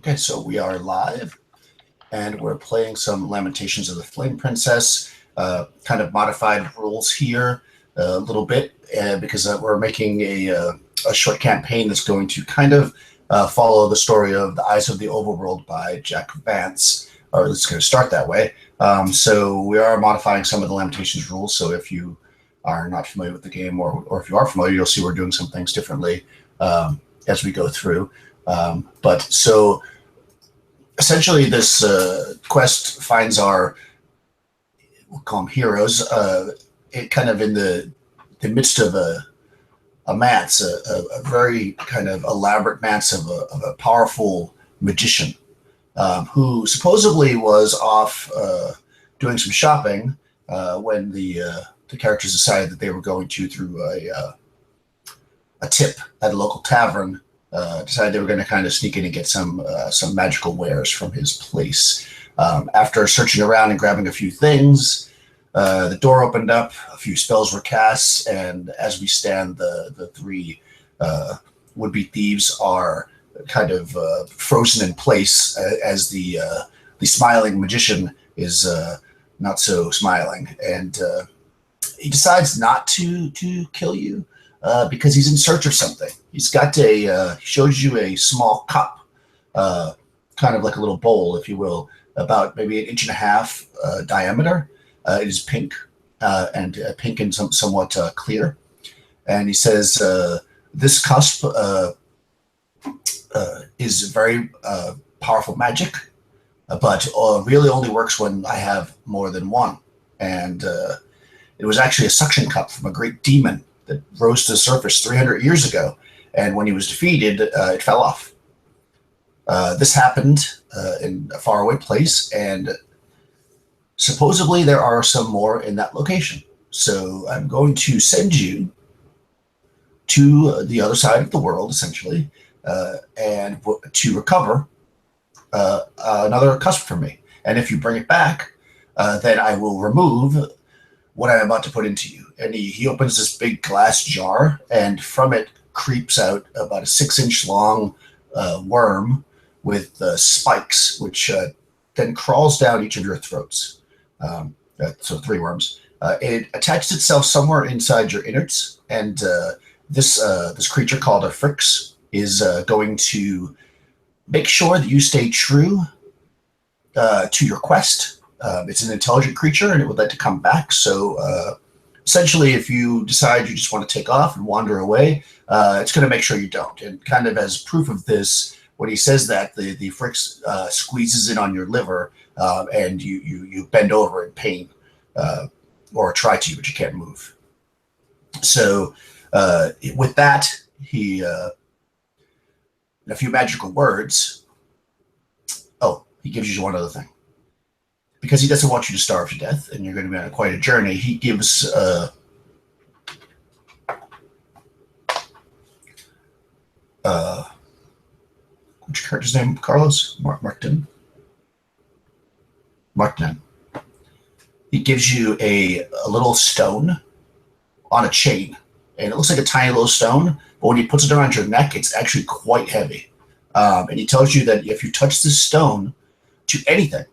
Okay, so we are live, and we're playing some Lamentations of the Flame Princess. Kind of modified rules here a little bit because we're making a short campaign that's going to kind of follow the story of The Eyes of the Overworld by Jack Vance, or it's going to start that way. So we are modifying some of the Lamentations rules, so if you are not familiar with the game, or if you are familiar, you'll see we're doing some things differently as we go through. But so essentially this quest finds our, we'll call them heroes, it kind of in the midst of a manse, a very kind of elaborate manse of a powerful magician who supposedly was off doing some shopping when the characters decided that they were going to, through a tip at a local tavern, decided they were going to kind of sneak in and get some magical wares from his place. After searching around and grabbing a few things, the door opened up, a few spells were cast, and as we stand, the three would-be thieves are kind of frozen in place as the smiling magician is not so smiling, and he decides not to kill you because he's in search of something. He's got he shows you a small cup, kind of like a little bowl, if you will, about maybe 1.5 inches diameter. It is pink, and pink and somewhat clear. And he says, this cusp is very powerful magic, but really only works when I have more than one. And it was actually a suction cup from a great demon that rose to the surface 300 years ago. And when he was defeated, it fell off. This happened in a faraway place, and supposedly there are some more in that location. So I'm going to send you to the other side of the world, essentially, and to recover another cusp from me. And if you bring it back, then I will remove what I'm about to put into you. And he opens this big glass jar, and from it creeps out about a 6-inch long worm with spikes, which then crawls down each of your throats. So 3 worms. It attaches itself somewhere inside your innards, and this creature called a Frix is going to make sure that you stay true to your quest. It's an intelligent creature, and it would like to come back. So essentially, if you decide you just want to take off and wander away, it's going to make sure you don't. And kind of as proof of this, when he says that, the Frix squeezes in on your liver, and you bend over in pain, or try to, but you can't move. So with that, he, in a few magical words, he gives you one other thing. Because he doesn't want you to starve to death, and you're going to be on quite a journey, he gives which character's name? Carlos? Martin? Martin. He gives you a little stone on a chain, and it looks like a tiny little stone, but when he puts it around your neck, it's actually quite heavy. And he tells you that if you touch this stone to anything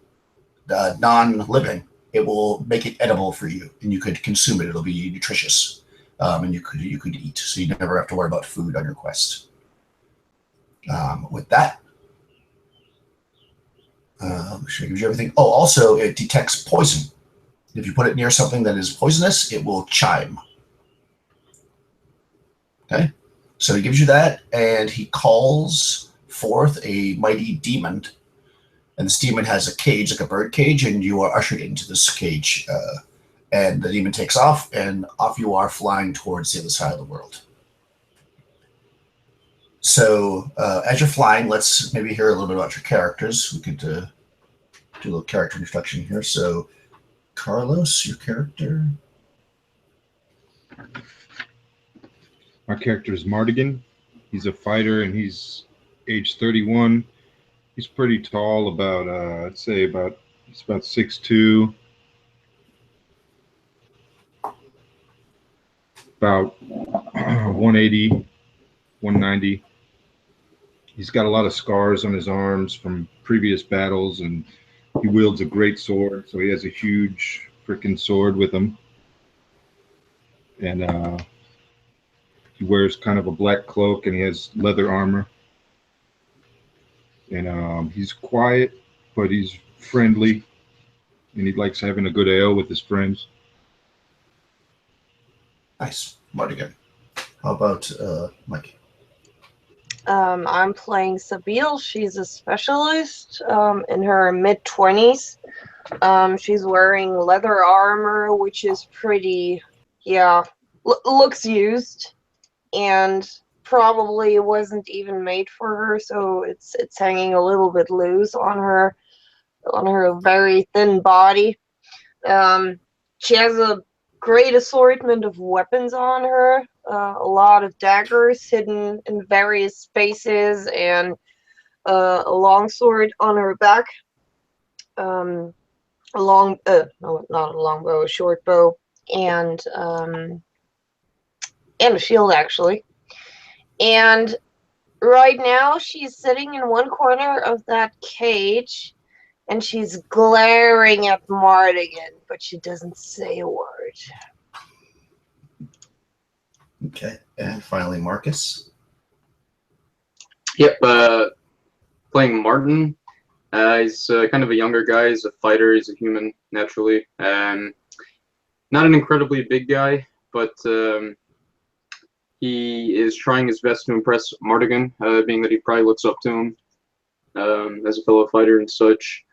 non-living, it will make it edible for you, and you could consume it. It'll be nutritious, and you could eat, so you never have to worry about food on your quest. With that, should I give you everything? Oh, also, it detects poison. If you put it near something that is poisonous, it will chime. Okay, so he gives you that, and he calls forth a mighty demon. And this demon has a cage, like a bird cage, and you are ushered into this cage. And the demon takes off, and off you are flying towards the other side of the world. So as you're flying, let's maybe hear a little bit about your characters. We could do a little character introduction here. So Carlos, your character. My character is Mardigan. He's a fighter, and he's age 31. He's pretty tall, about I'd say he's about 6'2", about 180, 190. He's got a lot of scars on his arms from previous battles, and he wields a great sword. So he has a huge freaking sword with him, and he wears kind of a black cloak, and he has leather armor. And he's quiet, but he's friendly, and he likes having a good ale with his friends. Nice. Mardigan. How about Mike? I'm playing Sabine. She's a specialist in her mid-20s. She's wearing leather armor, which is pretty, looks used, and probably wasn't even made for her, so it's hanging a little bit loose on her very thin body. She has a great assortment of weapons on her, a lot of daggers hidden in various spaces, and a long sword on her back. No, not a long bow, a short bow, and a shield actually. And right now she's sitting in one corner of that cage, and she's glaring at Mardigan, but she doesn't say a word. Okay, and finally Marcus. Yep, playing Martin. He's kind of a younger guy. He's a fighter. He's a human, naturally. Not an incredibly big guy, but he is trying his best to impress Mardigan, being that he probably looks up to him as a fellow fighter and such.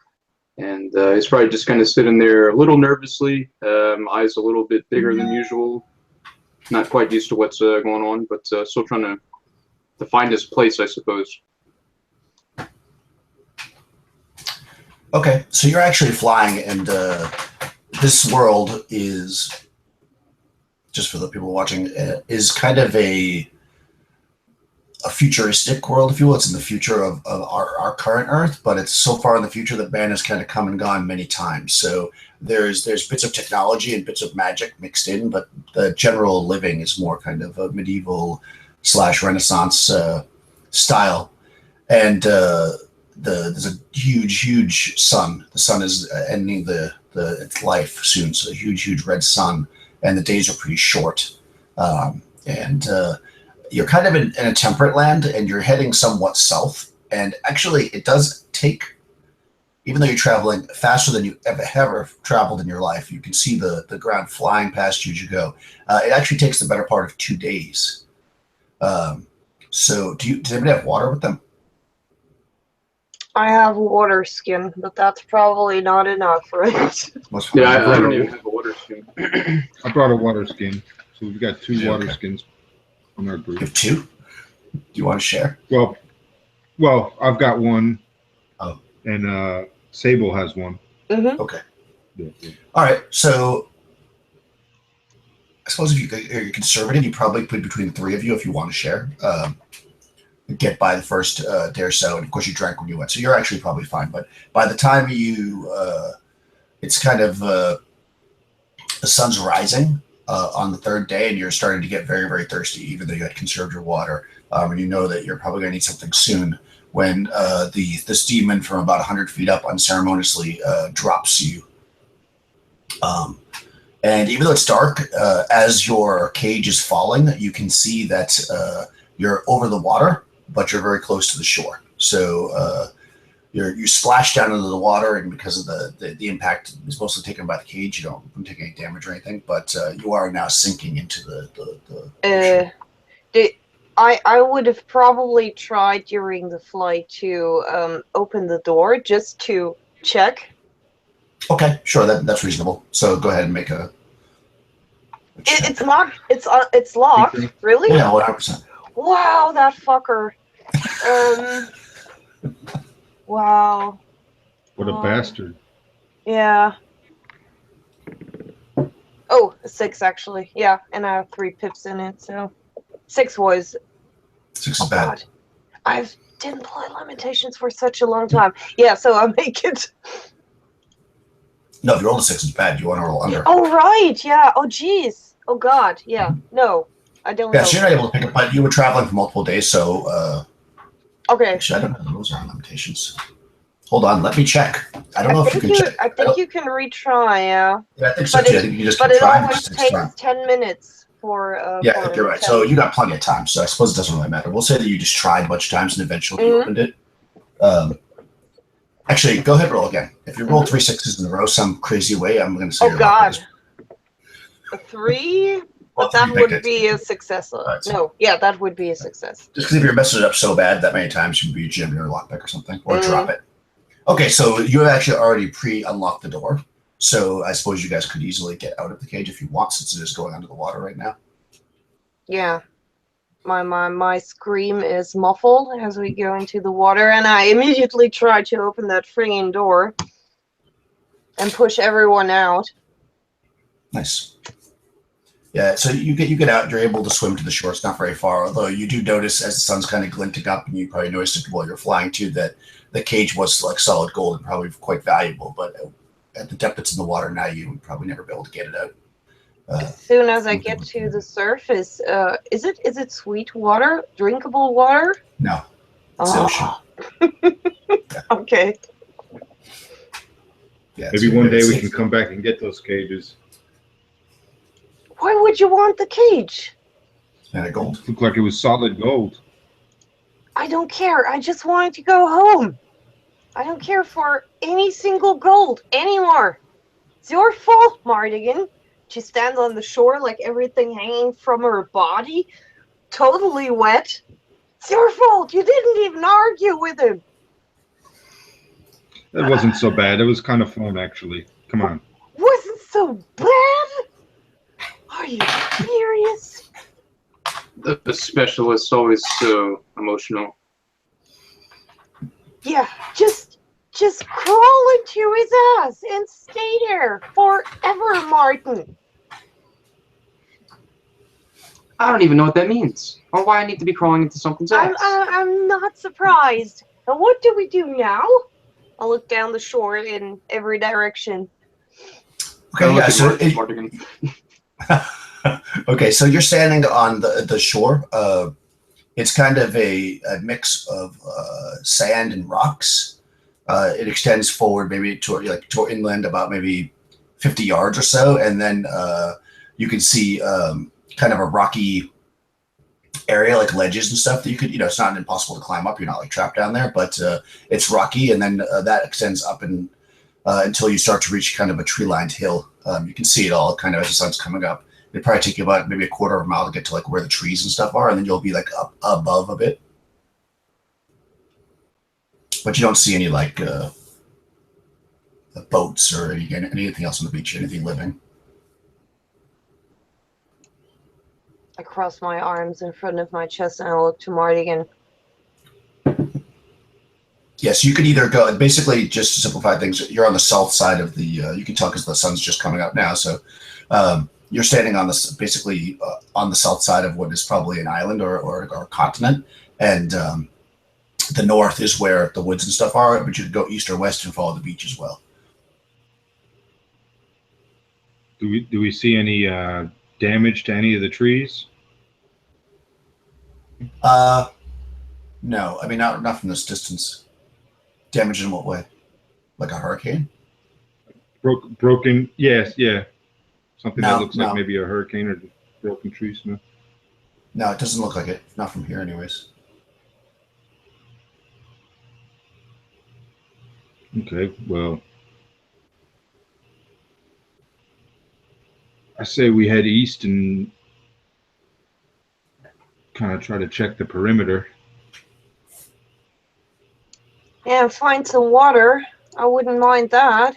And he's probably just kind of sitting there a little nervously, eyes a little bit bigger than usual. Not quite used to what's going on, but still trying to find his place, I suppose. Okay, so you're actually flying, and this world is, just for the people watching, is kind of a futuristic world, if you will. It's in the future of our current Earth, but it's so far in the future that man has kind of come and gone many times. So there's bits of technology and bits of magic mixed in, but the general living is more kind of a medieval / Renaissance style. And there's a huge sun. The sun is ending its life soon, so a huge red sun, and the days are pretty short. You're kind of in a temperate land, and you're heading somewhat south. And actually, it does take, even though you're traveling faster than you ever traveled in your life, you can see the ground flying past you as you go. It actually takes the better part of 2 days. So does anybody have water with them? I have water skin, but that's probably not enough, right? Yeah, I don't even have a water skin. I brought a water skin, so we've got 2 water Okay. skins on our group. You have 2? Do you want to share? Well, I've got one. Oh. And Sable has one. Mm-hmm. Okay. Yeah. All right. So I suppose if you're conservative, you probably put between 3 of you if you want to share. Get by the first day or so, and of course you drank when you went, so you're actually probably fine. But by the time it's kind of the sun's rising on the 3rd day, and you're starting to get very, very thirsty, even though you had conserved your water, and you know that you're probably going to need something soon. When this demon from about 100 feet up unceremoniously drops you, and even though it's dark, as your cage is falling, you can see that you're over the water, but you're very close to the shore. So you splash down into the water, and because of the impact is mostly taken by the cage, you don't take any damage or anything, but you are now sinking into the ocean. I would have probably tried during the flight to open the door just to check. Okay, sure, that's reasonable. So go ahead and make a check. It's locked. It's locked. Really? Yeah, 100%. Wow, that fucker. Wow. What a bastard. Yeah. Oh, a 6 actually. Yeah, and I have 3 pips in it, so 6 was. 6 is bad. God. I didn't play Lamentations for such a long time. Yeah, so I make it. No, if you roll a 6, it's bad. You want to roll under. Oh right, yeah. Oh jeez. Oh God, yeah. No, I don't. Yeah, so you're not able to pick up, but you were traveling for multiple days, so Okay. Actually, I don't know if the rules are on limitations. Hold on, let me check. I don't know if you can check. I think you can retry, yeah. Yeah, I think so But too. I think you can just But keep it trying. always takes 10 minutes for. Yeah, for I think you're right. attempt. So you got plenty of time. So I suppose it doesn't really matter. We'll say that you just tried a bunch of times and eventually you opened it. Actually, go ahead, roll again. If you roll 3 6s in a row some crazy way, I'm going to say. Oh God. A 3. But that would be a success. No, yeah, that would be a success. Just because if you're messing it up so bad that many times, you would be a gym or a lockpick or something, or drop it. Okay, so you have actually already pre-unlocked the door. So I suppose you guys could easily get out of the cage if you want, since it is going under the water right now. Yeah. My scream is muffled as we go into the water, and I immediately try to open that frigging door and push everyone out. Nice. Yeah, so you get out, you're able to swim to the shore. It's not very far, although you do notice as the sun's kind of glinting up, and you probably noticed it while you're flying too, that the cage was like solid gold and probably quite valuable, but at the depth it's in the water now, you would probably never be able to get it out. As soon as I get to the surface, is it sweet water, drinkable water? No, it's the ocean. Yeah. Okay. Yeah, maybe one day we can come back and get those cages. Why would you want the cage? And gold. Looked like it was solid gold. I don't care. I just wanted to go home. I don't care for any single gold anymore. It's your fault, Mardigan. She stands on the shore like everything hanging from her body, totally wet. It's your fault. You didn't even argue with him. That wasn't so bad. It was kind of fun, actually. Come on. Wasn't so bad? Are you serious? The specialist's always so emotional. Yeah, just crawl into his ass and stay there forever, Martin. I don't even know what that means, or why I need to be crawling into something's ass. I'm not surprised. And what do we do now? I'll look down the shore in every direction. Okay, yeah, so okay, so you're standing on the shore. It's kind of a mix of sand and rocks. It extends forward maybe to inland about maybe 50 yards or so, and then you can see kind of a rocky area like ledges and stuff that you could, it's not impossible to climb up. You're not like trapped down there, but it's rocky, and then that extends up and until you start to reach kind of a tree-lined hill. You can see it all kind of as the sun's coming up. It'd probably take you about maybe a quarter of a mile to get to like where the trees and stuff are, and then you'll be like up above a bit. But you don't see any like boats or anything else on the beach, anything living. I cross my arms in front of my chest and I look to Mardigan. Yes, you could either go, basically just to simplify things, you're on the south side of the, you can tell because the sun's just coming up now, so you're standing on this, basically on the south side of what is probably an island or a continent, and the north is where the woods and stuff are, but you could go east or west and follow the beach as well. Do we see any damage to any of the trees? No, I mean not from this distance. Damage in what way? Like a hurricane? Broken? Yes, yeah. Something that looks no. like maybe a hurricane or broken trees. No. No, it doesn't look like it. Not from here, anyways. Okay, well, I say we head east and kind of try to check the perimeter. Yeah, find some water. I wouldn't mind that.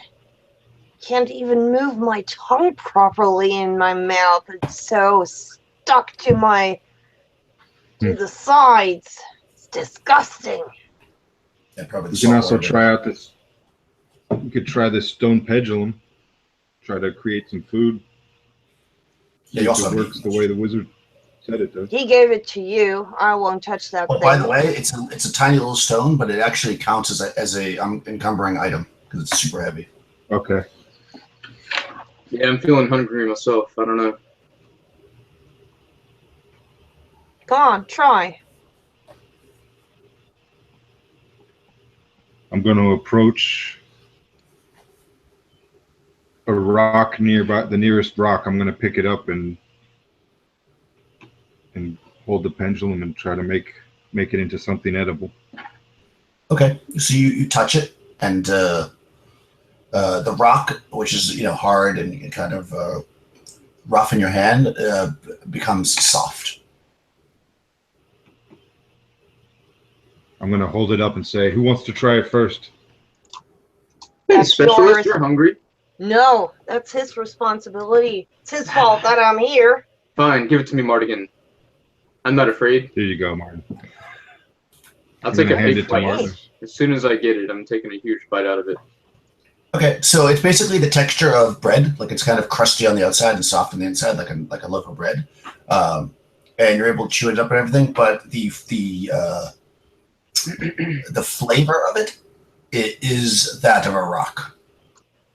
Can't even move my tongue properly in my mouth. It's so stuck to the sides. It's disgusting. Yeah, probably. We can also try out this. We could try this stone pendulum. Try to create some food. Yeah, you also it works the way the wizard said it does. He gave it to you. I won't touch that thing. By the way, it's a tiny little stone, but it actually counts as a encumbering item because it's super heavy. Okay. Yeah, I'm feeling hungry myself. I don't know. Come on, try. I'm going to approach a rock nearby, the nearest rock. I'm going to pick it up and hold the pendulum and try to make it into something edible. Okay, so you touch it, and the rock, which is hard and kind of rough in your hand, becomes soft. I'm going to hold it up and say, "Who wants to try it first?" Hey, That's specialist, yours. you're hungry. No, that's his responsibility. It's his fault that I'm here. Fine, give it to me, Mardigan. I'm not afraid. Here you go, Martin. I'll I'm take a gonna hand big it to bite. Martin. As soon as I get it, I'm taking a huge bite out of it. Okay, so it's basically the texture of bread. Like, it's kind of crusty on the outside and soft on the inside, like a loaf of bread. And you're able to chew it up and everything, but the flavor of it is that of a rock.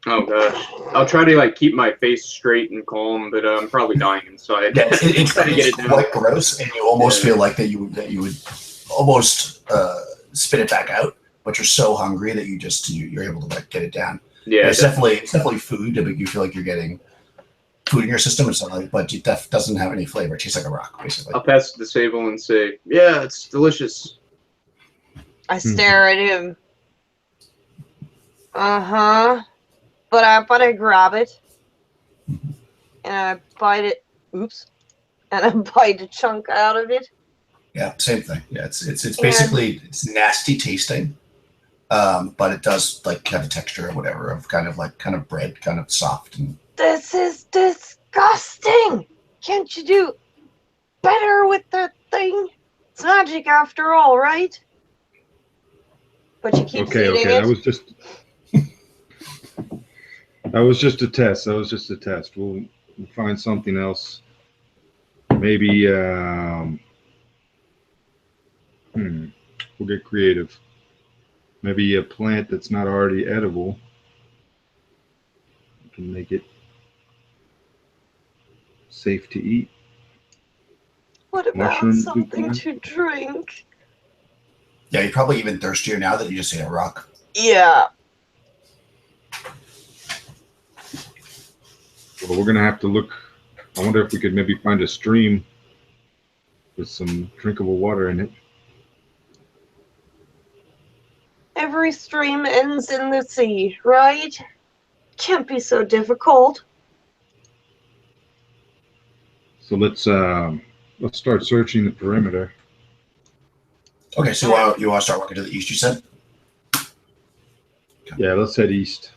Oh gosh, I'll try to keep my face straight and calm, but I'm probably dying inside. Yeah, it's Try to get it down. quite gross, and you almost feel like that you would almost spit it back out, but you're so hungry that you're able to get it down. Yeah, it's definitely food. But you feel like you're getting food in your system and something, but it doesn't have any flavor. It tastes like a rock, basically. I'll pass it to Sable and say, "Yeah, it's delicious." I stare at him. But I grab it and I bite it. Oops. And I bite a chunk out of it. Yeah, same thing. Yeah, it's basically it's nasty tasting, but it does have a texture or whatever of kind of bread, kind of soft and. This is disgusting. Can't you do better with that thing? It's magic after all, right? But you keep eating it. That was just a test. We'll find something else. Maybe we'll get creative. Maybe a plant that's not already edible. We can make it safe to eat. What about Mushrooms, something to drink? Yeah, you're probably even thirstier now that you just ate a rock. Yeah. Well, we're gonna have to look. I wonder if we could maybe find a stream with some drinkable water in it. Every stream ends in the sea, right? Can't be so difficult. So let's start searching the perimeter. Okay, so you want to start working to the east, you said? Yeah, let's head east.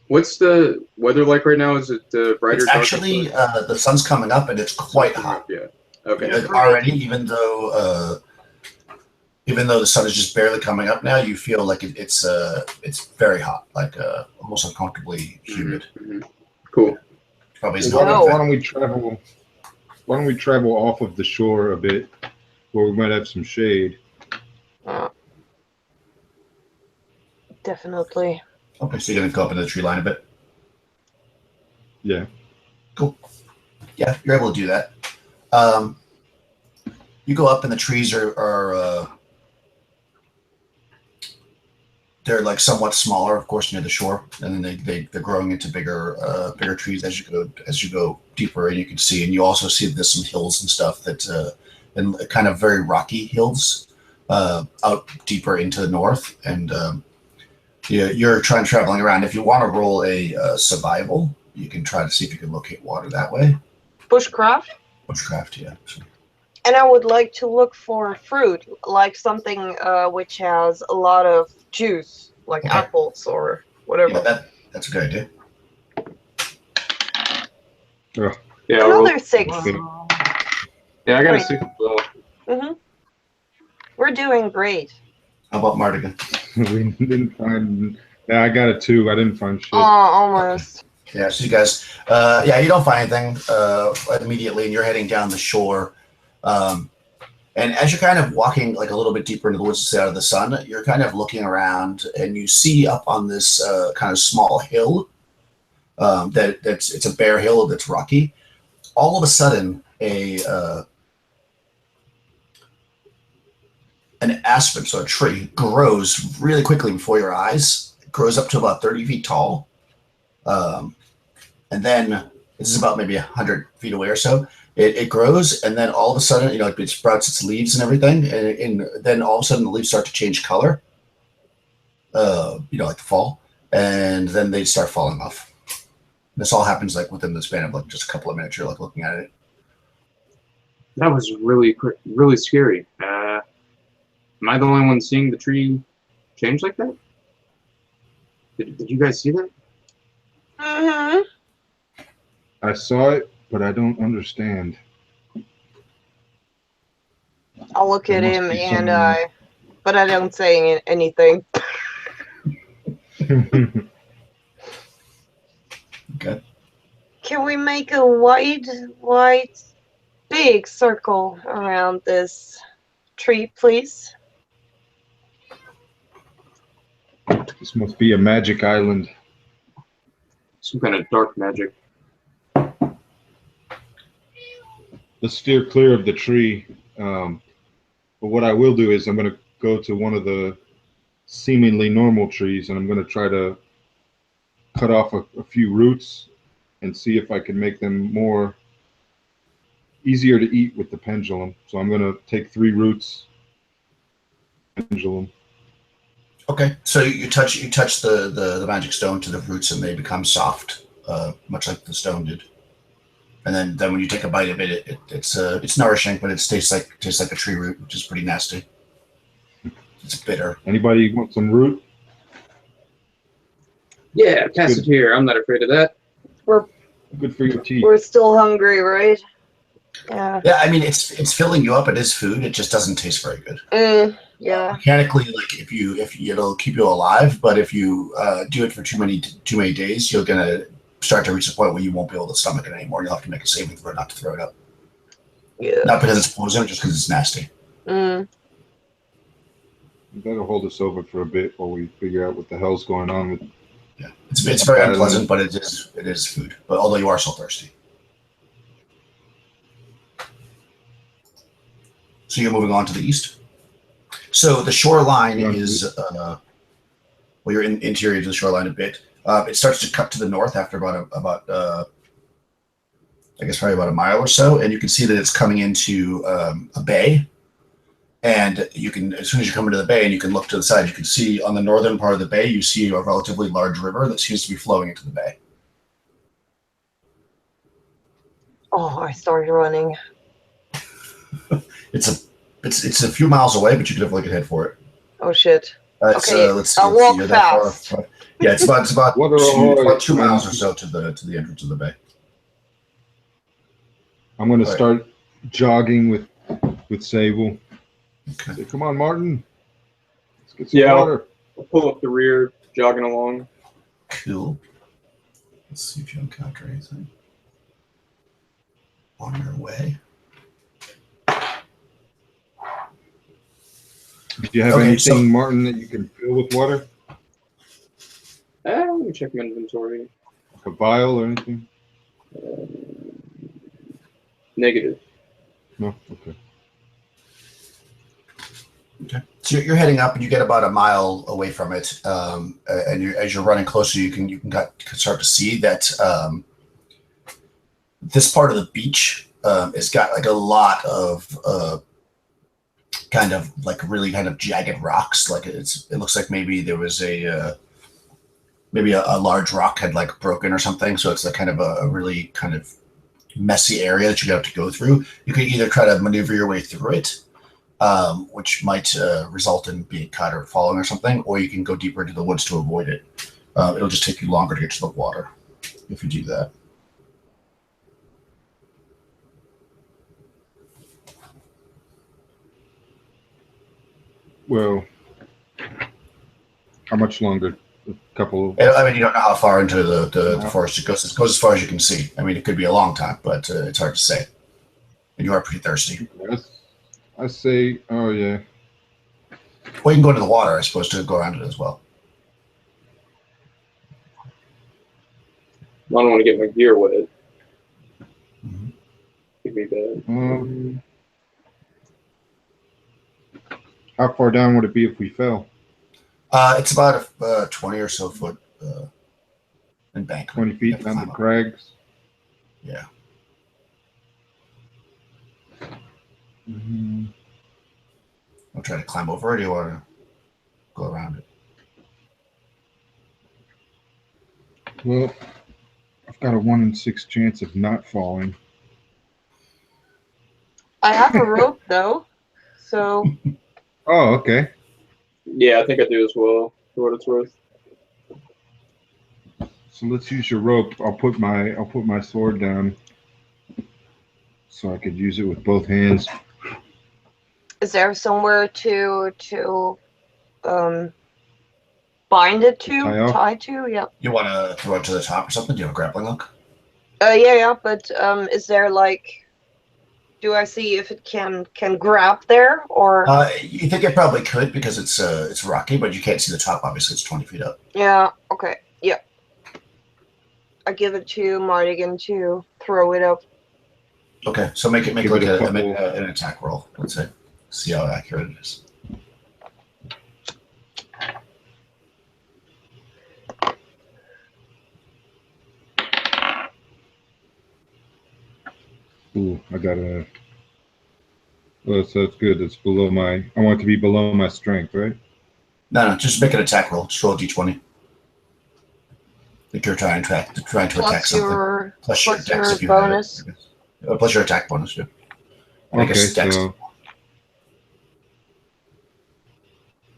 What's the weather like right now? Is it brighter? It's actually the sun's coming up and it's quite hot. Yeah. Okay. Already, even though the sun is just barely coming up now, you feel like it's very hot, almost uncomfortably humid. Mm-hmm. Cool. Probably Why don't we travel? Why don't we travel off of the shore a bit, where we might have some shade? Definitely. Okay, so you're gonna go up into the tree line a bit. Yeah. Cool. Yeah, you're able to do that. You go up and the trees are they're somewhat smaller, of course, near the shore, and then they're growing into bigger trees as you go deeper, and you can see, and you also see that there's some hills and stuff that and kind of very rocky hills out deeper into the north, and you're traveling around. If you want to roll a survival, you can try to see if you can locate water that way. Bushcraft? Bushcraft, yeah. And I would like to look for fruit, like something which has a lot of juice, like apples or whatever. Yeah, that's a good idea. Oh. Yeah. Another 6. Yeah, I got a 6 as well. Mm-hmm. We're doing great. How about Mardigan? We didn't find. Yeah, I got a 2. I didn't find shit. Oh, almost. Yeah, so you guys, you don't find anything immediately, and you're heading down the shore. And as you're kind of walking a little bit deeper into the woods to stay out of the sun, you're kind of looking around, and you see up on this kind of small hill it's a bare hill that's rocky. All of a sudden, a an aspen, so a tree, grows really quickly before your eyes. It grows up to about 30 feet tall. And then this is about maybe 100 feet away or so. It grows, and then all of a sudden, it sprouts its leaves and everything, and then all of a sudden the leaves start to change color, like the fall, and then they start falling off. This all happens like within the span of like just a couple of minutes. You're like looking at it. That was really scary. Am I the only one seeing the tree change like that? Did you guys see that? Mm-hmm. I saw it, but I don't understand. I'll look There at must him be and but I don't say anything. Okay. Can we make a wide, big circle around this tree, please? This must be a magic island. Some kind of dark magic. Let's steer clear of the tree. But what I will do is I'm going to go to one of the seemingly normal trees, and I'm going to try to cut off a few roots and see if I can make them easier to eat with the pendulum. So I'm going to take 3 roots. Pendulum. Okay, so you touch the magic stone to the roots, and they become soft, much like the stone did. And then when you take a bite of it, it's nourishing, but it tastes like a tree root, which is pretty nasty. It's bitter. Anybody want some root? Yeah, pass it here. I'm not afraid of that. Good for your teeth. We're still hungry, right? Yeah. Yeah, I mean it's filling you up. It is food. It just doesn't taste very good. Yeah. Mechanically, like if it'll keep you alive, but if you do it for too many days, you're gonna start to reach a point where you won't be able to stomach it anymore. You'll have to make a saving throw not to throw it up. Yeah. Not because it's poison, just because it's nasty. That'll hold us over for a bit while we figure out what the hell's going on with. Yeah, it's very unpleasant, but it is food. But although you are still thirsty, so you're moving on to the east. So the shoreline is you're interior to the shoreline a bit. It starts to cut to the north after about I guess probably about a mile or so, and you can see that it's coming into a bay. And you can, as soon as you come into the bay and you can look to the side, you can see on the northern part of the bay, you see a relatively large river that seems to be flowing into the bay. Oh, I started running. It's a few miles away, but you can definitely head for it. Oh shit. Okay, let's see, I'll walk fast. Yeah, it's about What 2 miles or so to the entrance of the bay. I'm going to start jogging with Sable. Okay. Say, come on, Martin. Let's get some water. I'll pull up the rear, jogging along. Cool. Let's see if you encounter anything on your way. Do you have anything, Martin, that you can fill with water? Let me check my inventory. Like a vial or anything? Negative. No? Okay. Okay. So you're heading up, and you get about a mile away from it, and as you're running closer, you can start to see that this part of the beach has got like a lot of kind of like really kind of jagged rocks. Like it looks like maybe there was a large rock had like broken or something. So it's like kind of a really kind of messy area that you have to go through. You can either try to maneuver your way through it, which might result in being cut or falling or something, or you can go deeper into the woods to avoid it. It'll just take you longer to get to the water if you do that. Well, how much longer? A couple. I mean, you don't know how far into the forest it goes. It goes as far as you can see. I mean, it could be a long time, but it's hard to say. And you are pretty thirsty. I say, oh yeah. Or you can go into the water, I suppose, to go around it as well. I don't want to get my gear wet. Mm-hmm. Could be bad. How far down would it be if we fell? It's about a 20 or so foot embankment. 20 feet down the crags? Yeah. Mm-hmm. I'll try to climb over it, or do you want to go around it? Well, I've got a 1 in 6 chance of not falling. I have a rope though, so Oh, okay. Yeah, I think I do as well, for what it's worth. So let's use your rope. I'll put my sword down so I could use it with both hands. is there somewhere to bind it to? Tie to? Yeah. You want to throw it to the top or something? Do you have a grappling hook? Yeah, but is there like, do I see if it can grab there or? You think it probably could because it's rocky, but you can't see the top. Obviously, it's 20 feet up. Yeah. Okay. Yeah. I give it to Mardigan to throw it up. Okay, so make like an attack roll. Let's say, see how accurate it is. Ooh, I got a. Well, so it's good. It's below my. I want it to be below my strength, right? No, just make an attack roll. Just roll a d20. If you're trying to attack something. Plus your dex if you bonus. Have it. Plus your attack bonus, yeah. Okay, so.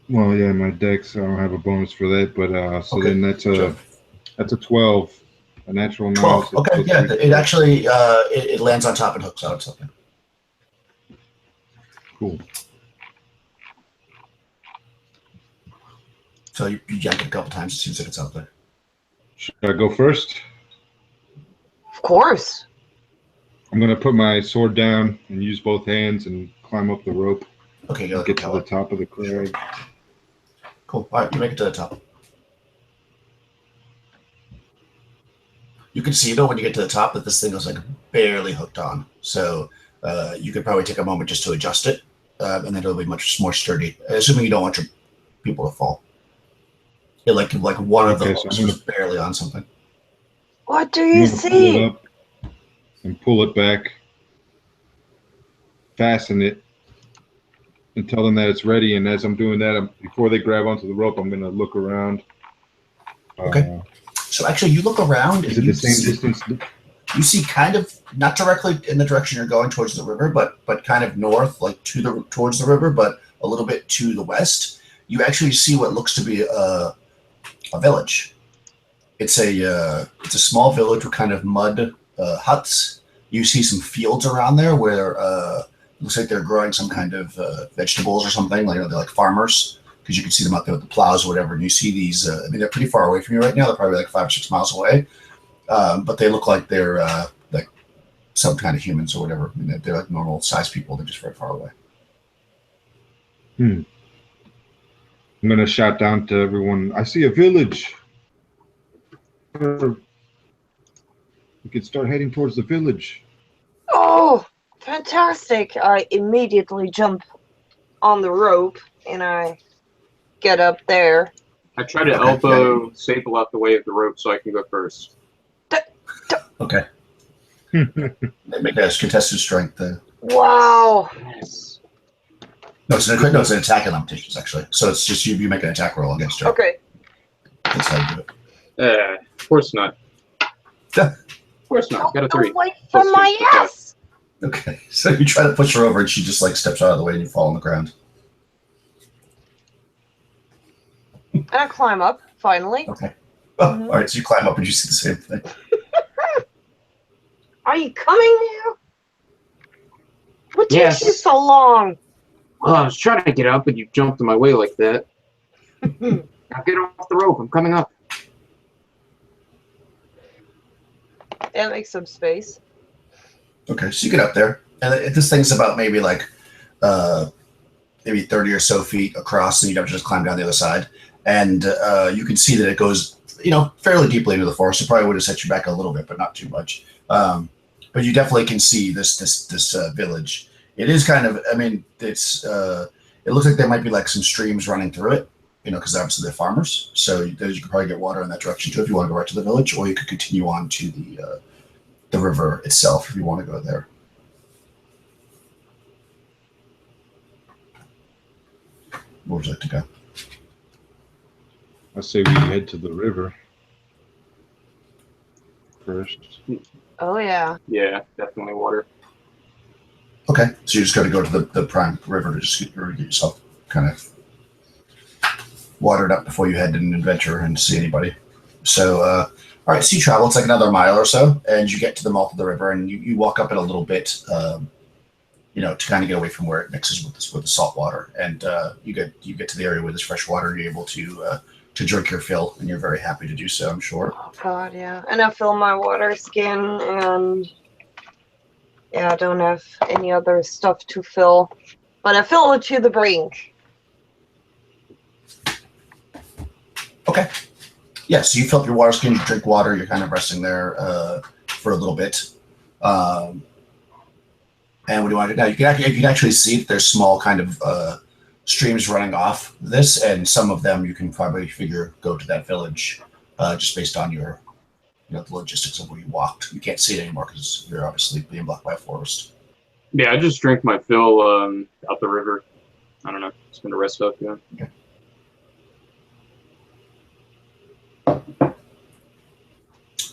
Well, yeah, my dex. I don't have a bonus for that, but so okay. Then that's a 12, a natural 9. 12. Okay, yeah, it actually it lands on top and hooks out something. Cool. So you yank it a couple times. It seems like it's out there. Should I go first? Of course. I'm going to put my sword down and use both hands and climb up the rope. Okay, get to the top of the crag. Cool. All right, you make it to the top. You can see, though, when you get to the top that this thing is like barely hooked on. So you could probably take a moment just to adjust it, and then it'll be much more sturdy, assuming you don't want your people to fall. Yeah, like one of the hooks was barely on something. What do you see? Pull it up and pull it back, fasten it, and tell them that it's ready. And as I'm doing that, before they grab onto the rope, I'm going to look around. Okay. So actually, you look around. Is it the same distance? You see kind of not directly in the direction you're going towards the river, but kind of north, like towards the river, but a little bit to the west. You actually see what looks to be a village. It's a small village with kind of mud huts. You see some fields around there where it looks like they're growing some kind of vegetables or something. Like, they're like farmers, because you can see them out there with the plows or whatever. And you see these. I mean, they're pretty far away from you right now. They're probably like 5 or 6 miles away. But they look like they're like some kind of humans or whatever. I mean, they're like normal sized people. They're just very far away. I'm going to shout down to everyone. I see a village. We could start heading towards the village. Oh, fantastic. I immediately jump on the rope and I get up there. I try to elbow Sable out the way of the rope so I can go first. Okay. Make a contested strength there. Wow. Yes. No, it's an attack in Lamentations, actually. So it's just you make an attack roll against her. Okay. That's how you do it. Of course not. Of course not. Got a 3. Wait for my ass. Okay. So you try to push her over and she just like steps out of the way and you fall on the ground. And I climb up, finally. Okay. Oh, all right. So you climb up and you see the same thing. Are you coming now? What takes you so long? Well, I was trying to get up, but you jumped in my way like that. Now get off the rope. I'm coming up. Yeah, make some space. Okay, so you get up there, and this thing's about maybe 30 or so feet across, and you'd have to just climb down the other side. And you can see that it goes, fairly deeply into the forest. It probably would have set you back a little bit, but not too much. But you definitely can see this village. It is kind of, it's It looks like there might be like some streams running through it, because obviously they're farmers. So you could probably get water in that direction too if you want to go right to the village, or you could continue on to the river itself if you want to go there. Where would you like to go? I say we head to the river first. Oh yeah. Yeah, definitely water. Okay, so you just got to go to the prime river to just get yourself kind of watered up before you head in and adventure and see anybody. So, all right, so you travel. It's like another mile or so, and you get to the mouth of the river, and you walk up it a little bit, to kind of get away from where it mixes with the salt water, and you get to the area where there's fresh water, and you're able to drink your fill, and you're very happy to do so, I'm sure. Oh God, yeah. And I fill my water skin, and yeah, I don't have any other stuff to fill, but I fill it to the brink. Okay. Yeah, so you fill up your water skin, you drink water, you're kind of resting there for a little bit. And what do you want to do now? You can actually see that there's small kind of streams running off this, and some of them you can probably figure go to that village just based on your, the logistics of where you walked. You can't see it anymore because you're obviously being blocked by a forest. Yeah, I just drank my fill out the river. I don't know. It's been a rest up, yeah. Okay.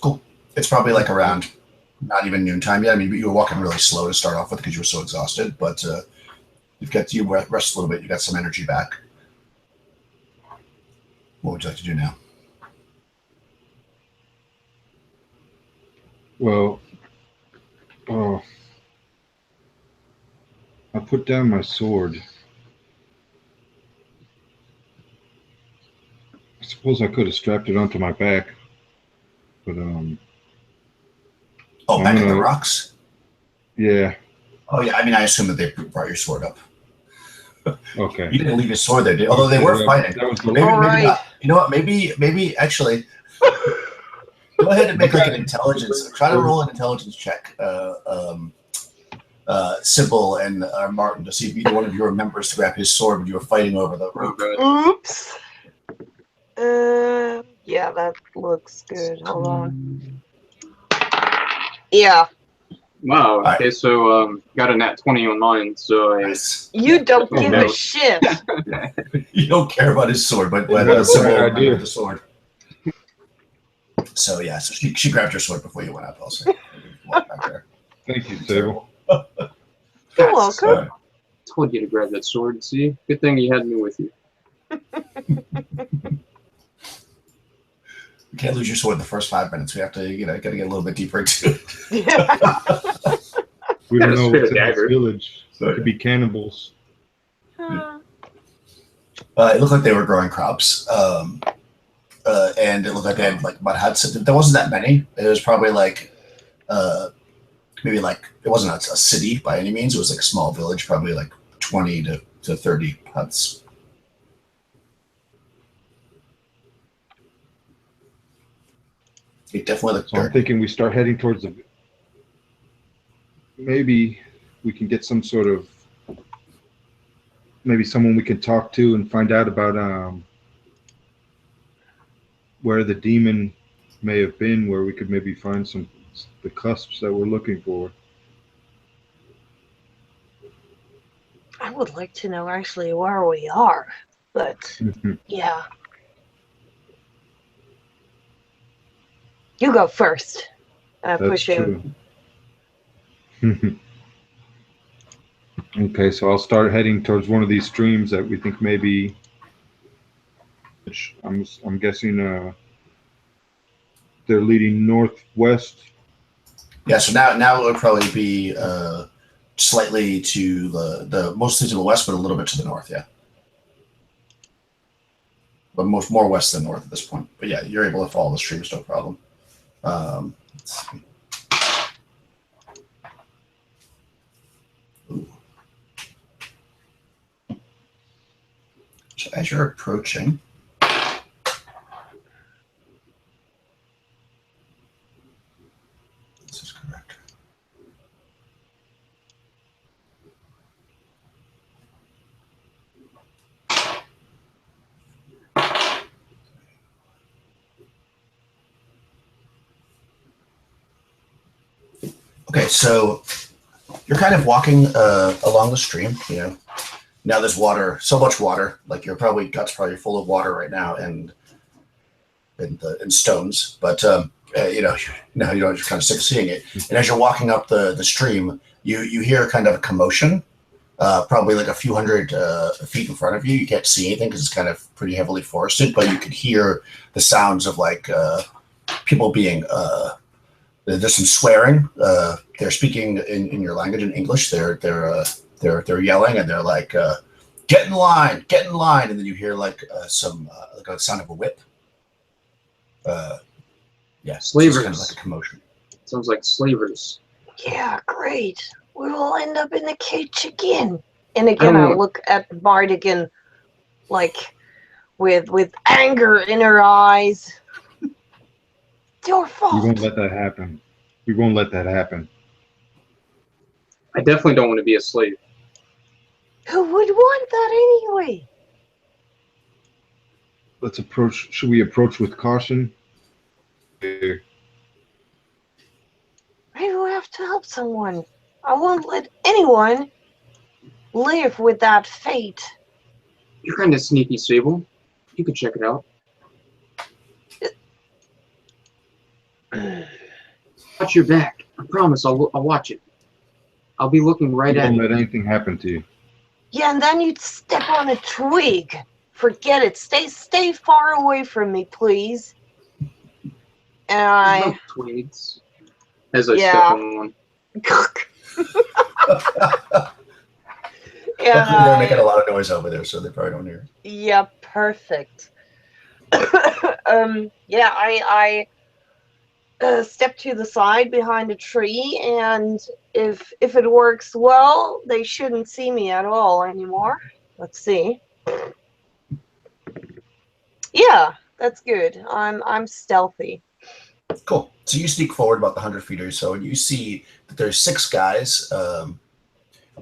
Cool. It's probably like around not even noontime yet. I mean, you were walking really slow to start off with because you were so exhausted, but you rest a little bit. You got some energy back. What would you like to do now? Well, I put down my sword. I suppose I could have strapped it onto my back, but Back at the rocks? Yeah. Oh yeah, I mean, I assume that they brought your sword up. Okay. You didn't leave your sword there, although they were fighting. Maybe not. You know what? Maybe actually, go ahead and make like an intelligence. Try to roll an intelligence check, Sybil and Martin, to see if either one of you remembers to grab his sword when you were fighting over the rope. Oops. Yeah, that looks good. Hold on. Yeah. Wow. All Okay, right. So got a nat 20 on mine. So Nice. You don't give a shit. You don't care about his sword, but Sybil remembered the sword. So yeah, so she grabbed your sword before you went up. Also, walk back there. Thank you, Sybil. You're welcome. Told you to grab that sword. See, good thing you had me with you. You can't lose your sword in the first 5 minutes. We have to, gotta get a little bit deeper into it. Yeah. We don't know what's in this dagger. village. It could be cannibals. It looked like they were growing crops, and it looked like they had like mud huts. There wasn't that many. It was probably like maybe like it wasn't a city by any means. It was like a small village, probably like 20 to 30 huts. It definitely looked So I'm thinking we start heading towards the. Maybe we can get some sort of. Maybe someone we can talk to and find out about where the demon may have been, where we could maybe find the cusps that we're looking for. I would like to know actually where we are, but yeah. You go first. Push him. Okay, so I'll start heading towards one of these streams that we think maybe. I'm guessing they're leading northwest. Yeah, so now it would probably be slightly to the mostly to the west, but a little bit to the north. Yeah, but more west than north at this point. But yeah, you're able to follow the streams, no problem. Let's see. Ooh. So as you're approaching, this is correct. Okay, so you're kind of walking along the stream. You know, now there's water, so much water. Like gut's probably full of water right now, and stones. But you know, now you're kind of sick of seeing it. And as you're walking up the stream, you hear kind of a commotion. Probably like a few hundred feet in front of you. You can't see anything because it's kind of pretty heavily forested, but you could hear the sounds of like people being. There's some swearing. They're speaking in your language in English. They're yelling and they're like, "Get in line, get in line!" And then you hear like some like a sound of a whip. Yeah, Slavers. So it's kind of like a commotion. Sounds like slavers. Yeah, great. We will end up in the cage again. And again, I look at Bardigan, like with anger in her eyes. It's your fault. We won't let that happen. We won't let that happen. I definitely don't want to be a slave. Who would want that anyway? Let's approach. Should we approach with caution? Maybe we have to help someone. I won't let anyone live with that fate. You're kind of sneaky, Sable. You could check it out. Watch your back. I promise I'll watch it. I'll be looking right at it. Don't let anything happen to you. Yeah, and then you'd step on a twig. Forget it. Stay far away from me, please. And No twigs. As I step on one. Luckily, they're making a lot of noise over there, so they probably don't hear. Yeah, perfect. Yeah, I step to the side behind a tree, and if it works well, they shouldn't see me at all anymore. Let's see. Yeah, that's good. I'm stealthy. Cool. So you sneak forward about the 100 feet or so, and you see that there's 6 guys.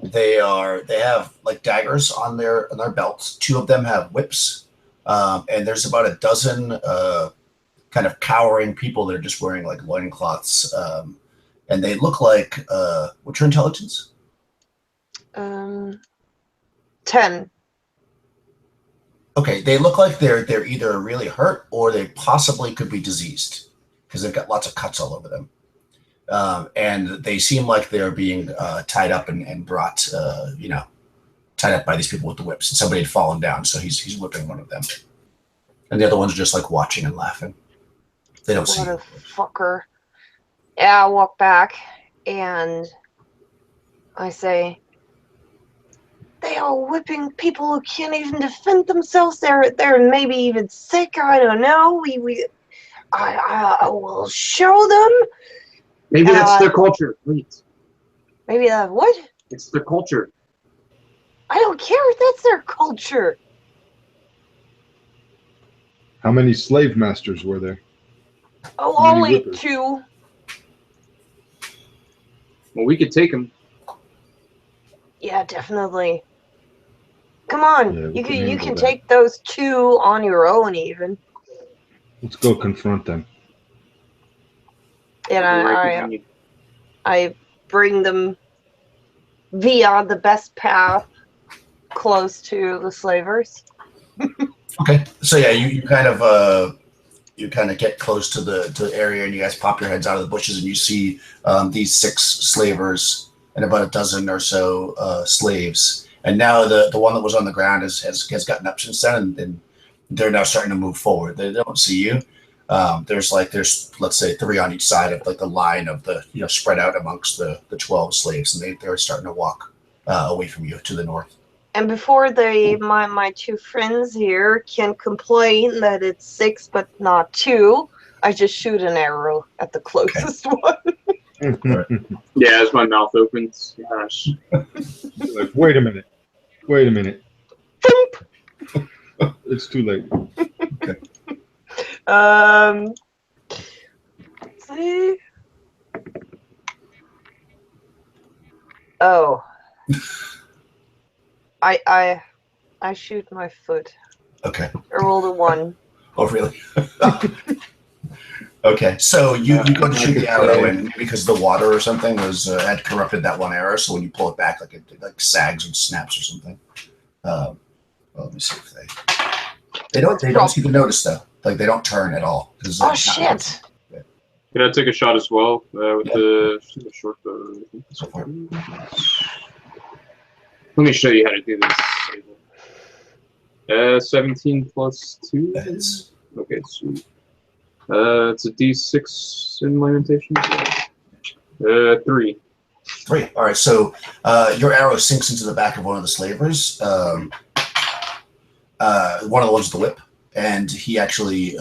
They have like daggers on their belts. 2 of them have whips, and there's about a dozen kind of cowering people that are just wearing like loincloths, and they look like what's your intelligence? 10. Okay, they look like they're either really hurt or they possibly could be diseased because they've got lots of cuts all over them. And they seem like they're being tied up and brought, tied up by these people with the whips. And somebody had fallen down, so he's whipping one of them. And the other ones are just like watching and laughing. They don't see you. What a fucker. Yeah, I walk back and I say, they are whipping people who can't even defend themselves. They're maybe even sick. I don't know. I will show them. Maybe that's their culture. Wait. Maybe that what? It's their culture. I don't care if that's their culture. How many slave masters were there? Oh, How many only whippers? 2. Well, we could take them. Yeah, definitely. Come on, Yeah, we you can can handle that. take those 2 on your own even. Let's go confront them. And Right. I bring them via the best path close to the slavers. Okay, so yeah, you kind of get close to the area, and you guys pop your heads out of the bushes, and you see these 6 slavers and about a dozen or so slaves. And now the one that was on the ground has gotten up since then, and they're now starting to move forward. They don't see you. There's let's say 3 on each side of like the line of the spread out amongst the 12 slaves, and they're starting to walk away from you to the north. And before my 2 friends here can complain that it's 6 but not 2, I just shoot an arrow at the closest one. Yeah, as my mouth opens. Gosh. Like, wait a minute. It's too late. Let's see. Oh. I shoot my foot. Okay. I rolled a 1. Oh, really? Okay, so you go to shoot the I could arrow, say- and maybe because the water or something was had corrupted that one arrow, so when you pull it back, like it like sags and snaps or something. Well, let me see if they don't seem to notice though. Like they don't turn at all. Oh shit! Can I take a shot as well with Yeah. the short bow? So far. Let me show you how to do this. 17 plus 2? That is. Okay, sweet. It's a D6 in Lamentations. 3. 3. All right, so your arrow sinks into the back of one of the slavers, one of the ones with the whip, and he actually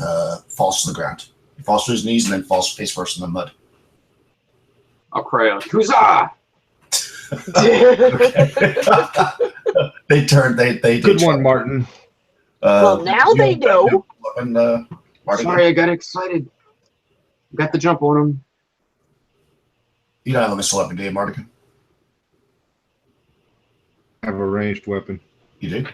falls to the ground. He falls to his knees and then falls face first in the mud. I'll cry out, Huzzah! They turn. They Good one, Martin. Well, now they know. Martin, Sorry, I got excited. Got the jump on him. you don't have a missile weapon, do you, Martin? I have a ranged weapon. You do?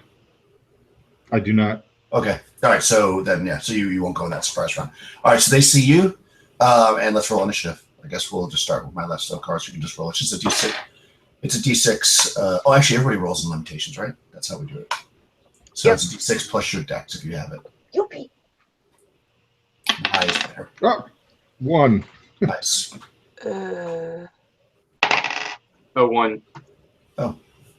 I do not. Okay. All right. So then, yeah. So you won't go in that surprise round. All right. So they see you, and let's roll initiative. I guess we'll just start with my left stone card. So you can just roll. It's just a D6. It's a D6. Oh, actually, everybody rolls in Lamentations, right? That's how we do it. So Yep. it's a D6 plus your dex if you have it. Youpie. High is better. Oh, 1. Nice. 1.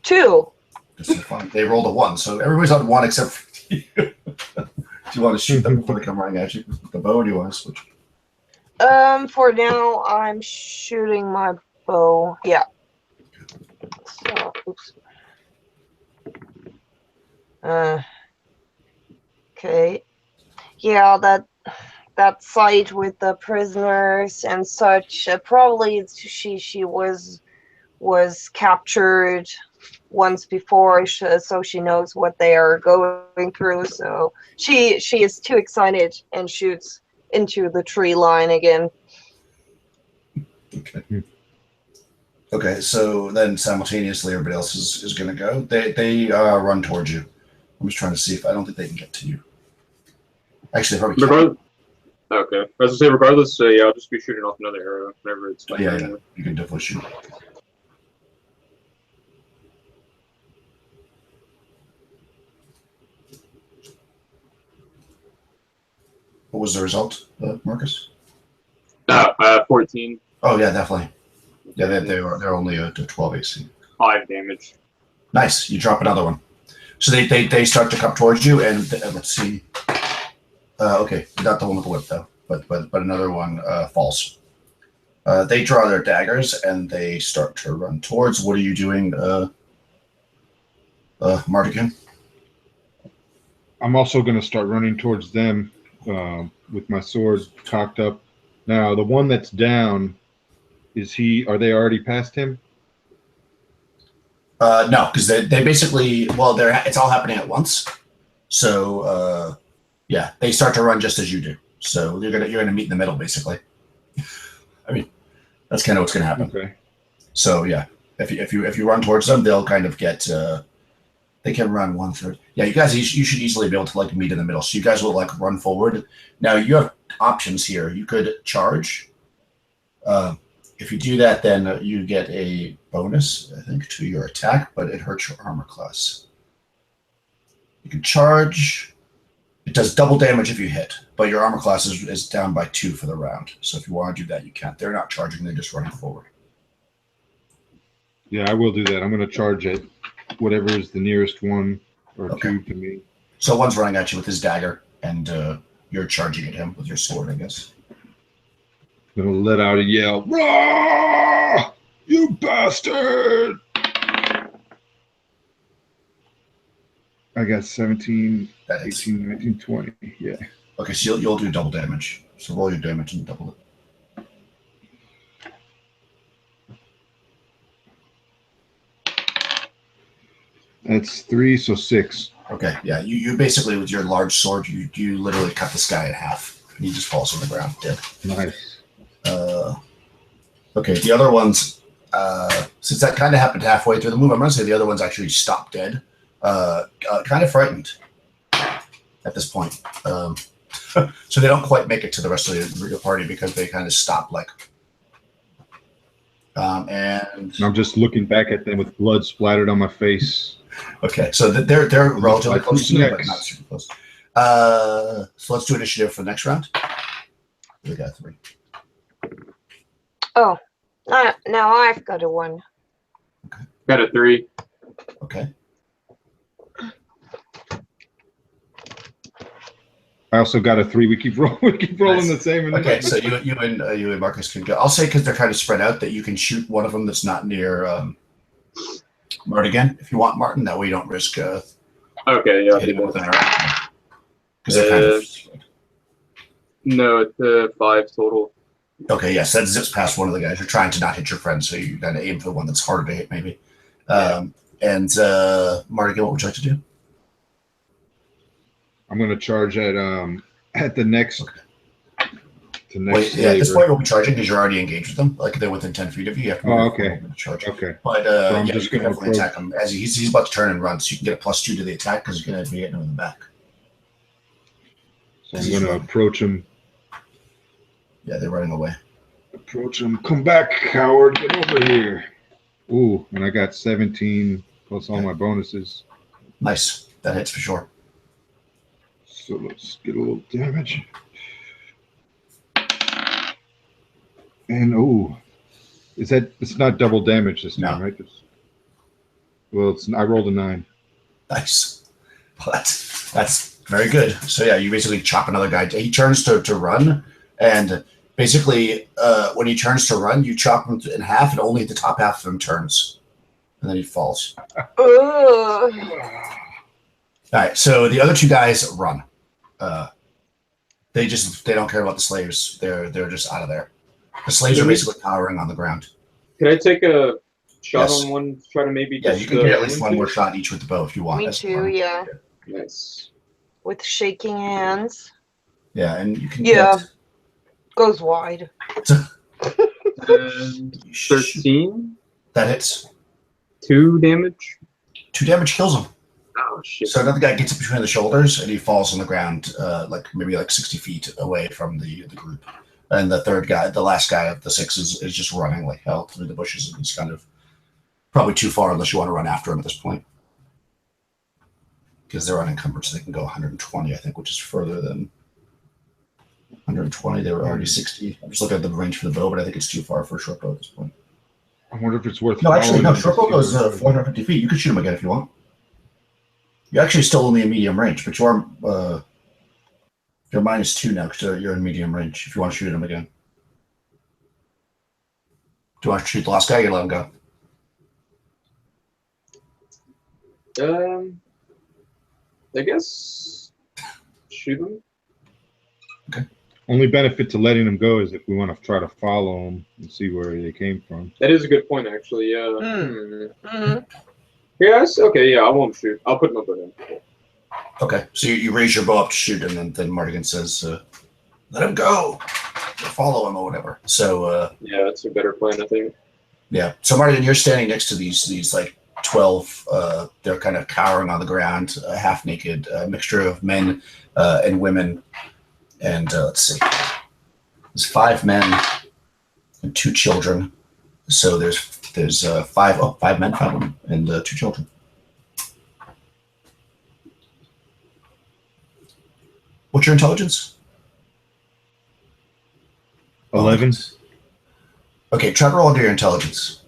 2. Just for fun. They rolled a 1, so everybody's on 1 except for you. Do you want to shoot them before they come running at you with the bow, or do you want to switch? For now, I'm shooting my bow. Yeah. So, oops. Okay. Yeah, that fight with the prisoners and such. Probably she was captured once before, so she knows what they are going through. So she is too excited and shoots into the tree line again. Okay. Okay, so then simultaneously everybody else is going to go. They run towards you. I'm just trying to see if I don't think they can get to you. Actually, they probably can. Okay. As I was say, regardless, yeah, I'll just be shooting off another arrow whenever it's my Yeah, turn. yeah, you can definitely shoot. What was the result, Marcus? 14. Oh yeah, definitely. Yeah, they're only a 12 AC. 5 damage. Nice. You drop another one. So they start to come towards you, and let's see. Okay, not the one with the whip though, but another one falls. They draw their daggers and they start to run towards. What are you doing, Mardigan? I'm also going to start running towards them with my sword cocked up. Now, the one that's down, are they already past him? No, because they basically, well, it's all happening at once. So yeah, they start to run just as you do. So you're gonna meet in the middle, basically. I mean, that's kind of what's gonna happen. Okay. So yeah, if you run towards them, they'll kind of get. They can run 1/3. Yeah, you should easily be able to like meet in the middle. So you guys will like run forward. Now you have options here. You could charge. If you do that, then you get a bonus, I think, to your attack, but it hurts your armor class. You can charge. It does double damage if you hit, but your armor class is down by 2 for the round. So if you want to do that, you can. They're not charging; they're just running forward. Yeah, I will do that. I'm going to charge at whatever is the nearest one or Okay. 2 to me. So one's running at you with his dagger, and you're charging at him with your sword, I guess. I'm going to let out a yell. Rah! You bastard! I got 17, That hits. 18, 19, 20. Yeah. Okay, so you'll do double damage. So roll your damage and double it. That's 3, so 6. Okay, yeah. You basically, with your large sword, you literally cut this guy in half. And he just falls on the ground dead. Nice. Okay, the other ones, since that kind of happened halfway through the move, I'm going to say the other ones actually stopped dead. Kind of frightened at this point. So they don't quite make it to the rest of the party because they kind of stop, like. And I'm just looking back at them with blood splattered on my face. okay, so they're relatively like close to you, but next? not super close. So let's do initiative for the next round. We got 3. Oh, now I've got a 1. Got a 3. Okay. I also got a 3. We keep rolling Nice. the same. Okay, so you and Marcus can go. I'll say because they're kind of spread out that you can shoot one of them that's not near Mardigan if you want, Martin. That way you don't risk Okay, yeah. hitting with an arrow. Because they're kind of. No, it's 5 total. Okay, yes, that zips past one of the guys. You're trying to not hit your friend, so you kind of aim for the one that's harder to hit, maybe. And Mardigan, what would you like to do? I'm going to charge at the next. Okay. The next. Wait, at this point, we'll be charging because you're already engaged with them. Like they're within 10 feet of you. You have to move okay. to charge. Okay. But I'm yeah, just you can gonna definitely attack him as he's about to turn and run. So you can get a +2 to the attack because you're going to be hitting him in the back. So I'm going to approach him. Yeah, they're running away. Approach him. Come back, coward. Get over here. Ooh, and I got 17 plus all my bonuses. Nice. That hits for sure. So let's get a little damage. And it's not double damage this time, right? Well, I rolled a 9. Nice. That's very good. So yeah, you basically chop another guy. He turns to run, and basically when he turns to run, you chop him in half, and only the top half of him turns, and then he falls. All right. So the other 2 guys run. They don't care about the slaves. They're just out of there. The slaves are basically cowering on the ground. Can I take a shot on one? Try to maybe. Yeah, you can get at least one more shot each with the bow if you want. Me too. Yeah. Nice. With shaking hands. Yeah, and you can. Yeah. Goes wide. 13. That hits. 2 damage. 2 damage kills him. Oh shit! So another guy gets it between the shoulders and he falls on the ground, maybe 60 feet away from the group. And the third guy, the last guy of the 6, is just running like hell through the bushes, and he's kind of probably too far unless you want to run after him at this point, because they're unencumbered, so they can go 120, I think, which is further than 120. They were already 60. I'm just looking at the range for the bow, but I think it's too far for a short bow at this point. I wonder if it's worth. No, actually, no. Short bow goes 450 feet. You could shoot him again if you want. You're actually still only in medium range, but you're -2 now because you're in medium range. If you want to shoot him again, do you want to shoot the last guy? You let him go. I guess shoot him. Okay. Only benefit to letting them go is if we want to try to follow them and see where they came from. That is a good point, actually. Yes. Okay. Yeah, I won't shoot. I'll put number in. Okay. So you raise your bow up to shoot, and then Mardigan says, "Let him go. Or follow him or whatever." So yeah, that's a better plan, I think. Yeah. So Mardigan, you're standing next to these like 12. They're kind of cowering on the ground, half naked, mixture of men and women. And let's see, there's 5 men and 2 children. So there's 5 men, 5 women, and 2 children. What's your intelligence? 11. Okay, try to roll under your intelligence.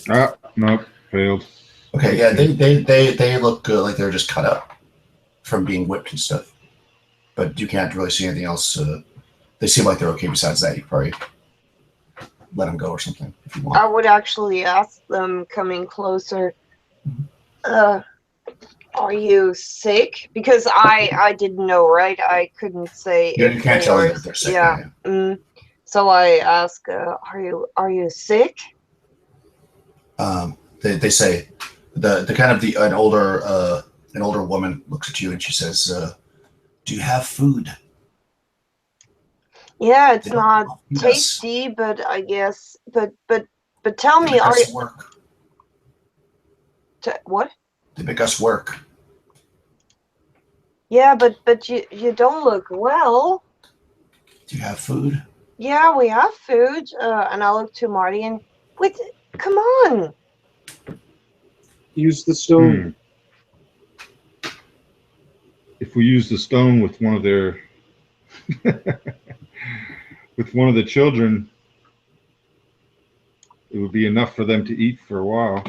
Nope, failed. Okay, yeah, they look like they're just cut up from being whipped and stuff. But you can't really see anything else. They seem like they're okay. Besides that, you probably let them go or something if you want. I would actually ask them, coming closer, are you sick? Because I didn't know, right? I couldn't say. Yeah, you can't tell them that they're sick. Yeah. So I ask, are you sick? They say an older woman looks at you and she says, "Do you have food?" Yeah, it's not tasty, but I guess. But tell me, are you work? what? They make us work. Yeah, but you don't look well. Do you have food? Yeah, we have food. And I look to Marty and wait, come on. Use the stone. If we use the stone with one of their with one of the children, it would be enough for them to eat for a while.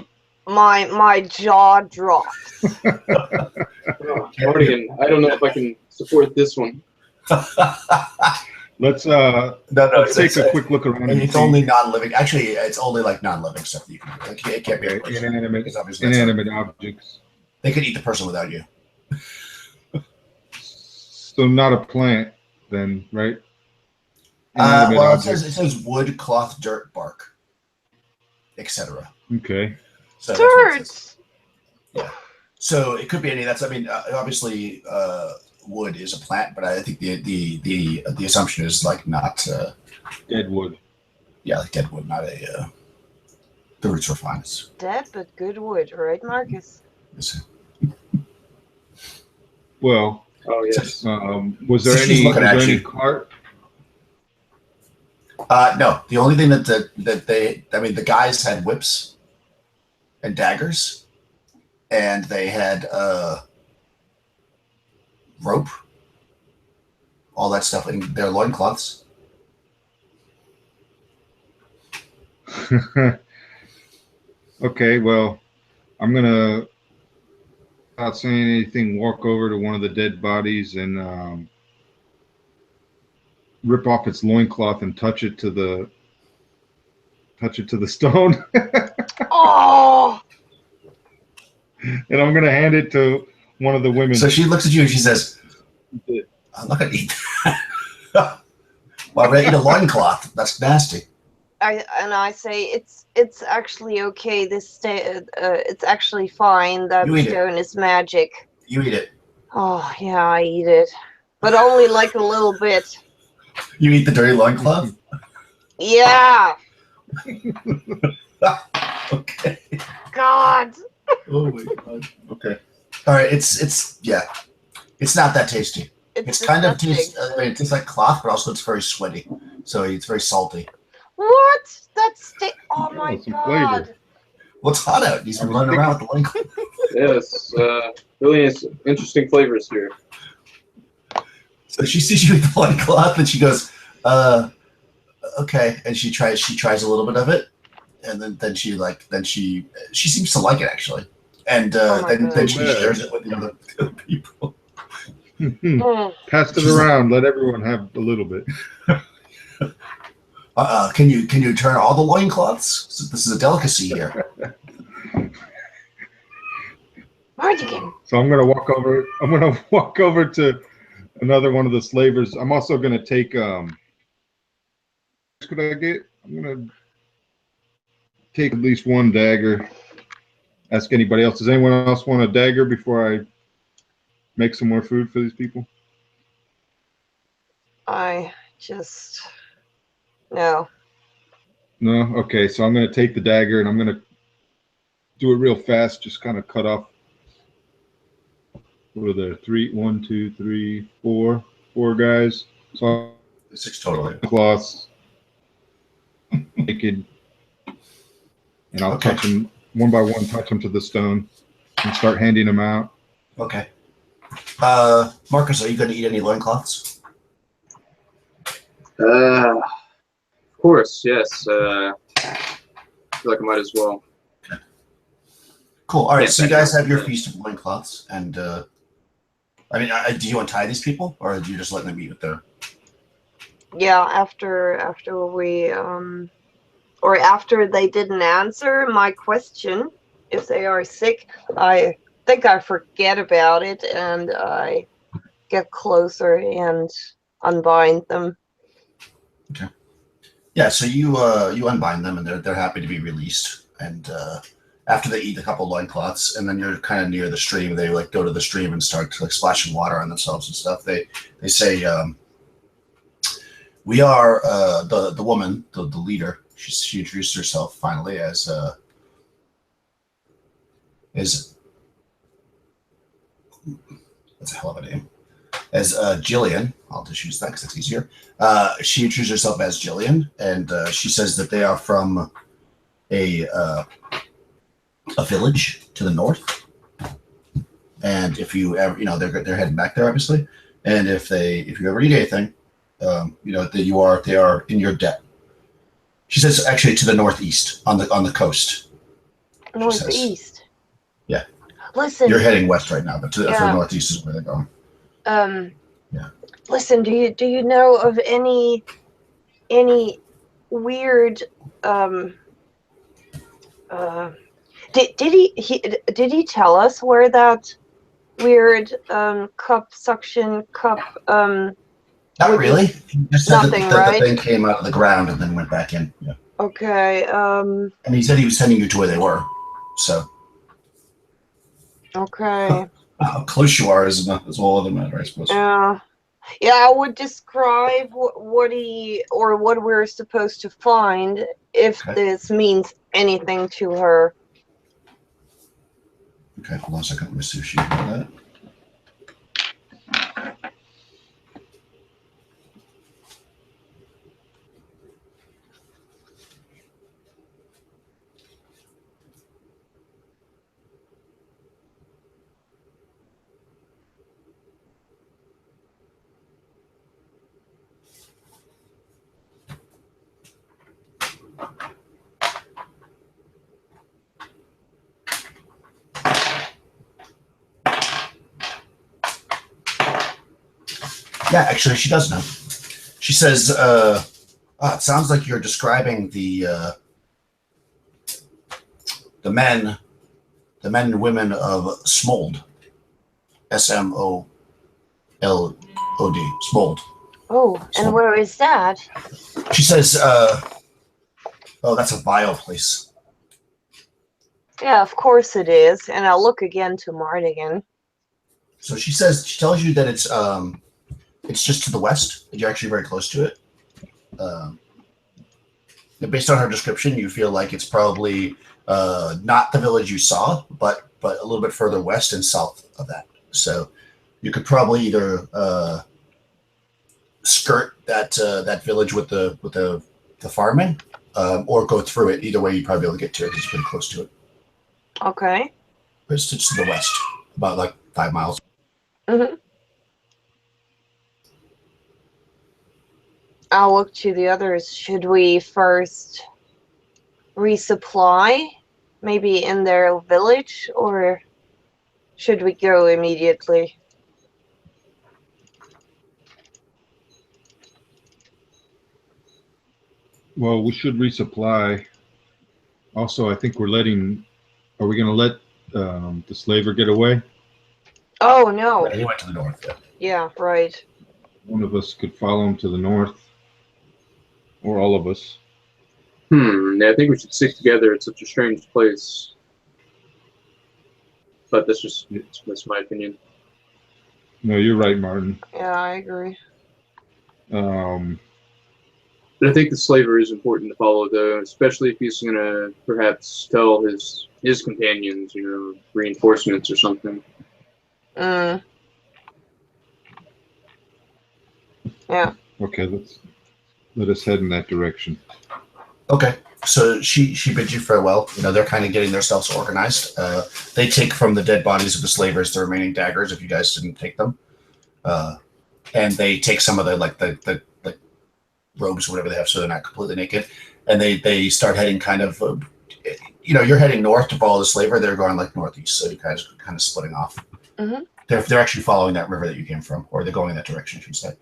My jaw drops. Mardigan, I don't know if I can support this one. Let's Let's take a quick look around. And it's only non-living. Actually, it's only like non-living stuff that you can do. It can't be a person, inanimate, because obviously that's inanimate objects. they could eat the person without you. So not a plant, then, right? Well, Inanimate it says wood, cloth, dirt, bark, etc. Okay. So that's what it Dirt. says. Yeah. So it could be any. That's. I mean, obviously, wood is a plant, but I think the assumption is like not. Dead wood. Yeah, like dead wood, not a. The roots are fine. Dead but good wood, right, Marcus? Well, Oh, yes. was there So she's looking at any you. cart? No, the only thing that they, I mean, the guys had whips and daggers, and they had rope, all that stuff in their loincloths. Okay, well, I'm gonna, without saying anything, walk over to one of the dead bodies and rip off its loincloth and touch it to the stone. Oh, And I'm gonna hand it to one of the women. So she looks at you and she says, "I'm not gonna eat that. Why would I eat a loincloth? That's nasty." I say it's actually okay. It's actually fine. That You eat it. stone is magic. You eat it. Oh yeah, I eat it, but only like a little bit. You eat the dirty loincloth? Yeah. Okay. God. Oh my god. Okay. All right. It's yeah. It's not that tasty. It's kind of tastes. I mean, it tastes like cloth, but also it's very sweaty. So it's very salty. What? That's oh my some god. flavor. What's hot out? He's been running around with the loincloth. Yes. Really interesting flavors here. So she sees you with the loincloth and she goes, okay. And she tries a little bit of it. And then she seems to like it actually. And then she shares it with the other people. Pass it around. Let everyone have a little bit. Can you turn all the loincloths? So this is a delicacy here. Mardigan. So I'm gonna walk over. I'm gonna walk over to another one of the slavers. I'm also gonna take. Could I get? I'm gonna take at least one dagger. Ask anybody else. Does anyone else want a dagger before I make some more food for these people? I just no. No? Okay, so I'm going to take the dagger and I'm going to do it real fast, just kind of cut off. What are there? 1, 2, 3, 4 guys. So 6 total. cloths, naked, and I'll Okay. touch them one by one, touch them to the stone and start handing them out. Okay. Marcus, are you going to eat any loincloths? Of course, yes. I feel like I might as well. Cool. All right. So you Yeah, guys have your feast of loincloths, and I mean, do you untie these people, or do you just let them eat with their? Yeah, after we or after they didn't answer my question, if they are sick, I think I forget about it and I get closer and unbind them. Okay. Yeah. So you unbind them, and they're happy to be released. And after they eat a couple loincloths, and then you're kind of near the stream, they like go to the stream and start like splashing water on themselves and stuff. They say, "We are the woman, the leader." She introduced herself finally as that's a hell of a name. As Jillian, I'll just use that because it's easier. She introduces herself as Jillian, and she says that they are from a village to the north. And if you ever, they're heading back there, obviously. And if you ever need anything, that they are in your debt. She says actually to the northeast on the coast. Northeast. Yeah. Listen. You're heading west right now, but for the northeast is where they're going. Yeah. Listen, do you know of any weird did he tell us where that weird suction cup not really. He just said nothing, that the thing came out of the ground and then went back in. Yeah. Okay. And he said he was sending you to where they were. So. Okay. How close you are is all other matter, I suppose. Yeah. Yeah, I would describe what we're supposed to find if this means anything to her. Okay, hold on a second. Let me see if she can do that. Yeah, actually, she does know. She says, it sounds like you're describing the men and women of Schmood. Schmold. Schmold. Oh, and where is that? She says, that's a vile place. Yeah, of course it is. And I'll look again to Mardigan. So she tells you that it's just to the west, that you're actually very close to it. Based on her description, you feel like it's probably not the village you saw, but a little bit further west and south of that. So you could probably either skirt that village with the farming, or go through it. Either way, you'd probably be able to get to it. It's pretty close to it. Okay. But it's just to the west, about like 5 miles. Mm-hmm. I'll look to the others. Should we first resupply, maybe in their village, or should we go immediately? Well, we should resupply. Also, I think are we going to let the slaver get away? Oh, no. He went to the north, yeah. Yeah, right. One of us could follow him to the north, or all of us. Yeah, I think we should stick together. It's such a strange place. But that's my opinion. No, you're right, Martin. Yeah, I agree. But I think the slaver is important to follow, though, especially if he's going to perhaps tell his companions, reinforcements or something. Yeah. Okay, let us head in that direction. Okay, so she bids you farewell. They're kind of getting themselves organized. They take from the dead bodies of the slavers the remaining daggers, if you guys didn't take them, and they take some of the robes or whatever they have, so they're not completely naked. And they start heading kind of, you're heading north to follow the slaver. They're going like northeast, so you guys are kind of splitting off. Mm-hmm. They're actually following that river that you came from, or they're going in that direction, I should say.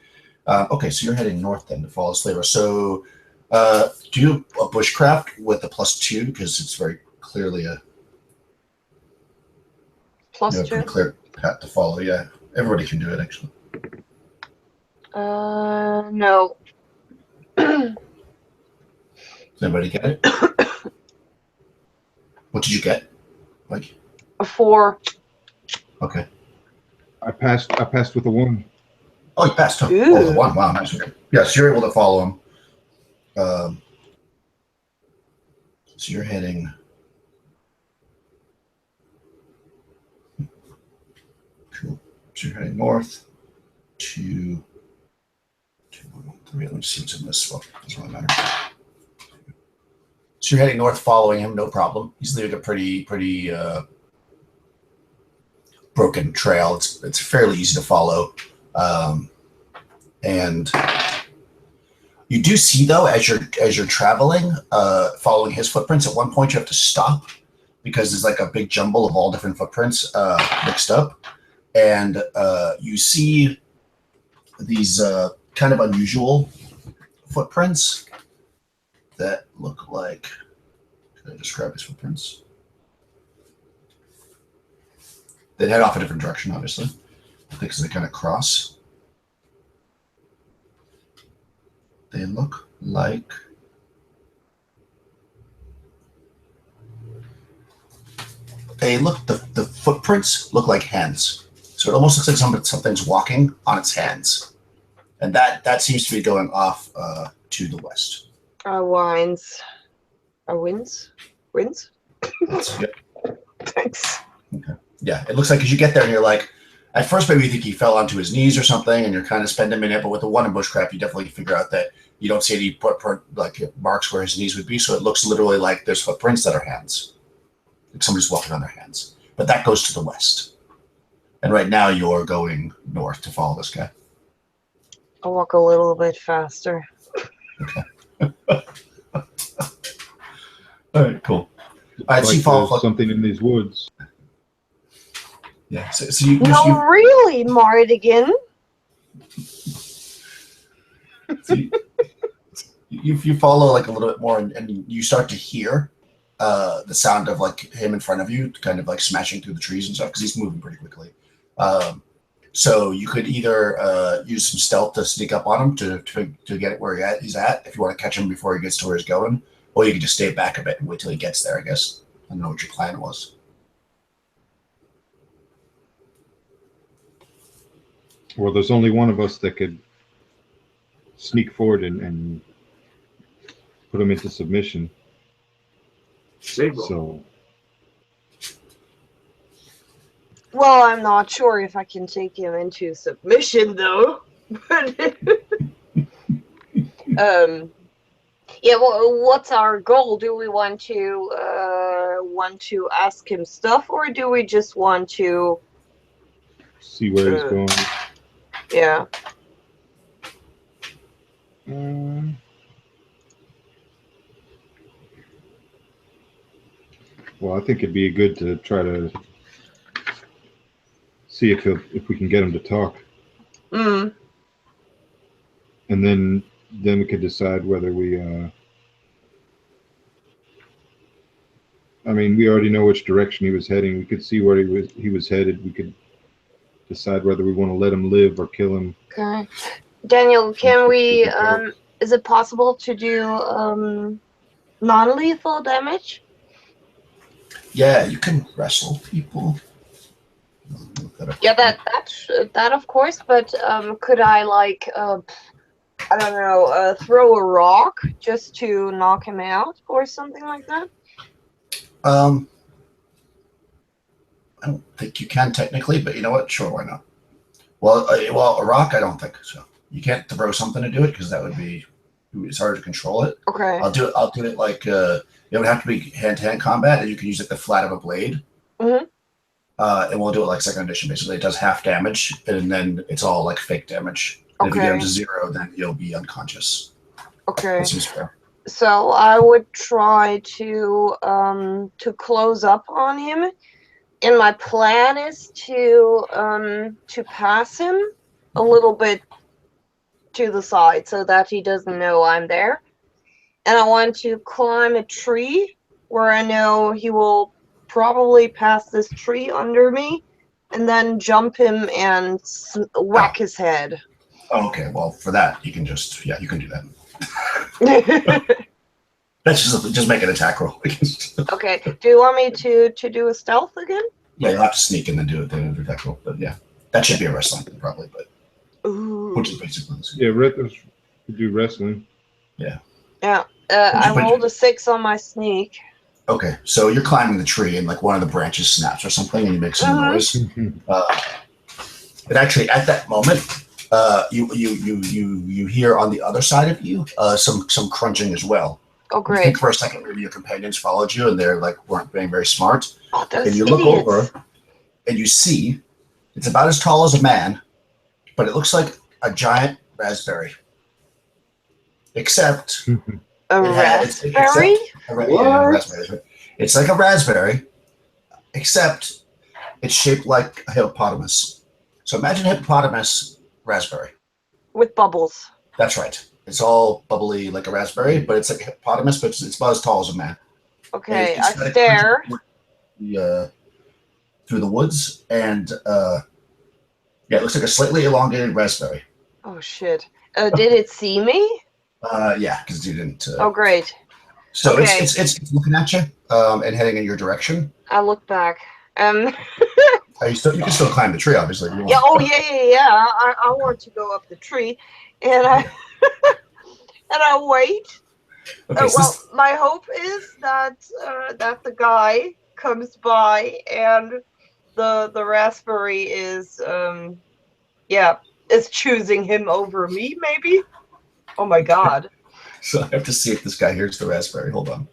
Okay, so you're heading north then to follow the slaver. So do a bushcraft with a +2, because it's very clearly a +2. pretty clear path to follow. Yeah, everybody can do it actually. No. Does anybody get it? What did you get? Like a 4. Okay. I passed with a 1. Oh, you passed. Oh, the 1. Wow, nice. Okay. Yes, you're able to follow him. So you're heading. Cool. So you're heading north to 213. Let me see what's in this. Well, doesn't really matter. So you're heading north, following him, no problem. He's leaving a pretty broken trail. It's fairly easy to follow, and you do see though as you're traveling, following his footprints. At one point, you have to stop because there's like a big jumble of all different footprints mixed up, and you see these kind of unusual footprints that look like. Can I describe these footprints? They head off a different direction, obviously, because they kind of cross. They look like the footprints look like hands. So it almost looks like something's walking on its hands, and that seems to be going off to the west. Wines. Wins? Yep. Thanks. Okay. Yeah, it looks like as you get there and you're like, at first maybe you think he fell onto his knees or something, and you're kind of spending a minute, but with the one in bushcraft, you definitely figure out that you don't see any like marks where his knees would be, so it looks literally like there's footprints that are hands. Like somebody's walking on their hands. But that goes to the west. And right now you're going north to follow this guy. I'll walk a little bit faster. Okay. All right, cool. All right, so you follow something in these woods. Yeah, so you really, Mardigan. So you follow like a little bit more, and you start to hear the sound of like him in front of you, kind of like smashing through the trees and stuff, because he's moving pretty quickly. So you could either use some stealth to sneak up on him to get where he's at, if you want to catch him before he gets to where he's going, or you can just stay back a bit and wait till he gets there, I guess. I don't know what your plan was. Well, there's only one of us that could sneak forward and put him into submission. So. Well, I'm not sure if I can take him into submission, though. Yeah. Well, what's our goal? Do we want to ask him stuff, or do we just want to see where he's going? Yeah. Well, I think it'd be good to try to see if we can get him to talk. Mm. And then we could decide whether we. I mean, we already know which direction he was heading. We could see where he was headed. We could decide whether we want to let him live or kill him. Okay. Daniel, can we? Is it possible to do non-lethal damage? Yeah, you can wrestle people. Yeah, that of course. But could I like I don't know, throw a rock just to knock him out or something like that? I don't think you can technically, but you know what? Sure, why not? Well, a rock, I don't think so. You can't throw something to do it because that would be it's hard to control it. Okay. I'll do it like it would have to be hand-to-hand combat, and you can use like the flat of a blade. Mm-hmm. And we'll do it like second edition. Basically, it does half damage, and then it's all like fake damage. And if you get him to 0, then you'll be unconscious. Okay. That seems fair. So I would try to close up on him, and my plan is to pass him a little bit to the side so that he doesn't know I'm there, and I want to climb a tree where I know he will probably pass this tree under me, and then jump him and whack his head. Oh, okay. Well, for that, you can just you can do that. That's just make an attack roll. Okay. Do you want me to do a stealth again? Yeah, you'll have to sneak in and do it. Then attack roll. But yeah, that should be a wrestling probably. But which is basically the same. Yeah, we do wrestling. Yeah. Yeah. I rolled a 6 on my sneak. Okay, so you're climbing the tree and like one of the branches snaps or something, and you make some noise. And actually, at that moment, you hear on the other side of you some crunching as well. Oh, You great. think for a second maybe your companions followed you and they're like weren't being very smart. Oh, those And you idiots. look over and you see it's about as tall as a man, but it looks like a giant raspberry. Except A raspberry? Raspberry. It's like a raspberry, except it's shaped like a hippopotamus. So imagine a hippopotamus raspberry. With bubbles. That's right. It's all bubbly like a raspberry, but it's like a hippopotamus, but it's about as tall as a man. Okay, It's I stare. Through the woods, and yeah, it looks like a slightly elongated raspberry. Oh, shit. Did it see me? Yeah, because you didn't. Oh, great. So Okay. it's looking at you and heading in your direction. I look back. You can still climb the tree, obviously. If you want. Yeah. Oh, yeah. I want to go up the tree, and I and I wait. Okay, My hope is that that the guy comes by and the raspberry is is choosing him over me, maybe. Oh my god. So I have to see if this guy hears the raspberry. Hold on.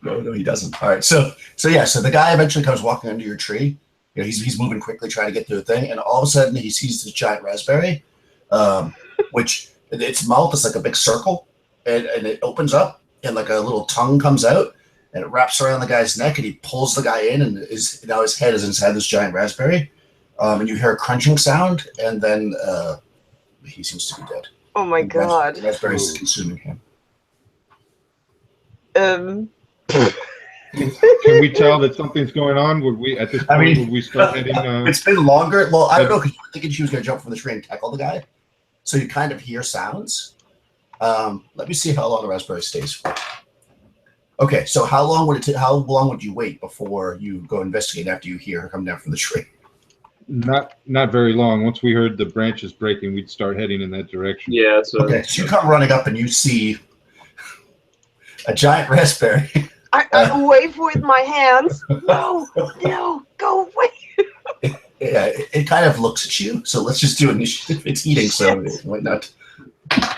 No, he doesn't. All right. So the guy eventually comes walking under your tree. You know, he's moving quickly, trying to get through the thing, and all of a sudden he sees this giant raspberry, which its mouth is like a big circle, and it opens up, and like a little tongue comes out, and it wraps around the guy's neck, and he pulls the guy in, and now his head is inside this giant raspberry, and you hear a crunching sound, and then he seems to be dead. Oh my god. The raspberry is consuming him. Can we tell that something's going on? Would we at this point would we start heading? It's been longer. Well, I don't know, because you were thinking she was going to jump from the tree and tackle the guy, so you kind of hear sounds. Let me see how long the raspberry stays for. Okay, so how long would you wait before you go investigate after you hear her come down from the tree? Not very long. Once we heard the branches breaking, we'd start heading in that direction. Yeah. Okay, so you come running up and you see a giant raspberry. I wave with my hands. No, go away. Yeah, it kind of looks at you. So let's just do initiative. It's eating, so it might not.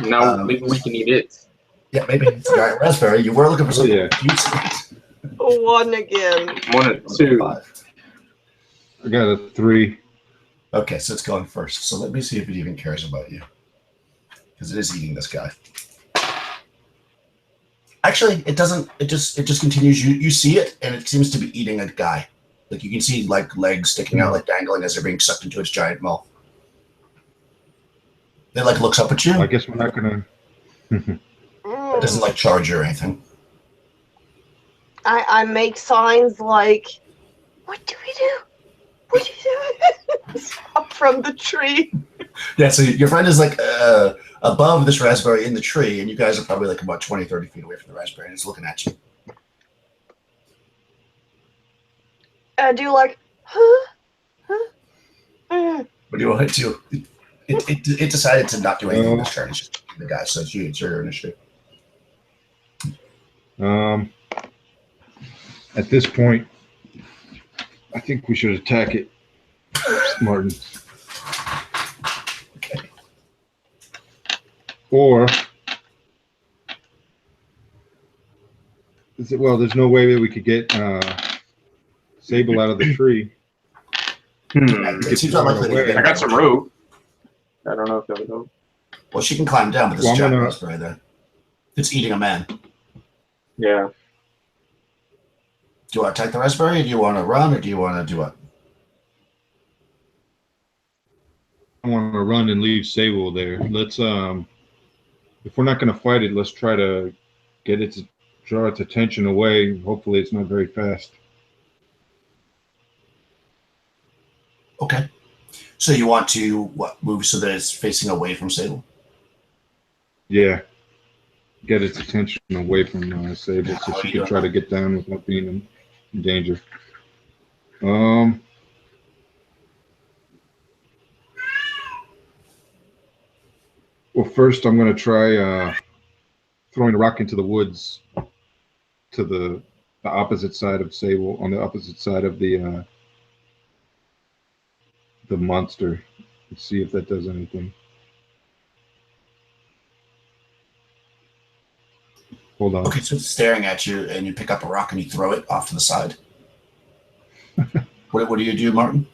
Now maybe we can eat it. Yeah, maybe it's a giant raspberry. You were looking for something. Yeah. Cute. One again. 1 and 2. 5. I got a 3. Okay, so it's going first. So let me see if it even cares about you, because it is eating this guy. Actually, it doesn't. It just continues. You see it, and it seems to be eating a guy. Like you can see like legs sticking out, like dangling as they're being sucked into its giant mouth. It like looks up at you. I guess we're not gonna. It doesn't like charge you or anything. I make signs like, what do we do? What do you do? Up from the tree. Yeah, so your friend is like above this raspberry in the tree, and you guys are probably like about 20, 30 feet away from the raspberry, and it's looking at you. I do like, huh? What do you want to do? It decided to not do anything this turn. It's just the guy, so it's your initiative. At this point, I think we should attack it, Martin. Okay. Or, well, there's no way that we could get Sable out of the tree. It seems unlikely. I got some rope. I don't know if that would help. Well, she can climb down, but this is giant raspberry there. It's eating a man. Yeah. Do you want to attack the raspberry, or do you want to run, or do you want to do what? I want to run and leave Sable there. Let's if we're not going to fight it, let's try to get it to draw its attention away. Hopefully it's not very fast. Okay. So you want to move so that it's facing away from Sable? Yeah. Get its attention away from Sable so she can try to get down without being in danger. Well, first I'm going to try throwing a rock into the woods to the opposite side of Sable, on the opposite side of the the monster. Let's see if that does anything. Hold on. Okay, so it's staring at you, and you pick up a rock and you throw it off to the side. What do you do, Martin?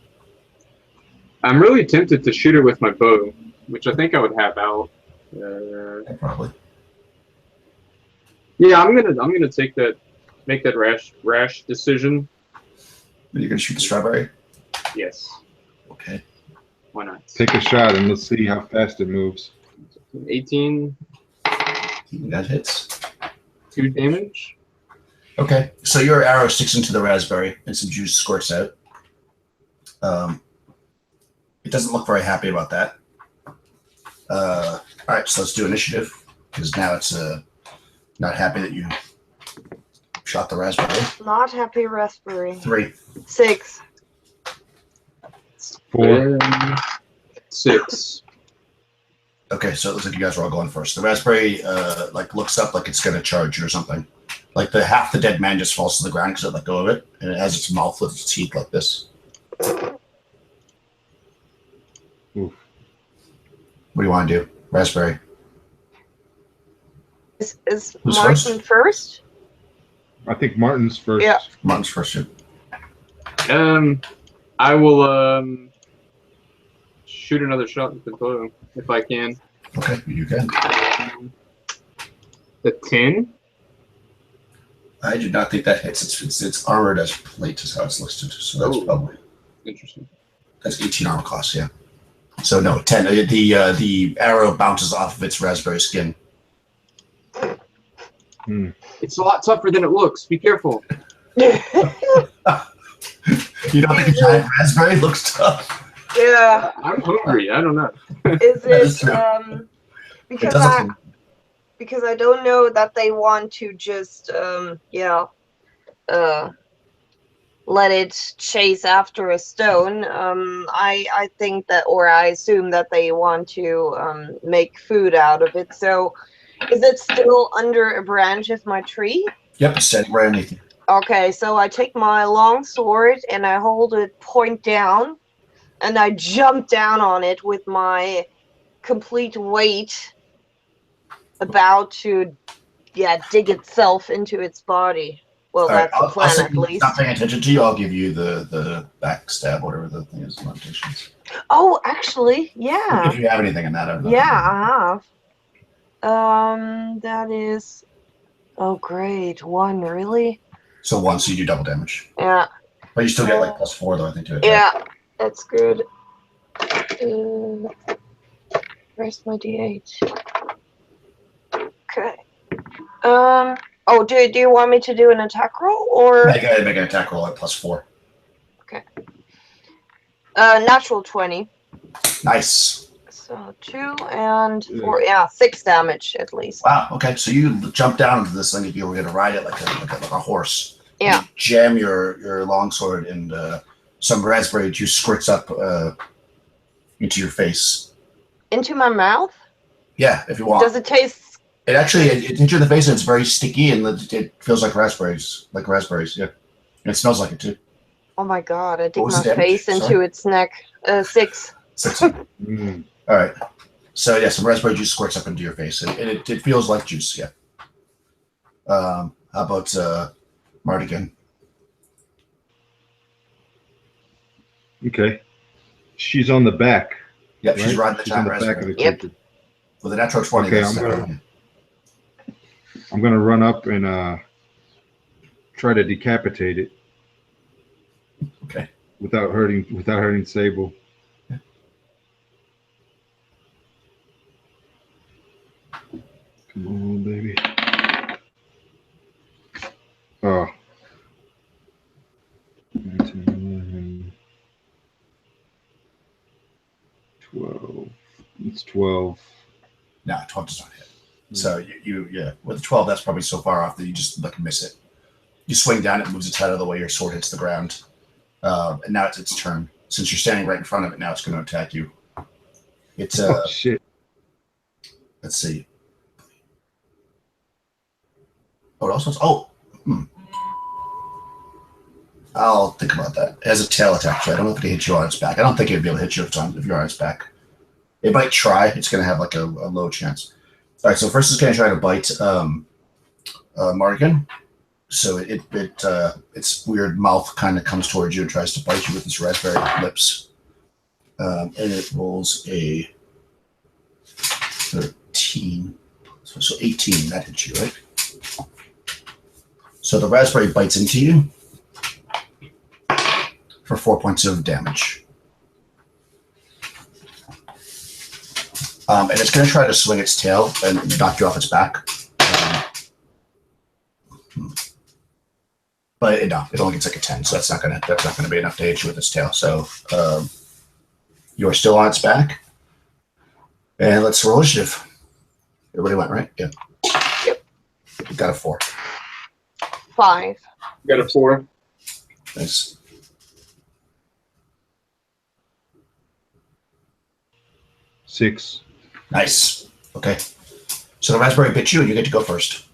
I'm really tempted to shoot it with my bow, which I think I would have out. Yeah, probably. Yeah, I'm gonna take that, make that rash decision. You're gonna shoot the strawberry. Yes. Okay. Why not? Take a shot and let's see how fast it moves. 18. That hits. 2 damage. Okay, so your arrow sticks into the raspberry and some juice squirts out. It doesn't look very happy about that. All right, so let's do initiative, because now it's not happy that you shot the raspberry. Not happy raspberry. 3. 6. 4. 6. Okay, so it looks like you guys are all going first. The raspberry like looks up like it's going to charge you or something. Like half the dead man just falls to the ground because it let go of it, and it has its mouth with its teeth like this. Oof. What do you want to do? Raspberry. Is Who's Martin first? I think Martin's first. Yeah. Martin's first. Shoot. I will shoot another shot with the bow if I can. Okay, you can. The 10. I do not think that hits. It's armored as plate is how it's listed. So that's Ooh. probably Interesting. that's 18 armor class. Yeah. So no 10. The arrow bounces off of its raspberry skin. It's a lot tougher than it looks. Be careful. You don't think a giant raspberry looks tough? Yeah. I'm hungry. I don't know. Is is true. it It because doesn't. because I don't know that they want to just let it chase after a stone. I think that, or I assume that they want to make food out of it. So is it still under a branch of my tree? Yep, it's set right underneath you. Okay, so I take my long sword and I hold it point down and I jump down on it with my complete weight, about to dig itself into its body. Well, All right, that's the plan at least. Not paying attention to you. I'll give you the backstab, whatever the thing is. Lamentations. Oh, actually, yeah. If you have anything in that, I don't know. Yeah, I have. That is. Oh, great. 1, really? So 1, so you do double damage. Yeah. But you still get like +4 though, I think, to it. Yeah, that's good. Where's my D8? Okay. Oh, do you want me to do an attack roll or? Yeah, you gotta make an attack roll at +4. Okay. Natural 20. Nice. So 2 and 4. Yeah, 6 damage at least. Wow. Okay, so you jump down into this thing if you were gonna ride it like a horse. Yeah. You jam your longsword and some raspberry juice squirts up into your face. Into my mouth? Yeah, if you want. Does it taste? It actually it hits you in the face and it's very sticky and it feels like raspberries. Yeah. And it smells like it too. Oh my god! I dig What was my the damage? face into Sorry? its neck. 6. 6. All right. So yeah, some raspberry juice squirts up into your face and it feels like juice. Yeah. How about Mardigan? Okay. She's on the back. Yep, she's right? riding the She's on giant the back of raspberry. the Yep. creature. With a natural 20. Okay, that's I'm gonna run up and try to decapitate it. Okay. Without hurting Sable. Yeah. Come on, baby. Oh. 19, 11, 12. It's 12. No, 12 does not hit. So you with the 12, that's probably so far off that you just like miss it. You swing down, it moves its head out of the way, your sword hits the ground. And now it's its turn. Since you're standing right in front of it, now it's going to attack you. It's Oh shit. let's see. Oh, it also I'll think about that. It has a tail attack, so I don't know if it can hit you on its back. I don't think it would be able to hit you if you're on its back. It might try. It's going to have like a low chance. All right, so first it's going to try to bite Margan. So its weird mouth kind of comes towards you and tries to bite you with its raspberry lips. And it rolls a 13. So 18, that hits you, right? So the raspberry bites into you for 4 points of damage. And it's going to try to swing its tail and knock you off its back. But no, it only gets like a 10, so that's not going to be enough to hit you with its tail. So you're still on its back. And let's roll initiative. Everybody went, right? Yeah. Yep. You got a 4. 5. Got a 4. Nice. Six. Nice. Okay. So the raspberry bit you, and you get to go first.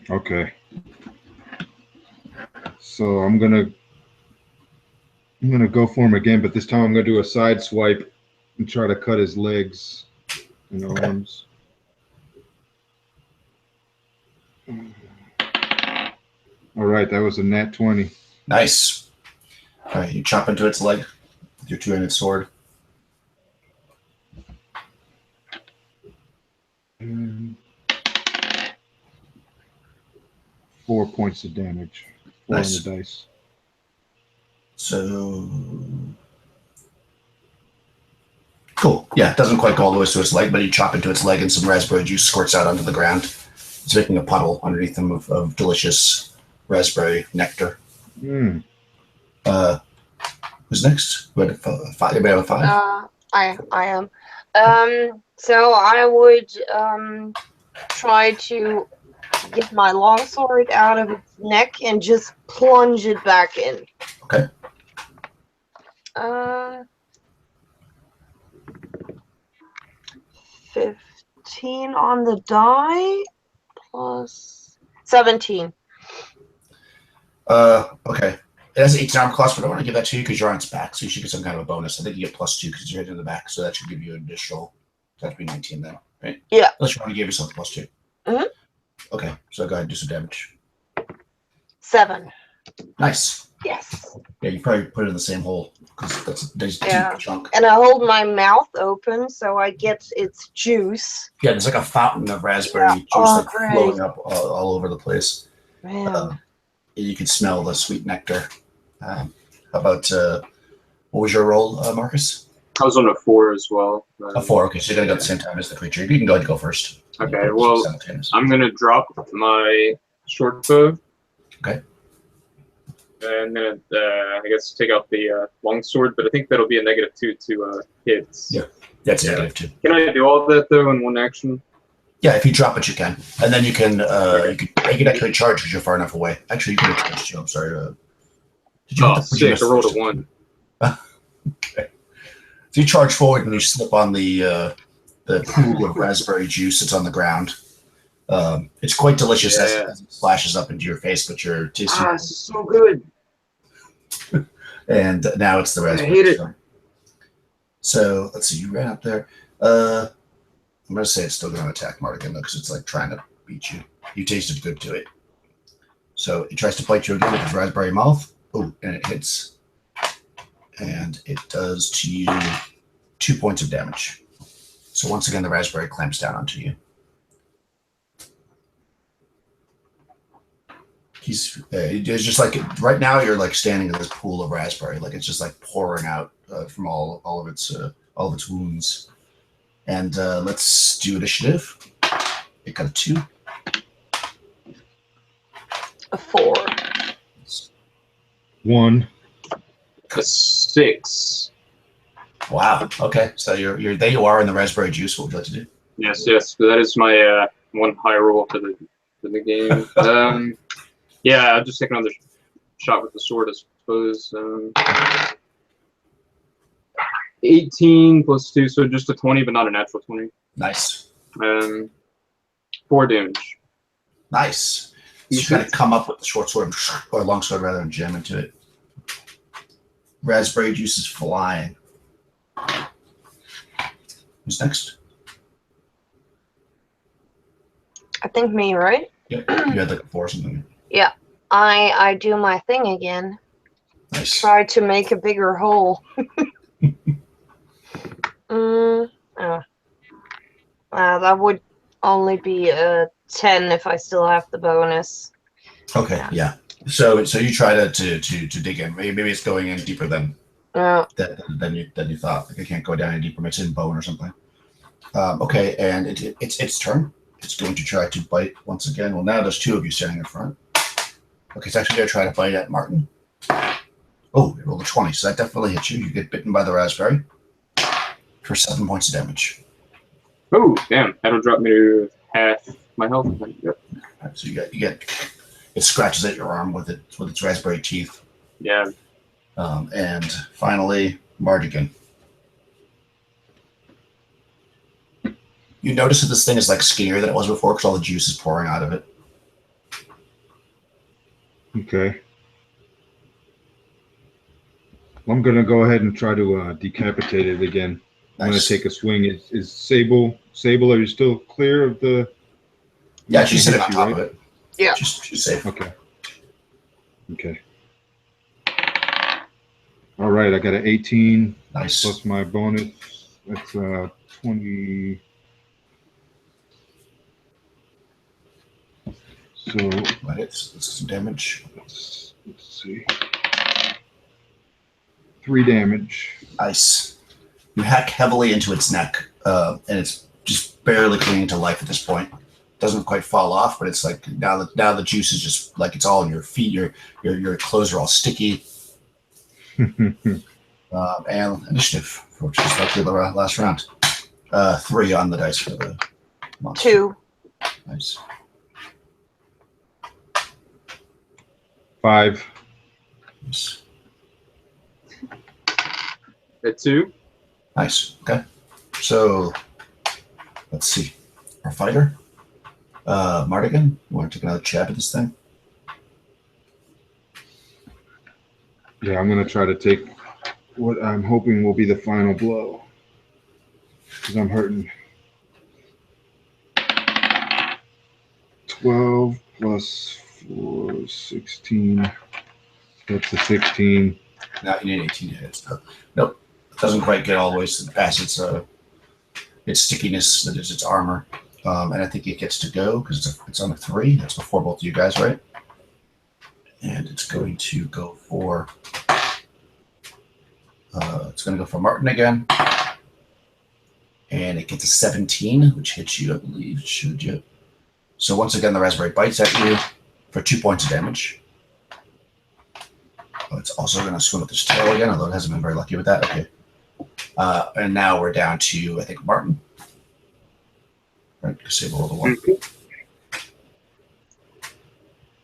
Okay. So I'm gonna go for him again, but this time I'm gonna do a side swipe and try to cut his legs and arms. All right, that was a nat 20. Nice. All right, you chop into its leg with your two-handed sword. And 4 points of damage. 4 Nice. on the dice. So cool. Yeah, it doesn't quite go all the way to its leg, but you chop into its leg and some raspberry juice squirts out onto the ground. It's making a puddle underneath them of delicious raspberry nectar. Mm. Who's next? Who had 5? Anybody have a 5? I am. So I would try to get my longsword out of its neck and just plunge it back in. Okay. 15 on the die plus 17. Okay. It has an 18 armor class, but I want to give that to you because you're on its back, so you should get some kind of a bonus. I think you get +2 because you're hitting the back, so that should give you an additional. That'd be 19 then, right? Yeah. Unless you want to give yourself +2. Mhm. Okay, so go ahead and do some damage. 7. Nice. Yes. Yeah, you probably put it in the same hole because that's a deep chunk. And I hold my mouth open so I get its juice. Yeah, there's like a fountain of raspberry juice like flowing up all over the place. Man. You can smell the sweet nectar. How about what was your roll, Marcus? I was on a 4 as well. A 4. Okay, so you're gonna go at the same time as the creature. You can go ahead and go first. Okay, well, I'm gonna drop my short bow. Okay. And then I guess take out the long sword, but I think that'll be a -2 to hits. Yeah, that's -2. Can I do all that though in one action? Yeah, if you drop it, you can, and then you can actually charge because you're far enough away. Actually, you can charge too. I'm sorry. Did you? Oh, sick! I rolled a 1. Okay. So you charge forward and you slip on the pool of raspberry juice that's on the ground. It's quite delicious as it splashes up into your face, but you're tasting. This is so good. And now it's the raspberry. I hate it. So let's see. You ran up there. I'm gonna say it's still going to attack Mardigan though, because it's like trying to beat you. You tasted good to it. So it tries to bite you again with its raspberry mouth. Oh, and it hits. And it does to you 2 points of damage. So once again, the raspberry clamps down onto you. It's just like right now you're like standing in this pool of raspberry, like it's just like pouring out from all of its wounds. And let's do initiative. It got a 2. A 4. 1. A 6. Wow. Okay. So you're there. You are in the raspberry juice. What would you like to do? Yes. That is my one high roll for the game. Yeah, I'll just take another shot with the sword, I suppose. 18 plus 2, so just a 20, but not a natural 20. Nice. 4 damage. Nice. you kind of come up with the short sword or long sword rather and jam into it. Raspberry juice is flying. Who's next? I think me, right? Yep. You had like a 4 or something. Yeah. I do my thing again. Nice. Try to make a bigger hole. Oh. That would only be a 10 if I still have the bonus. Okay, yeah. So you try to dig in. Maybe it's going in deeper than you thought. Like it can't go down any deeper. It's in bone or something. Okay, and it's its turn. It's going to try to bite once again. Well, now there's 2 of you standing in front. Okay, it's actually going to try to bite at Martin. Oh, it rolled a 20, so that definitely hits you. You get bitten by the raspberry for 7 points of damage. Oh, damn. That'll drop me to half my health. Yep. Right, so you get it scratches at your arm with its raspberry teeth. Yeah. And finally, Mardigan. You notice that this thing is like skinnier than it was before because all the juice is pouring out of it. Okay. I'm going to go ahead and try to decapitate it again. I'm going to take a swing. Is Sable, are you still clear of the... Yeah, she's sitting on top of it. Yeah. She's safe. Okay. All right, I got an 18. Nice. Plus my bonus. That's 20. So... Right, it's some damage. Let's see. 3 damage. Nice. You hack heavily into its neck, and it's just barely clinging to life at this point. Doesn't quite fall off, but it's like now the juice is just like it's all in your feet. Your clothes are all sticky. And initiative, which is likely the last round. 3 on the dice for the monster. 2. Nice. 5. Nice. At 2. Nice. Okay. So let's see. Our fighter, Mardigan. You want to take another jab at this thing? Yeah, I'm going to try to take what I'm hoping will be the final blow. Because I'm hurting. 12 plus 4, 16. That's a 16. Now you need 18 to hit. So nope. Doesn't quite get all the way past its stickiness that is its armor. And I think it gets to go because it's on a 3. That's before both of you guys, right? And it's going to go for Martin again. And it gets a 17, which hits you, I believe. Should you? So once again, the raspberry bites at you for 2 points of damage. Oh, it's also going to swim with its tail again, although it hasn't been very lucky with that. Okay. And now we're down to, I think, Martin. Right, Sable rolled a 1.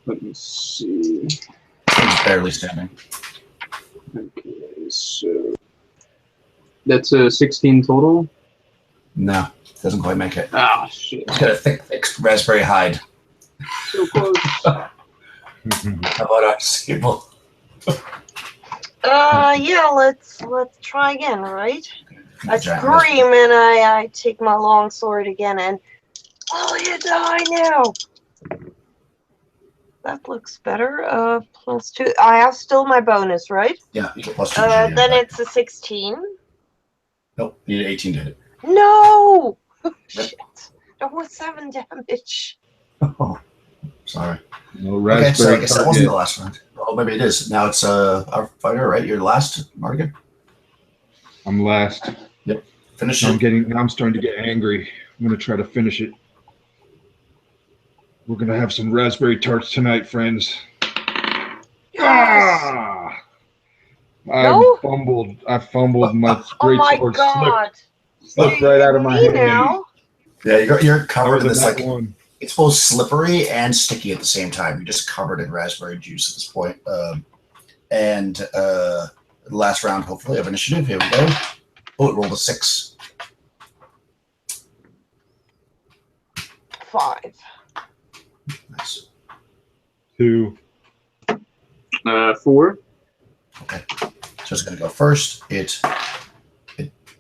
Let me see. He's barely standing. Okay, so that's a 16 total. No, doesn't quite make it. Ah, shit. It's got a thick raspberry hide. So close. How about our Sable? Yeah, let's try again, right? I Giant scream and I take my long sword again and you die now. That looks better. Plus 2. I have still my bonus, right? Yeah, you get plus 2. Then it's a 16. Nope, you need 18 to hit. No! Shit. That was 7 damage. Oh, sorry. No Okay, so I raspberry guess that wasn't the target. last round. Oh, maybe it is. Now it's our fighter, right? You're last, Mardigan. I'm last. Finish Now it. I'm starting to get angry. I'm going to try to finish it. We're going to have some raspberry tarts tonight, friends. Yes! Ah! No? I fumbled my Oh great my sword god. slipped right out of my Me hand. now? Yeah, you're covered in this That like one. it's both slippery and sticky at the same time. You're just covered in raspberry juice at this point. And last round, hopefully, of initiative. Here we go. Oh, it rolled a 6. 5. Nice. 2. 4. Okay. So it's going to go first. It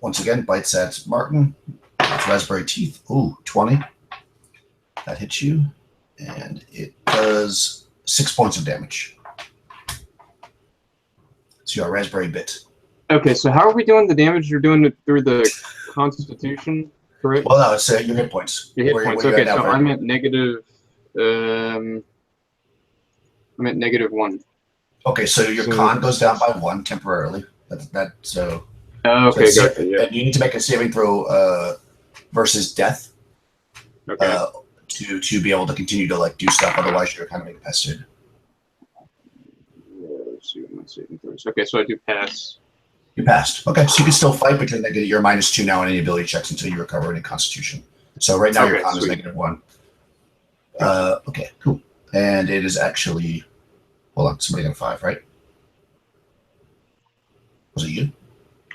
once again bites at Martin. It's raspberry teeth. Ooh, 20. That hits you. And it does 6 points of damage. So you're a raspberry bit. Okay, so how are we doing the damage? You're doing it through the Constitution, correct? Well, no, it's your hit points. Your hit points. Where Okay, at now, so Fred? I'm at negative. I'm at -1. Okay, so your So- con goes down by 1 temporarily. That so. Okay, so gotcha. Yeah. And you need to make a saving throw versus death Okay. to be able to continue to like do stuff. Otherwise, you're kind of being pestered. Let's see what my saving throws. Okay, so I do pass. You passed. Okay, so you can still fight, but you're -2 now on any ability checks until you recover any Constitution. So right now your Okay, con is sweet. -1. Okay, cool. And it is actually. Hold on, somebody got a 5, right? Was it you?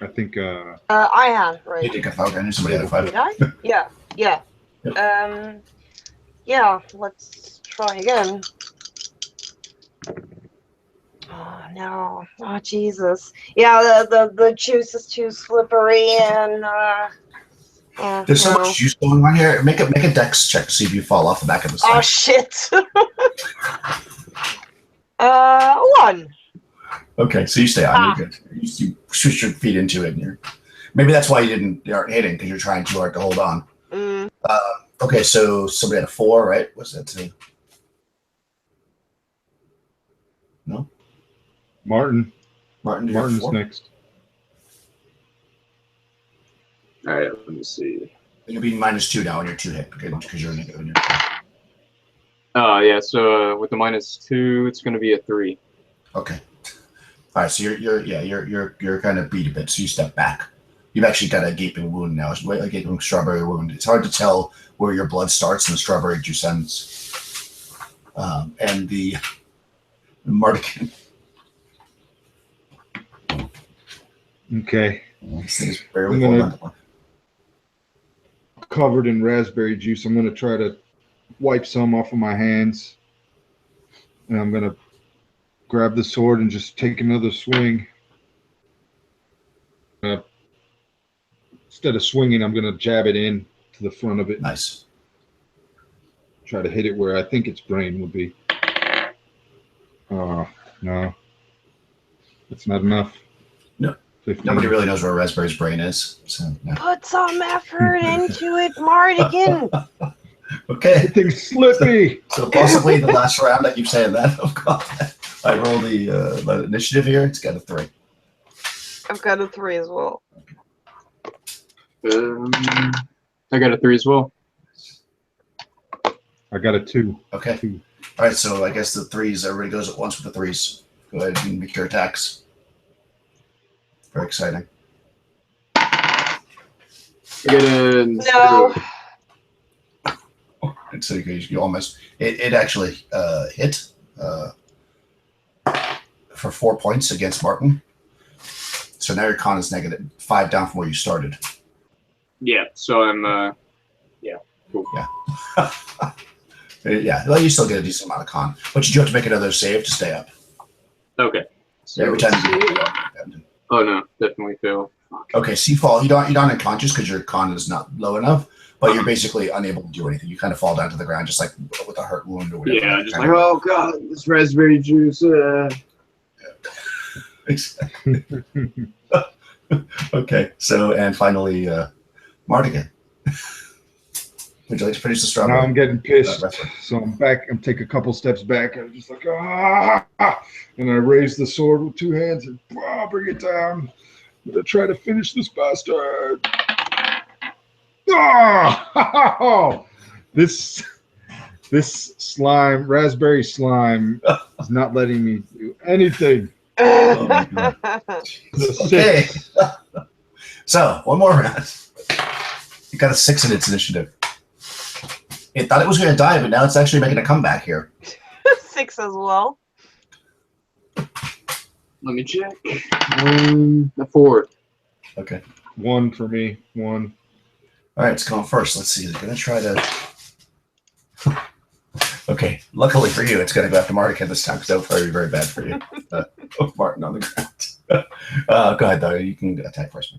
I think I had, You right. did get a 5. I knew somebody had a 5. Did I? Yeah. Yeah. Yeah, let's try again. Oh no. Oh Jesus. Yeah, the juice is too slippery and There's so no. much juice going on here. Make a dex check to see if you fall off the back of the Oh slide. shit. 1. Okay, so you stay on. You're good. You switch your feet into it, and maybe that's why you aren't hitting because you're trying too hard to hold on. Mm. Okay, so somebody had a 4, right? What's that today? No, Martin. Martin. Did you have Martin's 4? next. All right, let me see. You'll be -2 now on your 2 hit because you're negative in your. Yeah. So with the -2, it's going to be a 3. Okay. All right, so you're kind of beat a bit, so you step back. You've actually got a gaping wound now, a gaping strawberry wound. It's hard to tell where your blood starts and the strawberry juice ends. And the Mardigan. Okay. This thing is barely I'm holding gonna- on. Covered in raspberry juice. I'm going to try to wipe some off of my hands. And I'm going to grab the sword and just take another swing. Instead of swinging, I'm going to jab it in to the front of it. Nice. Try to hit it where I think its brain would be. Oh, no. That's not enough. No. 15. Nobody really knows where Raspberry's brain is. So, no. Put some effort into it, Mardigan. Okay. Everything's slippy. So possibly the last round, I keep saying that. Oh, God. I roll the initiative here. It's got a 3. I've got a 3 as well. I got a 3 as well. I got a 2. Okay. 2. All right, so I guess the 3s, everybody goes at once with the 3s. Go ahead and make your attacks. Very exciting. I got a No. And so you almost, it actually hit for 4 points against Martin. So now your con is -5 down from where you started. Yeah, so I'm cool. Yeah, well, you still get a decent amount of con, but you do have to make another save to stay up. Okay. So Every time let's you see. do. Oh no, definitely fail. Okay, so you fall. You're not unconscious because your con is not low enough, but you're basically unable to do anything. You kind of fall down to the ground, just like with a hurt wound or whatever. Yeah, just Kind like, of- oh god, this raspberry juice. Exactly. Okay, so and finally, Mardigan. Would you like to finish the Now strawberry? I'm getting pissed. Wrestler. So I'm back. I'm taking a couple steps back. I'm just like, ah! And I raise the sword with 2 hands and bring it down. I'm going to try to finish this bastard. Oh! This slime, raspberry slime, is not letting me do anything. Oh my God. The Okay. 6. So one more round. You got a 6 in its initiative. It thought it was going to die, but now it's actually making a comeback here. 6 as well. Let me check. A 4. Okay. 1 for me. 1. All right, it's going first. Let's see. They're going to try to. Okay, luckily for you, it's going to go after Martin this time because that would probably be very bad for you. Martin on the ground. Go ahead, though. You can attack first.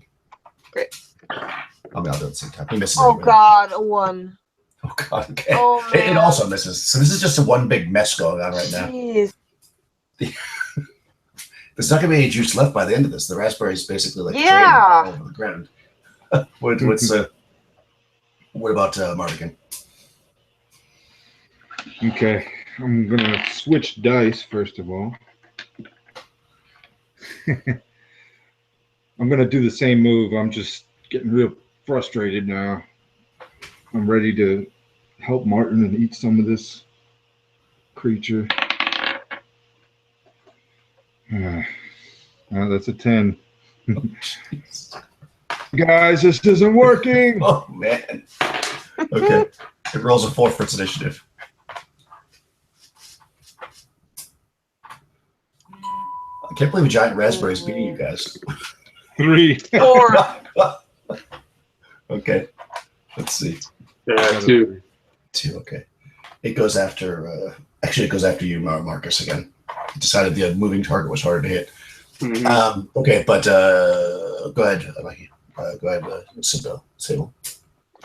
Great. I'll do it at the same time. He misses. Oh anyway. God, a 1. Oh God. Okay. Oh, It man. also misses. So this is just a one big mess going on right now. Jeez. There's not going to be any juice left by the end of this. The raspberry is basically like draining Yeah. all over the ground. What about Mardigan? Okay, I'm gonna switch dice first of all. I'm gonna do the same move. I'm just getting real frustrated now. I'm ready to help Martin and eat some of this creature. That's a 10. Guys, this isn't working. Oh man. Okay. It rolls a 4 for its initiative. I can't believe a giant raspberry is beating you guys. 3. 4. Okay. Let's see. Yeah, 2. 2. Okay. It goes after. Actually, it goes after you, Marcus, again. It decided the moving target was harder to hit. Mhm. Okay, but go ahead, Mikey. Go ahead, Sable.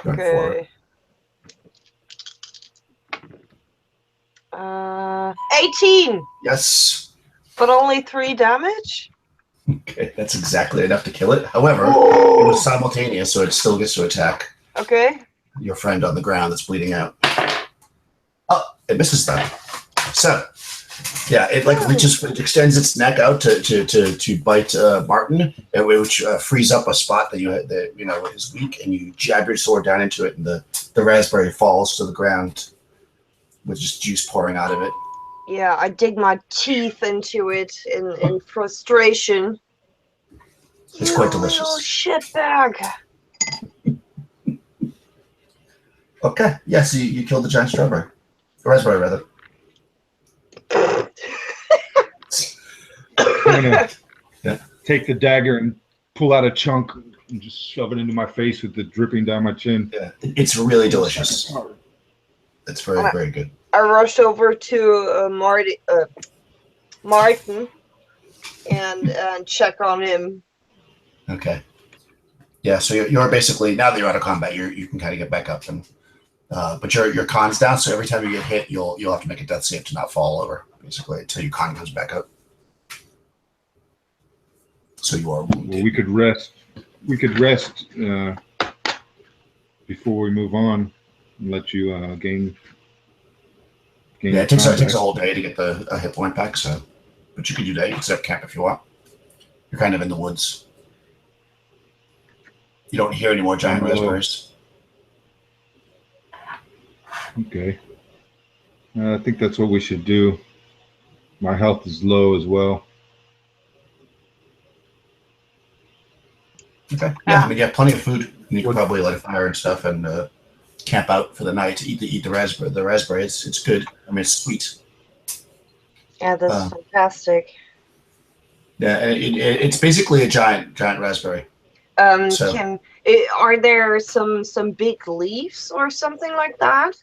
Okay. 18, Yes. but only 3 damage. Okay, that's exactly enough to kill it. However, it was simultaneous, so it still gets to attack Okay. your friend on the ground that's bleeding out. Oh, it misses that. So, yeah, it it extends its neck out to bite Martin, which frees up a spot that is weak, and you jab your sword down into it, and the raspberry falls to the ground with just juice pouring out of it. Yeah, I dig my teeth into it in frustration. It's quite You delicious. little shitbag. Okay, yes, you killed the giant strawberry. Raspberry, rather. I'm gonna take the dagger and pull out a chunk and just shove it into my face with the dripping down my chin. Yeah, it's really delicious. It's very, very good. I rush over to Martin and check on him. Okay. Yeah, so you're basically, now that you're out of combat, you can kind of get back up, and but your con's down, so every time you get hit, you'll have to make a death save to not fall over, basically, until your con comes back up. So you are wounded. Well, we could rest. We could rest before we move on and let you gain. Yeah, it takes a whole day to get the hit point back. So, but you could do that. You can set up camp if you want. You're kind of in the woods. You don't hear any more giant raspberries. Okay. I think that's what we should do. My health is low as well. Okay. Yeah, I mean, you have plenty of food. And you can probably light a fire and stuff and camp out for the night. Eat the raspberry. The raspberry, it's good. I mean, it's sweet. Yeah, that's fantastic. Yeah, it's basically a giant raspberry. Are there some big leaves or something like that?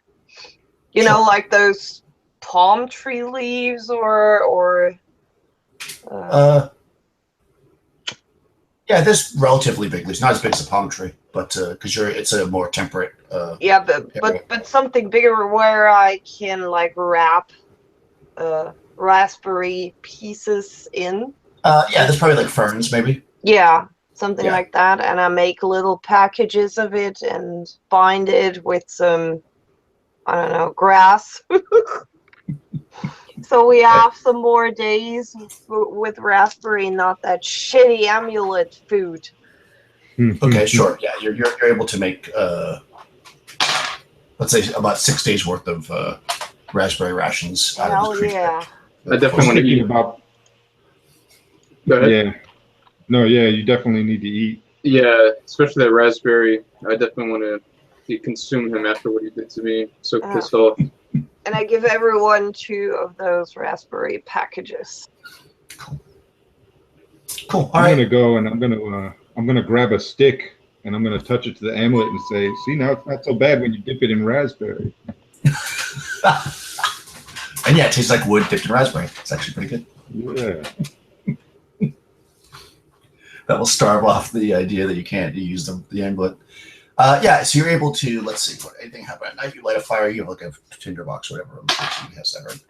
You know, like those palm tree leaves or yeah, there's relatively big leaves, not as big as a palm tree, but because it's a more temperate. Yeah, but something bigger where I can like wrap raspberry pieces in. Yeah, there's probably like ferns, maybe. Yeah, something like that, and I make little packages of it and bind it with some, I don't know, grass. So we have some more days with raspberry, not that shitty amulet food. Okay, sure. Yeah, you're able to make let's say about 6 days worth of raspberry rations out of Hell the creature. yeah! I definitely want to eat. About. Go ahead. Yeah. No, yeah, you definitely need to eat. Yeah, especially that raspberry. I definitely want to consume him after what he did to me. So pissed off. And I give everyone 2 of those raspberry packages. Cool. All I'm right. gonna go and I'm gonna grab a stick and I'm gonna touch it to the amulet and say, "See, now it's not so bad when you dip it in raspberry." And yeah, it tastes like wood dipped in raspberry. It's actually pretty good. Yeah. That will starve off the idea that you can't use the amulet. Yeah, so you're able to, let's see, what anything happen at night. You light a fire, you have like a tinder box or whatever. You has that, right?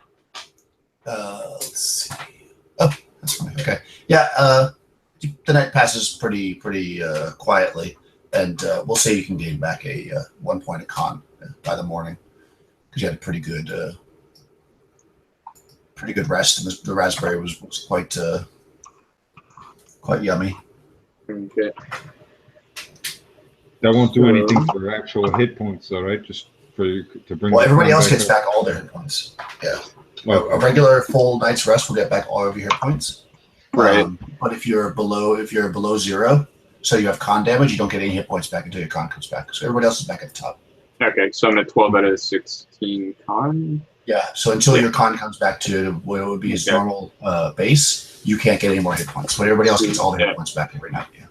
Let's see. Oh, that's funny. Okay. Yeah, the night passes pretty quietly, and we'll say you can gain back a 1 point of con by the morning because you had a pretty good rest, and the raspberry was quite yummy. Okay. That won't do anything for actual hit points, though, right? Just for you to bring. Well, everybody else gets back all their hit points. Yeah. Okay. A regular full night's rest will get back all of your hit points. Right. But if you're below 0, so you have con damage, you don't get any hit points back until your con comes back. So everybody else is back at the top. Okay, so I'm at 12 out of 16 con. Yeah. So until your con comes back to what would be his normal base, you can't get any more hit points. But everybody else gets all their hit points back every night. Yeah.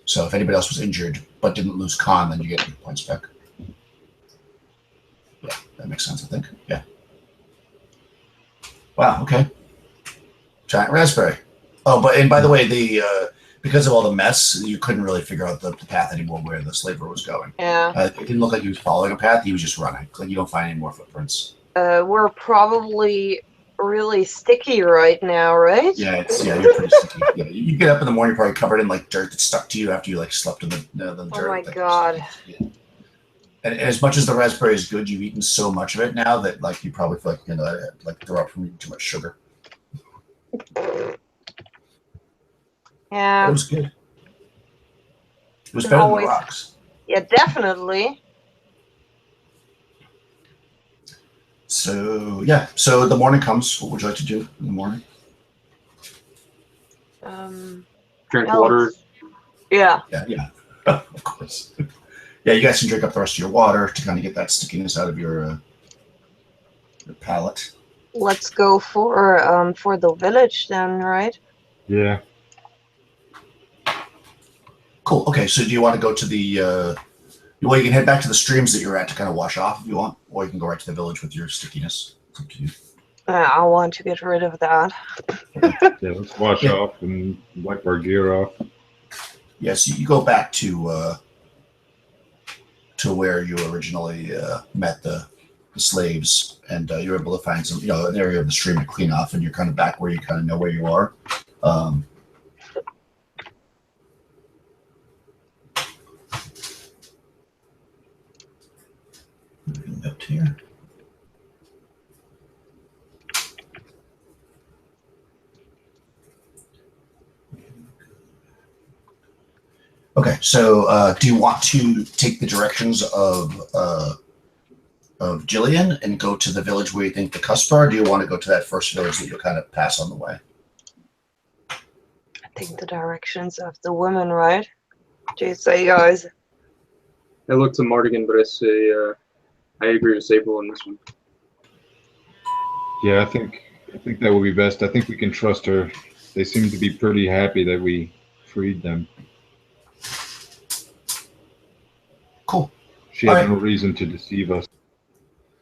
So if anybody else was injured but didn't lose con, then you get hit points back. Yeah, that makes sense, I think. Yeah. Wow, okay. Giant raspberry. Oh, and by the way, because of all the mess, you couldn't really figure out the path anymore where the slaver was going. Yeah. It didn't look like he was following a path. He was just running. Like, you don't find any more footprints. We're probably really sticky right now, right? Yeah, you're pretty sticky. Yeah, you get up in the morning, you're probably covered in like dirt that stuck to you after you like slept in the dirt. Oh my god. Yeah. And as much as the raspberry is good, you've eaten so much of it now that like you probably feel like like throw up from eating too much sugar. Yeah. It was good. It was better than the rocks. Yeah, definitely. So yeah, so the morning comes. What would you like to do in the morning? Drink water. Yeah. Yeah, of course. Yeah, you guys can drink up the rest of your water to kind of get that stickiness out of your palate. Let's go for the village then, right? Yeah. Cool. Okay, so do you want to go to the? Well, you can head back to the streams that you're at to kind of wash off if you want, or you can go right to the village with your stickiness. It's up to you. I want to get rid of that. Yeah, let's wash off and wipe our gear off. Yes, you go back to where you originally met the slaves, and you're able to find some, an area of the stream to clean off, and you're kind of back where you kind of know where you are. Up here. Okay, so do you want to take the directions of Jillian and go to the village where you think the cusp are? Or do you want to go to that first village that you'll kind of pass on the way? I think the directions of the women, right? Do you say, guys? I look to Mardigan, but I say I agree with Sable on this one. Yeah, I think that would be best. I think we can trust her. They seem to be pretty happy that we freed them. Cool. She had no reason to deceive us.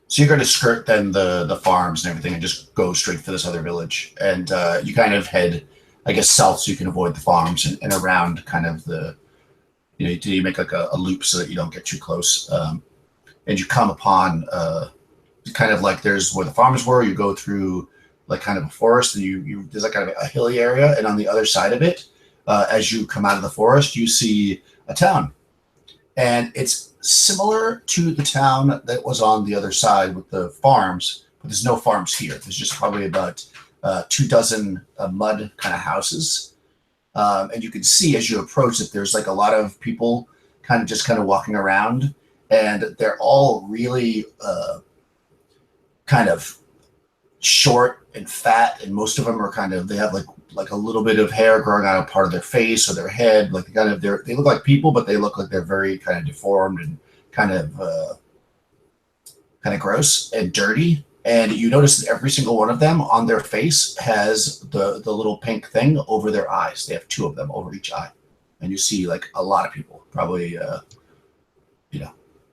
So you're going to skirt then the farms and everything and just go straight for this other village. And you kind of head, I guess, south so you can avoid the farms and around kind of the, you make like a loop so that you don't get too close. And you come upon kind of like there's where the farms were. You go through like kind of a forest, and there's like kind of a hilly area. And on the other side of it, as you come out of the forest, you see a town. And it's similar to the town that was on the other side with the farms, but there's no farms here. There's just probably about 24 mud kind of houses. And you can see as you approach that there's like a lot of people kind of walking around, and they're all really kind of short and fat, and most of them are they have like a little bit of hair growing out of part of their face or their head. Like they look like people, but they look like they're very kind of deformed and kind of gross and dirty. And you notice that every single one of them on their face has the little pink thing over their eyes. They have 2 of them over each eye. And you see like a lot of people, probably,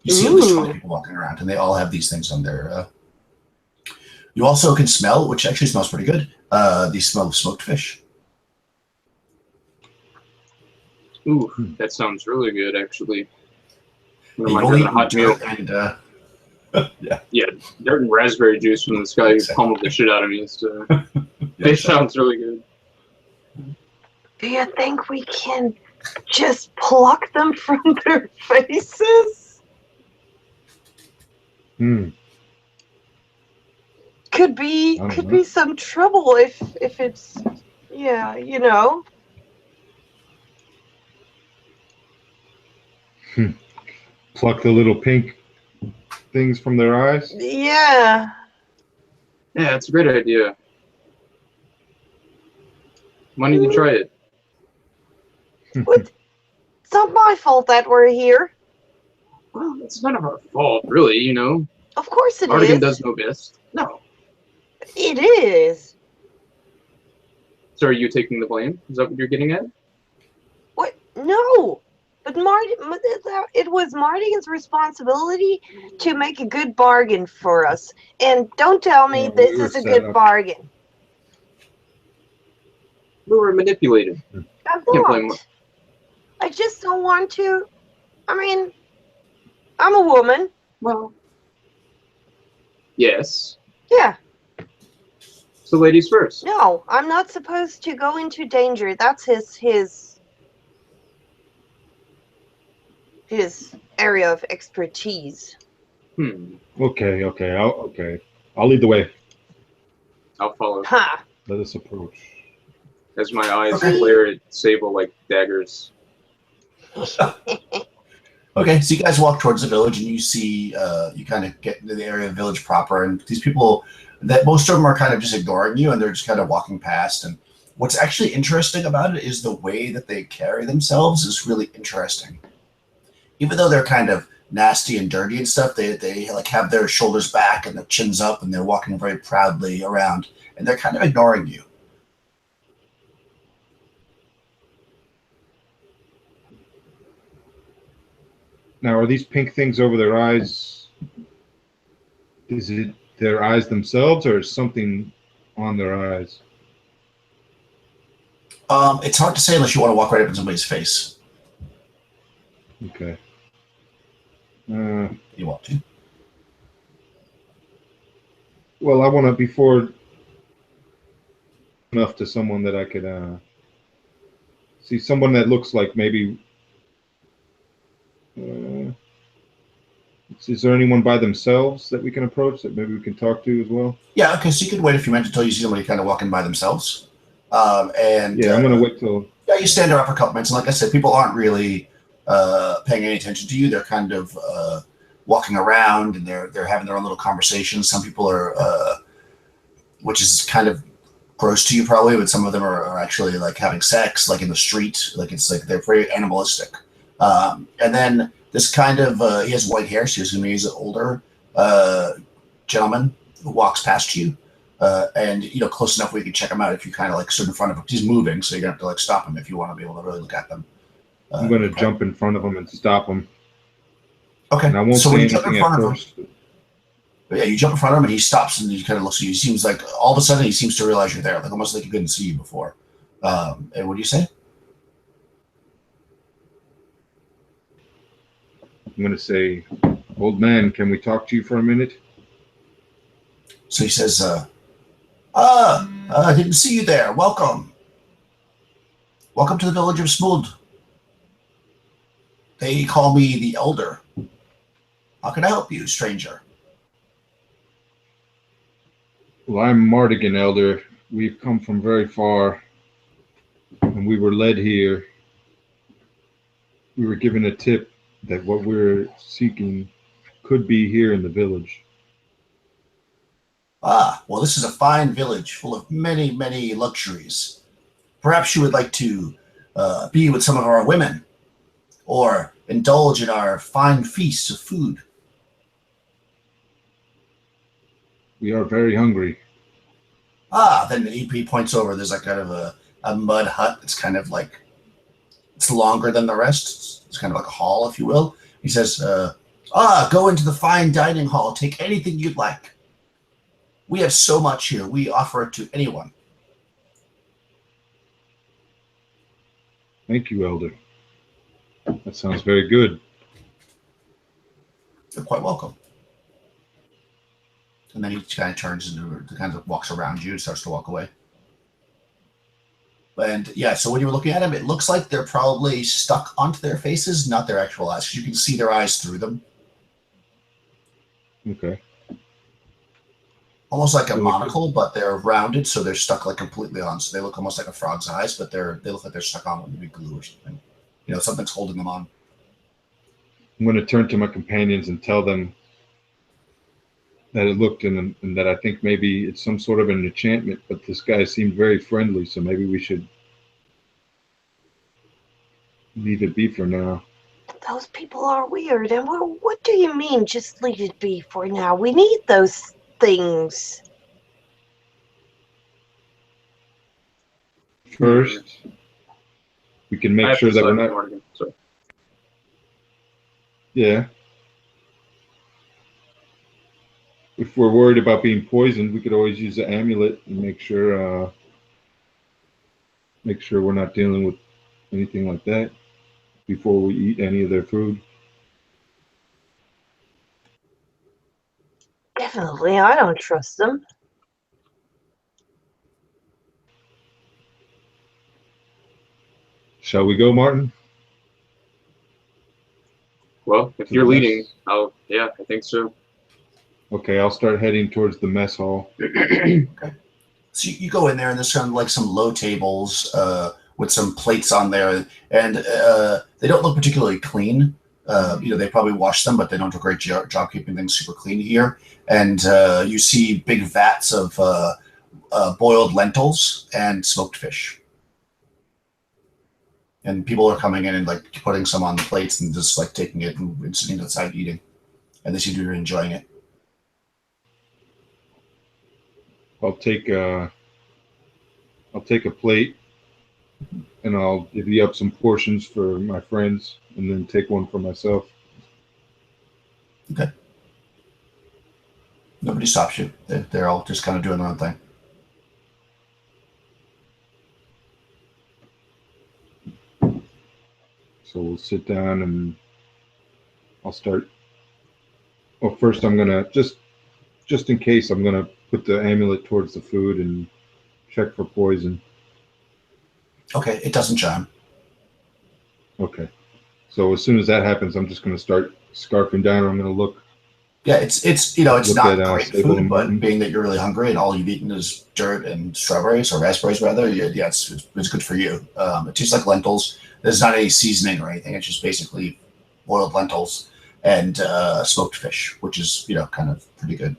you see at least 20 people walking around, and they all have these things on their You also can smell, which actually smells pretty good, the smell of smoked fish. Ooh, that sounds really good, actually. You've Wouldn't mind only having a hot meal. and yeah. Yeah, dirt and raspberry juice from this guy who pummeled the shit out of me. So it sounds really good. Do you think we can just pluck them from their faces? Hmm. Could be I don't know. some trouble if it's yeah, you know. Pluck the little pink things from their eyes. Yeah. Yeah, it's a great idea. Why don't you try it? It's not my fault that we're here. Well, it's none of our fault, really, you know. Of course it Artigan is. does know best. No. It is. So are you taking the blame? Is that what you're getting at? What? No. But it was Mardigan's responsibility to make a good bargain for us. And don't tell me Well, this we were is a set good up. bargain. We were manipulated. I'm Can't blame not. I just don't want to. I mean, I'm a woman. Well, yes. Yeah. So ladies first. No, I'm not supposed to go into danger. That's his area of expertise. Okay. I'll lead the way. I'll follow Ha! Let us approach. as my eyes Okay. glare at Sable like daggers. Okay, so you guys walk towards the village, and you see, you kind of get into the area of the village proper, and these people, that most of them are kind of just ignoring you, and they're just kind of walking past. And what's actually interesting about it is the way that they carry themselves is really interesting. Even though they're kind of nasty and dirty and stuff, they like have their shoulders back and their chins up, and they're walking very proudly around, and they're kind of ignoring you. Now, are these pink things over their eyes? Is it their eyes themselves, or is something on their eyes? It's hard to say unless you want to walk right up in somebody's face. Okay. You want to? Well, I want to before enough to someone that I could see someone that looks like maybe. Is there anyone by themselves that we can approach that maybe we can talk to as well? Yeah, okay, so you could wait a few minutes until you see somebody kind of walking by themselves. And Yeah, I'm going to wait till. Yeah, you stand there for a couple minutes, and like I said, people aren't really paying any attention to you. They're kind of walking around, and they're having their own little conversations. Some people are, which is kind of gross to you probably, but some of them are actually like having sex, like in the street. Like it's like they're very animalistic. And then this kind of he has white hair, so he's an older gentleman who walks past you. And close enough where you can check him out if you kind of like stood in front of him. He's moving, so you're gonna have to like stop him if you want to be able to really look at them. I'm going to jump in front of him and stop him. Okay. And I won't so say when you jump in anything at front of him, first. yeah, you jump in front of him and he stops and he kind of looks at you. He seems like all of a sudden he seems to realize you're there, like almost like he couldn't see you before. And what do you say? I'm going to say, "Old man, can we talk to you for a minute?" So he says, I didn't see you there. Welcome. Welcome to the village of Schmood. They call me the Elder. How can I help you, stranger? Well, I'm Mardigan, Elder. We've come from very far, and we were led here. We were given a tip that what we're seeking could be here in the village. Ah, well, this is a fine village full of many, many luxuries. Perhaps you would like to be with some of our women or indulge in our fine feasts of food. We are very hungry. Ah, then he points over. There's like kind of a mud hut. It's kind of like, it's longer than the rest. It's kind of like a hall, if you will. He says, go into the fine dining hall. Take anything you'd like. We have so much here. We offer it to anyone. Thank you, Elder. That sounds very good. You're quite welcome. And then he kind of turns and kind of walks around you and starts to walk away. And yeah, so when you were looking at them, it looks like they're probably stuck onto their faces, not their actual eyes, because you can see their eyes through them. Okay. Almost like a monocle, but they're rounded, so they're stuck like completely on. So they look almost like a frog's eyes, but they look like they're stuck on with glue or something. You know, something's holding them on. I'm going to turn to my companions and tell them that it looked and that I think maybe it's some sort of an enchantment, but this guy seemed very friendly, so maybe we should leave it be for now. Those people are weird. And what do you mean, just leave it be for now? We need those things. First, we can make sure that we're not... Morgan, so. Yeah. If we're worried about being poisoned, we could always use the amulet and make sure we're not dealing with anything like that before we eat any of their food. Definitely, I don't trust them. Shall we go, Martin? Well, if you're leading, I think so. Okay, I'll start heading towards the mess hall. Okay. So you go in there, and there's kind of like some low tables with some plates on there, and they don't look particularly clean. You know, they probably wash them, but they don't do a great job keeping things super clean here. And you see big vats of boiled lentils and smoked fish. And people are coming in and like putting some on the plates and just like taking it and sitting outside eating. And they seem to be enjoying it. I'll take a plate and I'll divvy up some portions for my friends and then take one for myself. Okay. Nobody stops you. They're all just kind of doing their own thing. So we'll sit down and I'll start. Well, first I'm gonna just in case I'm gonna put the amulet towards the food and check for poison. Okay, it doesn't chime. Okay. So as soon as that happens, I'm just gonna start scarfing down. I'm gonna look. Yeah, it's you know, it's not at, great food, but being that you're really hungry and all you've eaten is dirt and strawberries or raspberries rather, yeah, it's good for you. It tastes like lentils. There's not any seasoning or anything. It's just basically boiled lentils and smoked fish, which is, you know, kind of pretty good.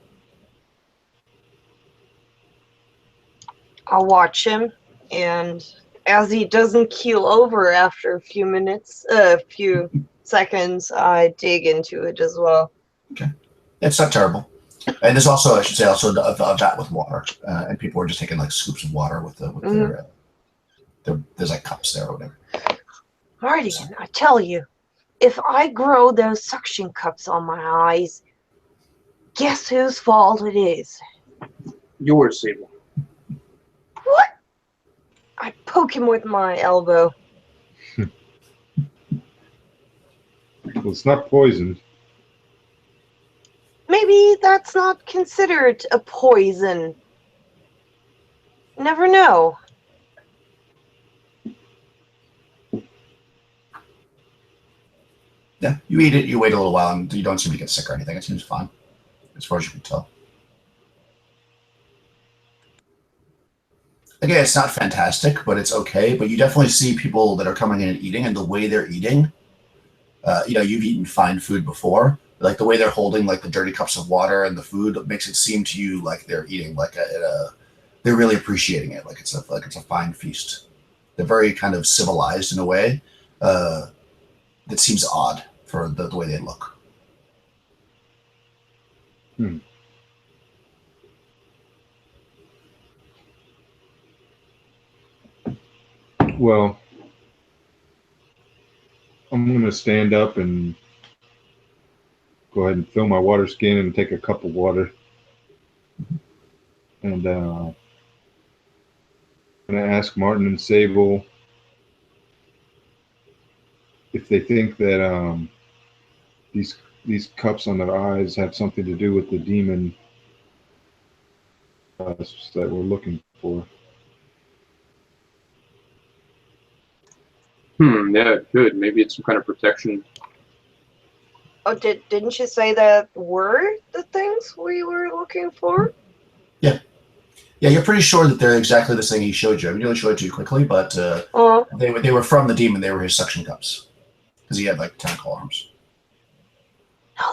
I'll watch him, and as he doesn't keel over after a few minutes, a few seconds, I dig into it as well. Okay. It's not terrible. And there's also, I should say, also a vat with water, and people are just taking like scoops of water with there's like cups there or whatever. Mardigan, I tell you, if I grow those suction cups on my eyes, guess whose fault it is? Yours, Sable. What? I poke him with my elbow. Well, it's not poisoned. Maybe that's not considered a poison. Never know. Yeah, you eat it, you wait a little while, and you don't seem to get sick or anything. It seems fine, as far as you can tell. Again, it's not fantastic, but it's okay. But you definitely see people that are coming in and eating, and the way they're eating, you know, you've eaten fine food before. Like the way they're holding like the dirty cups of water and the food makes it seem to you like they're eating like they're really appreciating it, like it's a fine feast. They're very kind of civilized in a way that seems odd for the way they look. Well, I'm going to stand up and go ahead and fill my water skin and take a cup of water. and I'm going to ask Martin and Sable if they think that these cups on their eyes have something to do with the demon that we're looking for. Yeah, good. Maybe it's some kind of protection. Oh, didn't you say that were the things we were looking for? Yeah, you're pretty sure that they're exactly the thing he showed you. I mean, he only showed it to you quickly, but they were from the demon. They were his suction cups because he had like tentacle arms.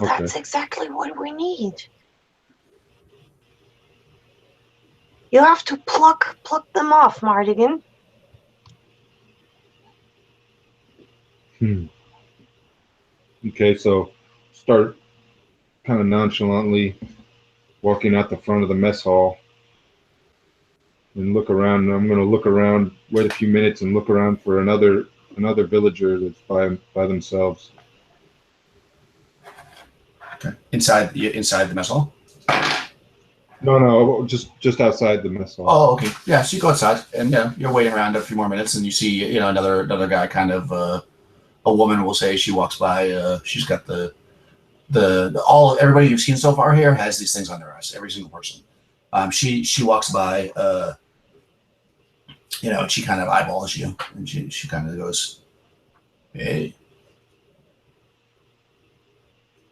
No, Okay. that's exactly what we need. You have to pluck them off, Mardigan. Okay, so start kind of nonchalantly walking out the front of the mess hall and look around. And I'm going to look around, wait a few minutes, and look around for another villager that's by themselves. Okay. Inside the mess hall? No, just outside the mess hall. Oh, okay. Yeah, so you go outside, and you're waiting around a few more minutes, and you see another guy, kind of a woman, will say. She walks by. She's got everybody you've seen so far here has these things on their eyes. Every single person. She walks by. And she kind of eyeballs you, and she kind of goes, "Hey,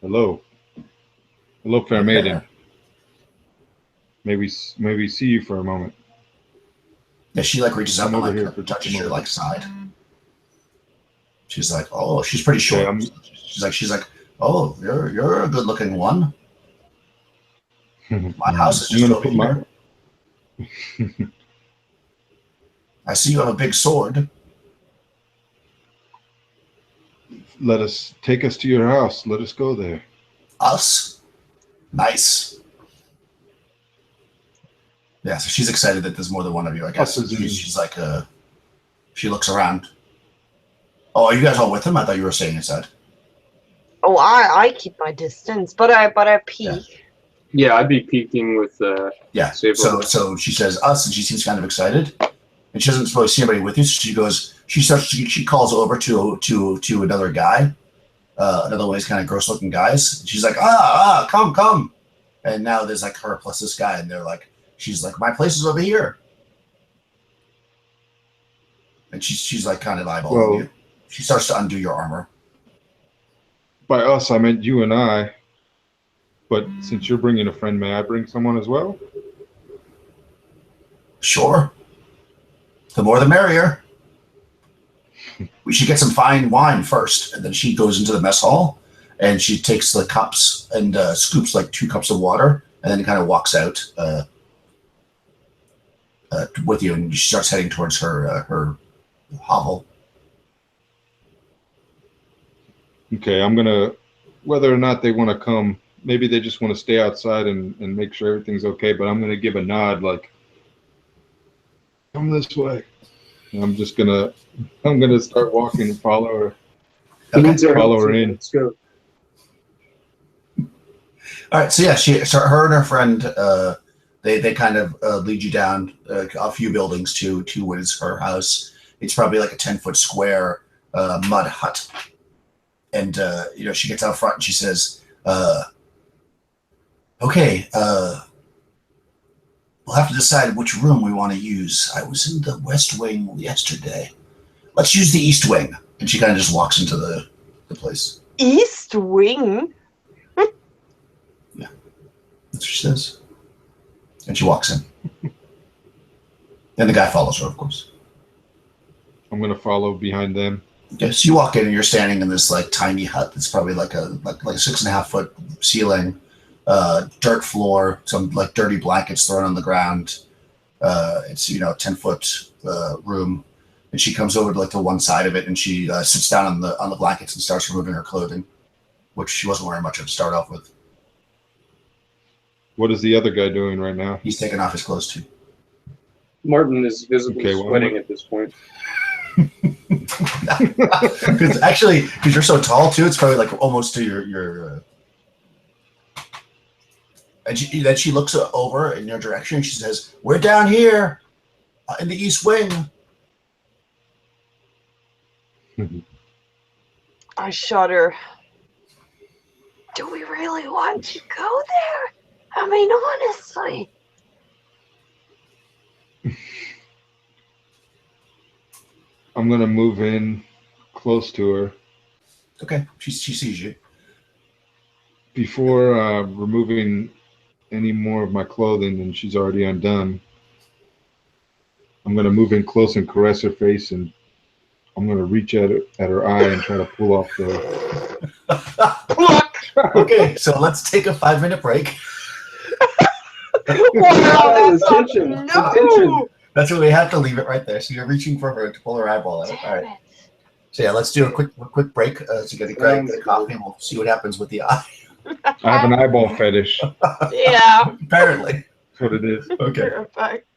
Hello, fair maiden. Maybe see you for a moment." Yeah, she like reaches up I'm over and here for touches just a your moment. side. She's like, "Oh," she's pretty short. Okay, She's like, "Oh, you're a good looking one. My house is just over here. I see you have a big sword." Take us to your house. Let us go there. Us? Nice. Yeah, so she's excited that there's more than one of you, I guess. She's like, she looks around. Oh, are you guys all with him? I thought you were staying inside. Oh, I keep my distance, but I peek. Yeah, I'd be peeking with Yeah. Sable. So she says us, and she seems kind of excited, and she doesn't really see anybody with you. So she goes. She calls over to another guy, another one of these kind of gross looking guys. She's like, come, and now there's like her plus this guy, and they're like, she's like, my place is over here, and she's like kind of eyeballing you. She starts to undo your armor. By us, I meant you and I. But since you're bringing a friend, may I bring someone as well? Sure. The more the merrier. We should get some fine wine first, and then she goes into the mess hall, and she takes the cups and scoops like 2 cups of water, and then kind of walks out with you, and she starts heading towards her hovel. Okay, I'm gonna, whether or not they want to come, maybe they just want to stay outside and make sure everything's okay, but I'm gonna give a nod like, come this way. And I'm gonna start walking and follow her. Follow her in. Let's go. All right, so yeah, her and her friend, they kind of lead you down a few buildings to what is her house. It's probably like a 10-foot square mud hut, and she gets out front and she says, "Okay, we'll have to decide which room we want to use. I was in the west wing yesterday. Let's use the east wing." And she kind of just walks into the place. East wing? Yeah, that's what she says. And she walks in. And the guy follows her, of course. I'm gonna follow behind them. Okay, so you walk in and you're standing in this like tiny hut that's probably like a 6.5-foot ceiling, dirt floor, some like dirty blankets thrown on the ground. It's 10-foot room, and she comes over to like the one side of it, and she sits down on the blankets and starts removing her clothing, which she wasn't wearing much of to start off with. What is the other guy doing right now? He's taking off his clothes too. Martin is visibly sweating at this point. Because you're so tall too, it's probably like almost to your And then she looks over in your direction and she says, "We're down here in the East Wing." I shudder. Do we really want to go there? I mean, honestly. I'm going to move in close to her. Okay, she sees you. Before removing any more of my clothing than she's already undone, I'm going to move in close and caress her face, and I'm going to reach at her eye and try to pull off the... Okay, so let's take a 5-minute break. Wow, The tension. no! The tension. That's what we have to leave it right there. So you're reaching for her to pull her eyeball out. All right. Damn it. So yeah, let's do a quick break to get a coffee, and we'll see what happens with the eye. I have an eyeball fetish. Yeah. Apparently. That's what it is. Okay. Perfect.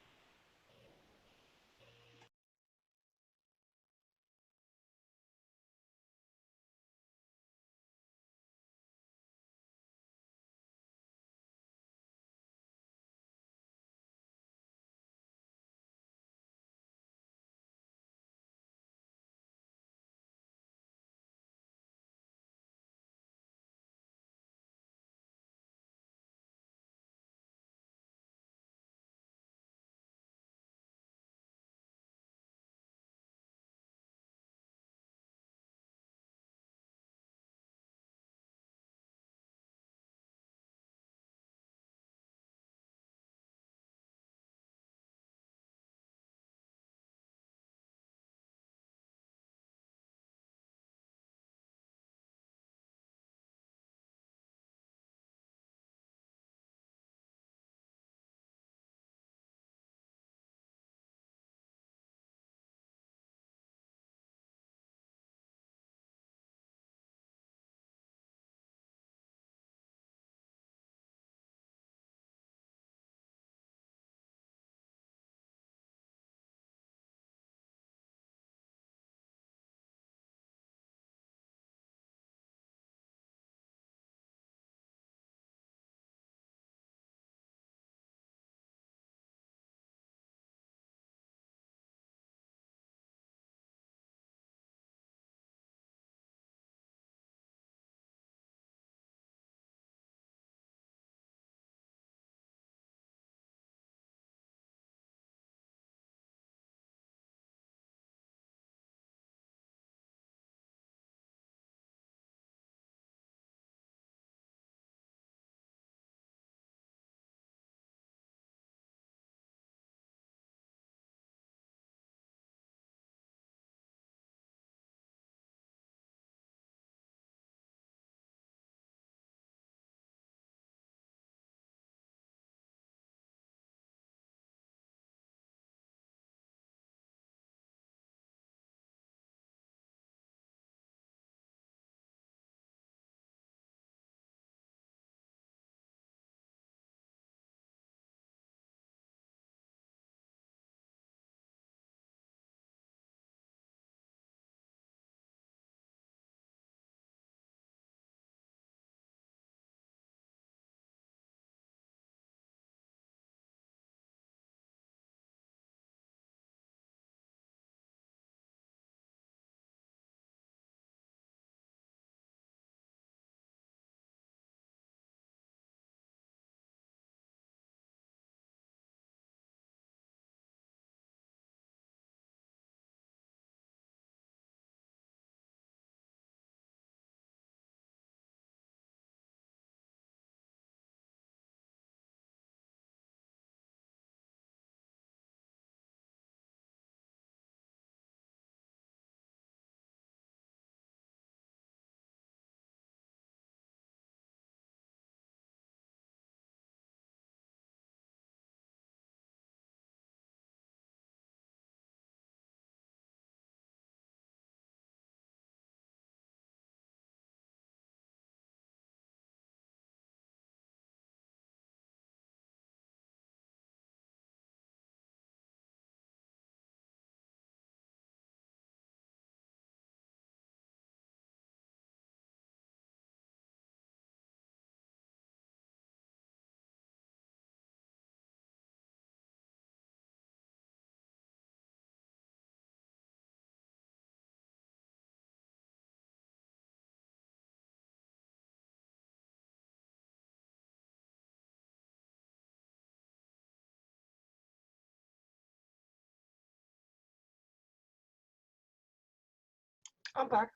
I'm back.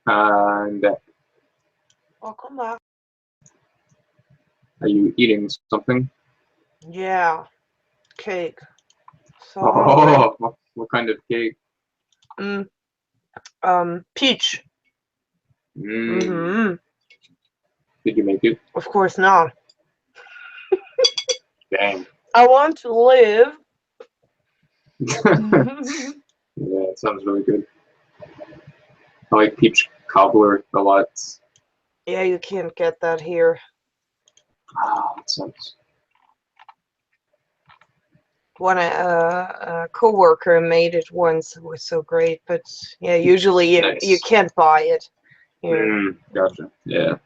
And Welcome back. are you eating something? Yeah. Cake. So hungry. Oh, what kind of cake? Peach. Mm. Did you make it? Of course not. Dang. I want to live. Yeah, it sounds really good. I like peach cobbler a lot. Yeah, you can't get that here. Ah, that sounds. One a coworker made it once. It was so great, but yeah, usually you Nice. can't buy it here. Gotcha. Yeah.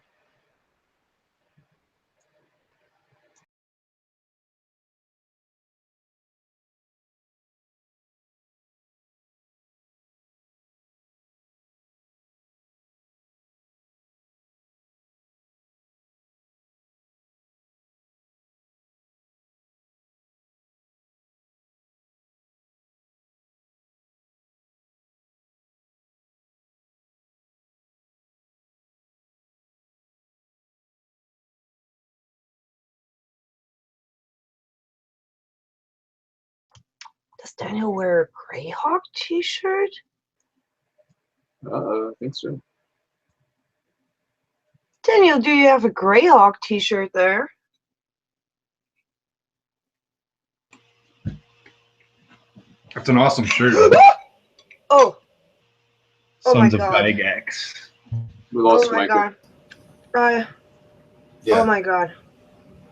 Does Daniel wear a Greyhawk t-shirt? I think so. Daniel, do you have a Greyhawk t-shirt there? That's an awesome shirt. Oh. Oh my Sons of God. Gygax. We lost Oh my Micah. God. Yeah. Oh my God.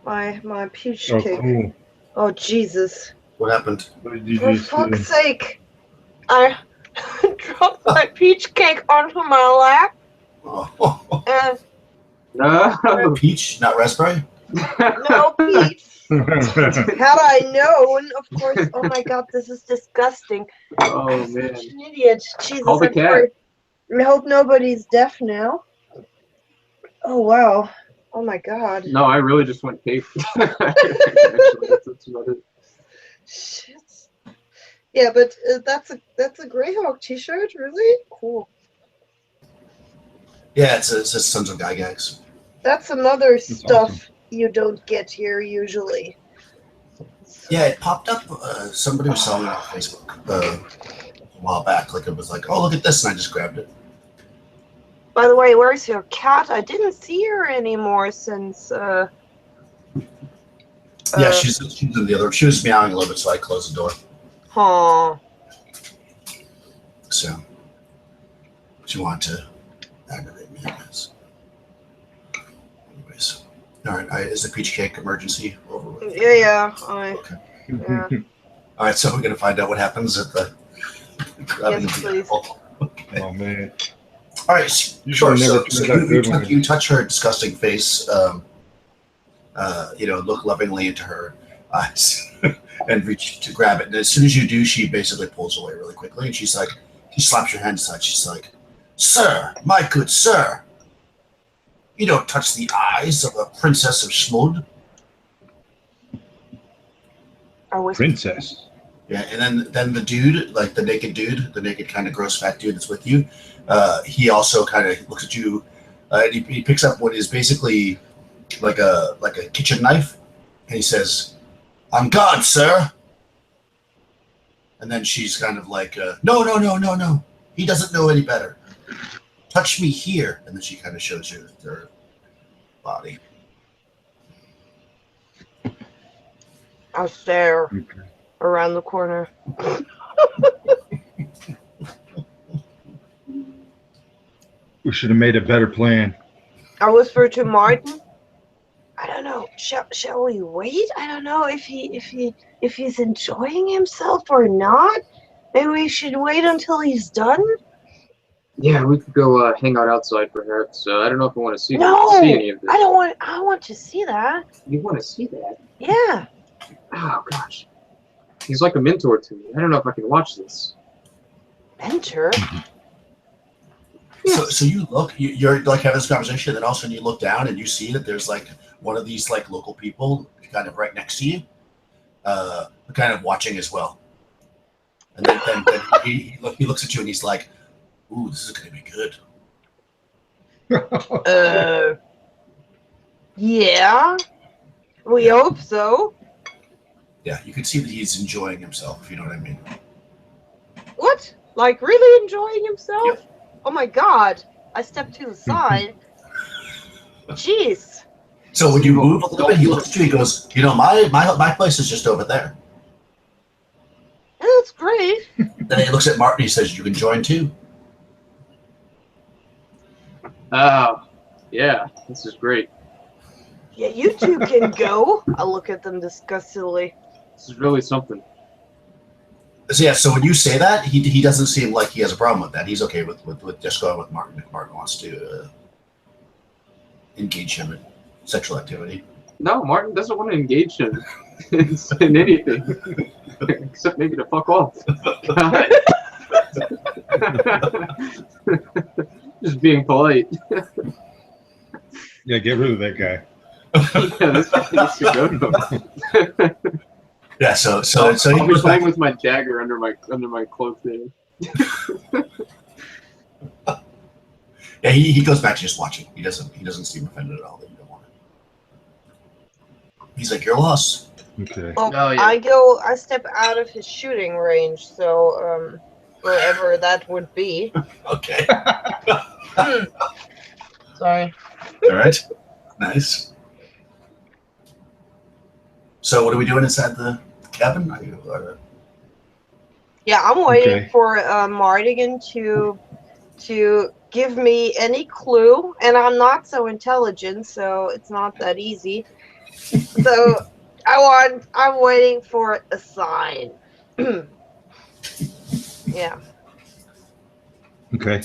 My peach Oh, cake. cool. Oh Jesus. What happened? What did you For just fuck's do? sake. I dropped my peach cake onto my lap Oh, and No. peach, not raspberry. no peach. Had I known, of course. Oh my God, this is disgusting. Oh I'm man. such an idiot. Jesus, Call the I'm cat. sorry. I hope nobody's deaf now. Oh wow. Oh my God. No, I really just went cake. Actually, that's about it. Shit. Yeah, but that's a Greyhawk t-shirt, really? Cool. Yeah, it says Sons of Gygax. That's some other stuff awesome. you don't get here usually. Yeah, it popped up. Somebody was selling it on Facebook a while back. Like it was like, oh, look at this, and I just grabbed it. By the way, where's your cat? I didn't see her anymore since. Yeah, she's in the other. She was meowing a little bit, so I closed the door. Huh. So she wanted to aggravate me, I guess. Anyways, all right. Is the peach cake emergency over with? Yeah. Okay. Yeah. All right, so we're gonna find out what happens at the. Yes, please. Okay. Oh man. All right, Usually sure. never So turns out good when you touch her disgusting face. Look lovingly into her eyes and reach to grab it. And as soon as you do, she basically pulls away really quickly. And she's like, she slaps your hand aside. She's like, "Sir, my good sir, you don't touch the eyes of a princess of Schmood." I was. princess. Yeah, and then the dude, like the naked dude, the naked kind of gross fat dude that's with you, he also kind of looks at you. And he picks up what is basically like a kitchen knife, and he says, "On guard, sir." And then she's kind of like, "No. He doesn't know any better. Touch me here." And then she kind of shows you her body. I'll stare Okay. around the corner. We should have made a better plan. I whisper to Martin. I don't know. Shall we wait? I don't know if he's enjoying himself or not. Maybe we should wait until he's done. Yeah, we could go hang out outside, perhaps. I don't know if I want to see No, any of this. I don't want. I want to see that. You want to see that? Yeah. Oh gosh, he's like a mentor to me. I don't know if I can watch this. Mentor. So you look, you're like having this conversation, and all of a sudden you look down and you see that there's like one of these like local people kind of right next to you, kind of watching as well. And then he looks at you and he's like, "Ooh, this is going to be good." Yeah. We hope so. Yeah, you can see that he's enjoying himself, if you know what I mean. What? Like really enjoying himself? Yep. Oh my god. I stepped to the side. Jeez. So when you move a little bit, he looks at you, he goes, "You know, my place is just over there." That's great. Then he looks at Martin, he says, "You can join too." Yeah, this is great. Yeah, you two can go. I look at them disgustedly. This is really something. So yeah, so when you say that, he doesn't seem like he has a problem with that. He's okay with just going with Martin if Martin wants to engage him in sexual activity. No, Martin doesn't want to engage him in anything except maybe to fuck off. Just being polite. Yeah, get rid of that guy. Yeah, this should go to him. Yeah, so I'll he be goes playing back. with my dagger under my cloak there. Yeah, he goes back to just watching. He doesn't seem offended at all that you don't want it. He's like, "Your loss." Okay. Well, Oh, yeah. I step out of his shooting range, so wherever that would be. Okay. Sorry. All right. Nice. So what are we doing inside the cabin? Yeah, I'm waiting Okay. for Mardigan to give me any clue, and I'm not so intelligent, so it's not that easy. So I'm waiting for a sign. Yeah. Okay.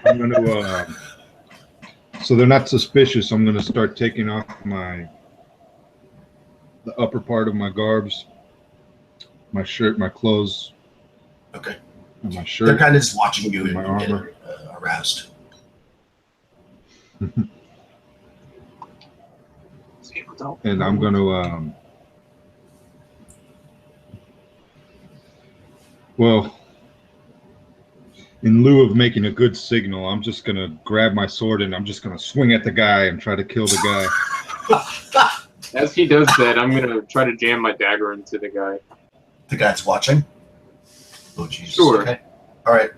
I'm gonna. So they're not suspicious. I'm gonna start taking off the upper part of my garbs, my shirt, my clothes, Okay. and my They're shirt. kind of just watching you My and armor. aroused. And I'm gonna. Well, in lieu of making a good signal, I'm just gonna grab my sword and I'm just gonna swing at the guy and try to kill the guy. As he does that, I'm gonna try to jam my dagger into the guy. The guy's watching. Oh, Jesus. Sure. Okay. All right.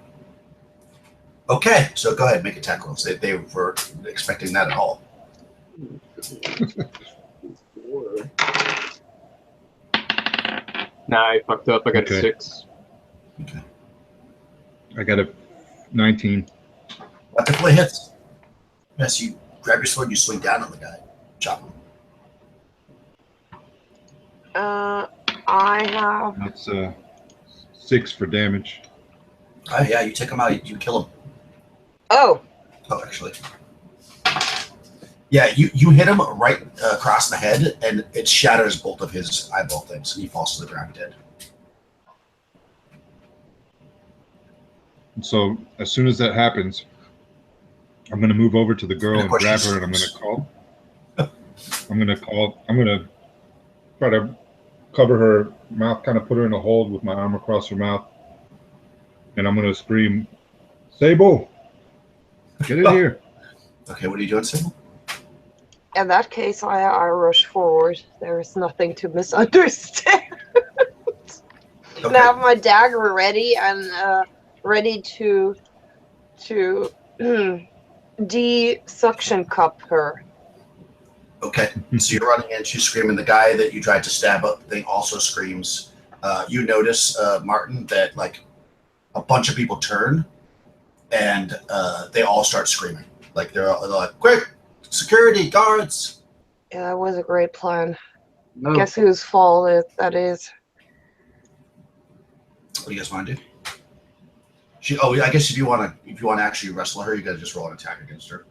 Okay, so go ahead, make attack rolls. They were expecting that at all. Nah, I fucked up. I got Okay. a 6. Okay. I got a 19. That definitely hits. Yes, you grab your sword, you swing down on the guy, chop him. I have. That's 6 for damage. Oh yeah, you take him out, you kill him. Oh, Oh, actually. Yeah, you hit him right across the head, and it shatters both of his eyeball things, and he falls to the ground dead. And so as soon as that happens, I'm gonna move over to the girl And of and course grab she her, and I'm screams. gonna try to cover her mouth, kind of put her in a hold with my arm across her mouth, and I'm gonna scream, "Sable, get in here!" Okay, what are you doing, Sable? In that case, I rush forward. There is nothing to misunderstand. And I have my dagger ready and ready to de-suction cup her. Okay, so you're running in, she's screaming. The guy that you tried to stab up thing also screams. You notice, Martin, that like a bunch of people turn and they all start screaming. Like they're like, quick, security, guards. Yeah, that was a great plan. No. Guess whose fault that is? What do you guys want to do? I guess if you want to actually wrestle her, you got to just roll an attack against her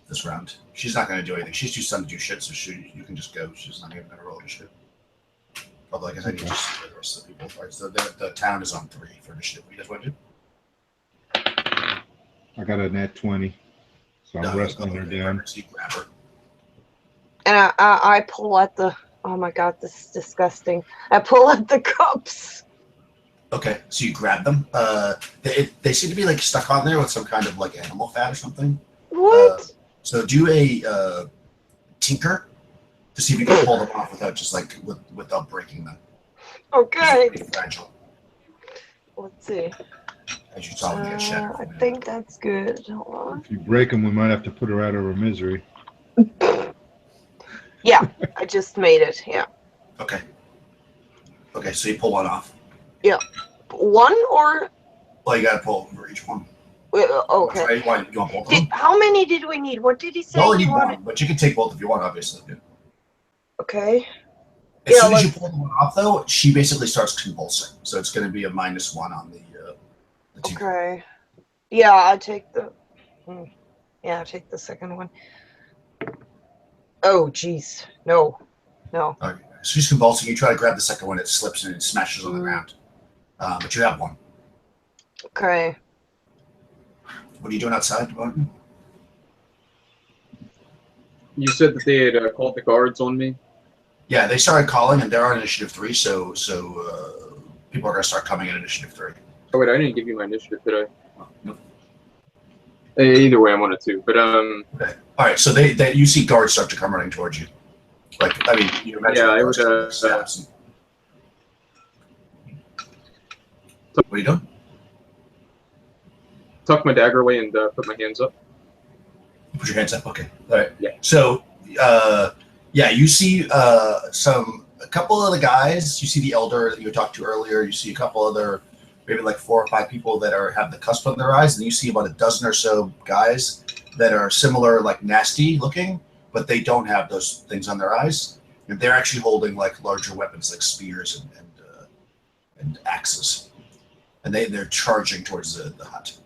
this round. She's not going to do anything. She's too stunned to do shit, so you can just go. She's not even going to roll initiative. Although I guess I need to see the rest of the people. All right, so the town is on 3 for initiative. What do you guys want to do? I got a nat 20, so I'm wrestling her down. So you grab her. And I pull at the. Oh my god, this is disgusting. I pull at the cups. Okay, so you grab them. They seem to be like stuck on there with some kind of like animal fat or something. What? So do a tinker to see if you can pull them off without just like without breaking them. Okay. Pretty fragile. Let's see. As you saw when they get shattered. I think that's good. Hold on. If you break them, we might have to put her out of her misery. Yeah, I just made it. Yeah. Okay. Okay, so you pull one off. Yeah. One or? Well, you got to pull over each one. Okay. You want both of them? How many did we need? What did he say? You only he need wanted? one, but you can take both if you want, obviously. Yeah. Okay. As soon as you pull the one off, though, she basically starts convulsing. So it's going to be a -1 on the tinker. Okay. Yeah, I take the. Yeah, I take the second one. Oh, jeez. No. No. Okay. So she's convulsing. You try to grab the second one, it slips and it smashes on the ground. But you have one. Okay. What are you doing outside, Martin? You said that they had called the guards on me. Yeah, they started calling, and they're on initiative 3. So people are going to start coming in initiative 3. Oh wait, I didn't give you my initiative, did I? Nope. Either way, I'm on it too. But Okay. All right. So they you see guards start to come running towards you. Like I mean, you imagine. Yeah, I guards would, coming with stabs and- What are you doing? tuck my dagger away and put my hands up. Put your hands up. Okay. All right. Yeah. So, yeah, you see a couple of the guys. You see the elder that you talked to earlier. You see a couple other, maybe like 4 or 5 people that have the cusp on their eyes, and you see about a dozen or so guys that are similar, like nasty looking, but they don't have those things on their eyes. And they're actually holding like larger weapons, like spears and axes, and they're charging towards the hut.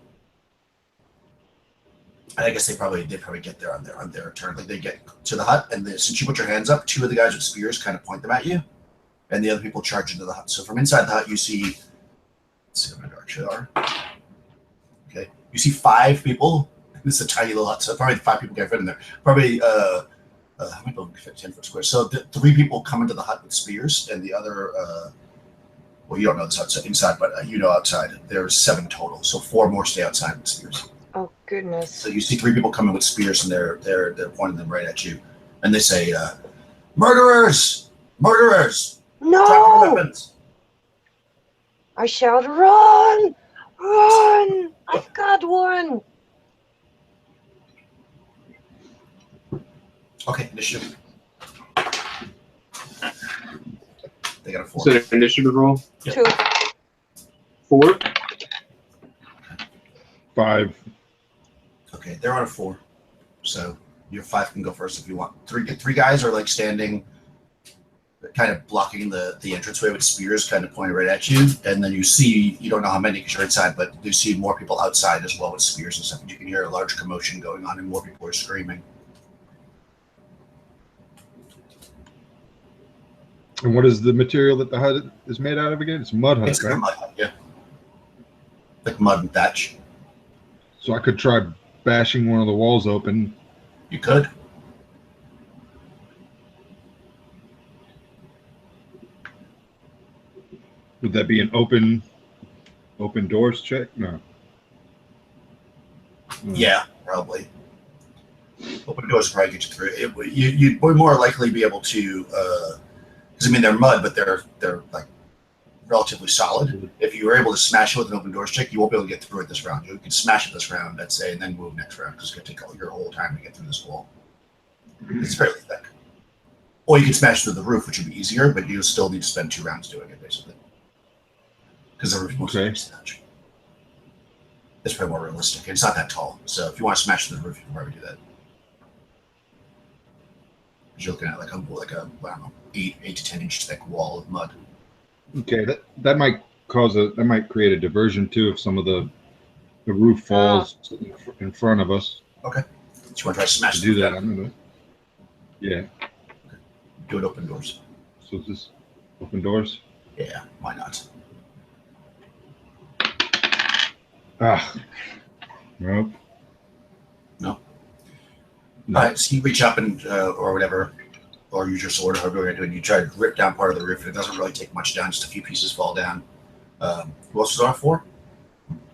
And I guess they probably get there on their turn. Like they get to the hut, and since you put your hands up, 2 of the guys with spears kind of point them at you, and the other people charge into the hut. So from inside the hut, you see. Let's see what my direction are. Okay, you see 5 people. This is a tiny little hut, so probably 5 people can fit in there. Probably how many people can fit 10 foot square? So 3 people come into the hut with spears, and the other. Well, you don't know this outside, inside, but you know outside. There's 7 total, so 4 more stay outside with spears. Oh goodness. So you see 3 people coming with spears, and they're pointing them right at you, and they say, "Murderers! Murderers! Drop your No! weapons!" I shout, "Run! Run! I've got one!" Okay, initiative. They got a 4. Is it an initiative roll? Yeah. 2. 4. 5. Okay, they're on a 4, so your 5 can go first if you want. 3 guys are like standing, kind of blocking the entranceway with spears, kind of pointed right at you. And then you don't know how many because you're inside, but you see more people outside as well with spears and stuff. And you can hear a large commotion going on, and more people are screaming. And what is the material that the hut is made out of again? It's mud hut, It's right? mud hut, yeah, like mud and thatch. So I could try bashing one of the walls open. You could. Would that be an open doors check? No. Yeah, probably. Open doors probably get you through it. You'd more likely be able to, because I mean they're mud, but they're like relatively solid. If you were able to smash it with an open doors check, you won't be able to get through it this round. You can smash it this round, I'd say, and then move next round because it's going to take your whole time to get through this wall. It's fairly thick. Or you can smash through the roof, which would be easier, but you'll still need to spend 2 rounds doing it, basically. Because the roof mostly smash. It's probably more realistic. It's not that tall, so if you want to smash through the roof, you can probably do that. You're looking at like a I don't know, 8 to 10 inch thick wall of mud. Okay, that might create a diversion too if some of the roof falls in front of us. Okay. So you want to try to smash do that? I'm gonna. Yeah. Okay. Do it open doors. So is this open doors? Yeah, why not? Nope. No. All right, so you reach up and or whatever, or use your sword, or however you're going to do it, and you try to rip down part of the roof, and it doesn't really take much down, just a few pieces fall down. Who else is on a 4?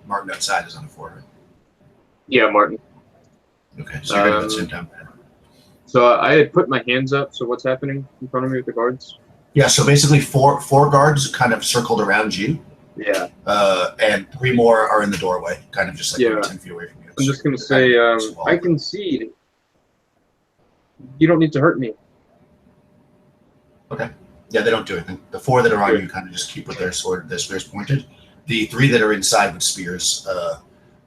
Martin outside is on a 4, right? Yeah, Martin. Okay, so you're going to sit down. So I had put my hands up, so what's happening in front of me with the guards? Yeah, so basically four guards kind of circled around you. Yeah. And 3 more are in the doorway, kind of just like 10 feet away from you. I'm just going to say, I concede. You don't need to hurt me. Okay. Yeah, they don't do anything. The 4 that are on you kind of just keep with their spears pointed. The 3 that are inside with spears,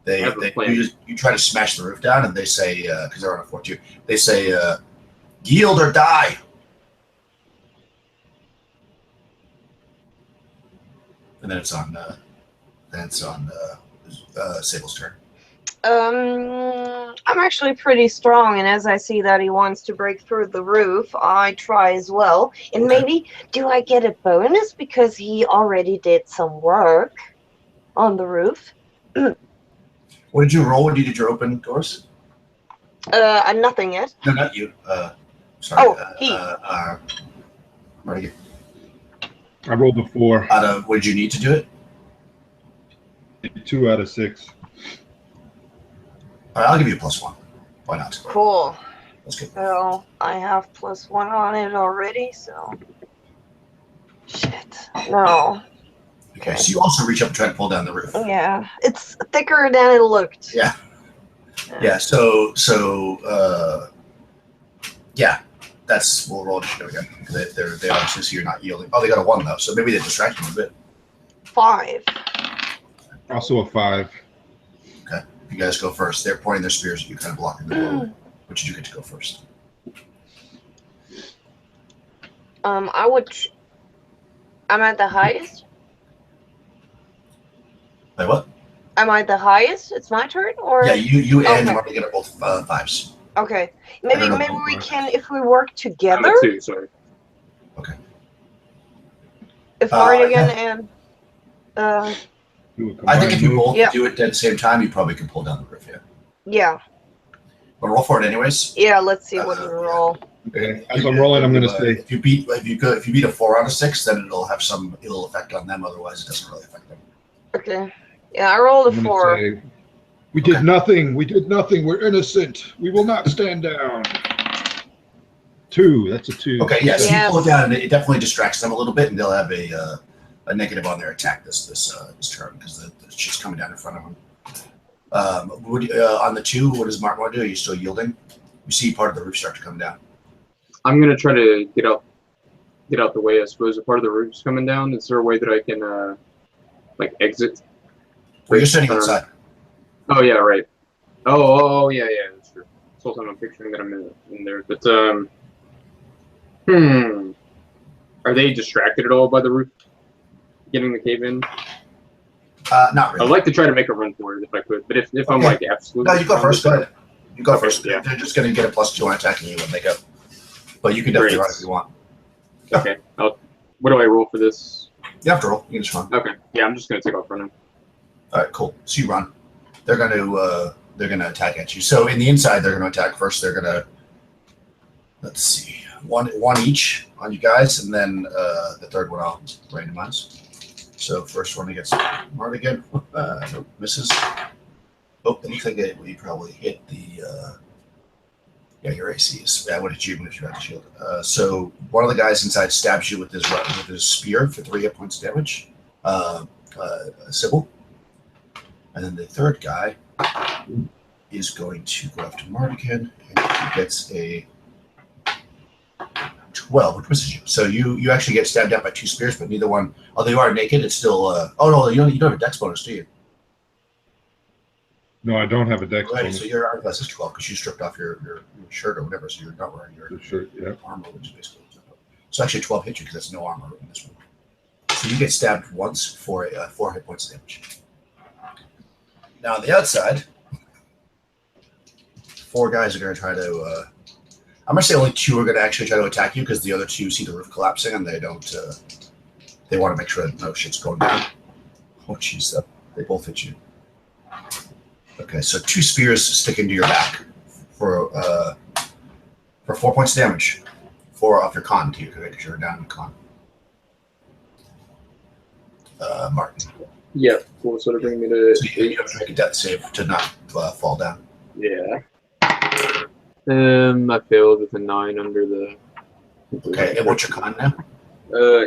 you try to smash the roof down, and they say, because they're on a 4 too, they say, yield or die. And then it's on Sable's turn. I'm actually pretty strong, and as I see that he wants to break through the roof, I try as well. And maybe, do I get a bonus because he already did some work on the roof? What did you roll when you did your open doors? Nothing yet. No, not you. Sorry. Oh, he. Marty. I rolled a 4. Out of, what did you need to do it? 2 out of 6. All right, I'll give you a +1. Why not? Cool. That's good. So I have +1 on it already, so. Shit. No. Okay, so you also reach up and try to pull down the roof. Yeah, it's thicker than it looked. Yeah. Yeah, so yeah, we'll roll initiative again. They obviously see you're not yielding. Oh, they got a 1 though, so maybe they distract you a bit. 5. Also a 5. Okay, you guys go first. They're pointing their spears at you, kind of blocking the doorway. Which did you get to go first? I'm at the highest. Wait, what? Am I the highest? It's my turn, or Yeah, you and Okay. Marty get both 5s. okay. Maybe don't know. we can, if we work I'm together. at 2, sorry. Okay. If Mardigan and I think if you both Yeah. do it at the same time, you probably can pull down the roof. Yeah. yeah, But roll for it anyways. yeah. Let's see what we roll. Okay. As I'm rolling, I'm going to say if you beat a 4 out of 6, then it'll have some ill effect on them. Otherwise, it doesn't really affect them. Okay. Yeah, I rolled a I'm gonna 4. say, we did nothing. We did nothing. We're innocent. We will not stand down. 2. That's a 2. Okay, yes, Yes. you pull it down, and it definitely distracts them a little bit, and they'll have a negative on their attack this turn because the shit's coming down in front of them. On the 2, what does Mark want to do? Are you still yielding? You see part of the roof start to come down. I'm going to try to get out the way, I suppose. If part of the roof's coming down, is there a way that I can, exit? Well, you're sitting outside. Oh, yeah, right. Oh, yeah, that's true. This whole time I'm picturing that I'm in there. But, are they distracted at all by the roof getting the cave in? Not really. I'd like to try to make a run for it if I could, but if I'm absolutely... No, you go first. Go ahead. You go first. Yeah. They're just going to get a +2 on attacking you when they go. But you can definitely run if you want. Okay. What do I roll for this? You have to roll. You can just run. Okay. Yeah, I'm just going to take off running. All right, cool. So you run. They're going to attack at you. So in the inside, they're going to attack first. They're going to, let's see, one each on you guys, and then the third one I'll randomize. So first one against Mardigan. Nope, misses. Oh, it looks like we probably hit the. Yeah, your AC is. That would hit you even if you had the shield. So one of the guys inside stabs you with his spear for 3 hit points of damage. Sybil. And then the third guy is going to go after Mardigan, and he gets a 12, which misses you. So you actually get stabbed out by 2 spears, but neither one. Although you are naked, it's still. Oh no, you don't have a dex bonus, do you? No, I don't have a dex Right, bonus. so your armor class is 12 because you stripped off your shirt or whatever, so you're not wearing your shirt, yeah. armor, which is basically. So actually 12 hit you because there's no armor in this one. So you get stabbed once for 4 hit points of damage. Now on the outside, 4 guys are going to try to. I'm going to say only 2 are going to actually try to attack you because the other 2 see the roof collapsing and they don't. They want to make sure that no shit's going down. Oh jeez, they both hit you. Okay, so 2 spears stick into your back for 4 points of damage. 4 off your con too, because you're down in con. Martin. Yeah, cool. So to bring me to So you have to make a death save to not fall down. yeah. I failed with a 9 under the. Okay, and what's your con now?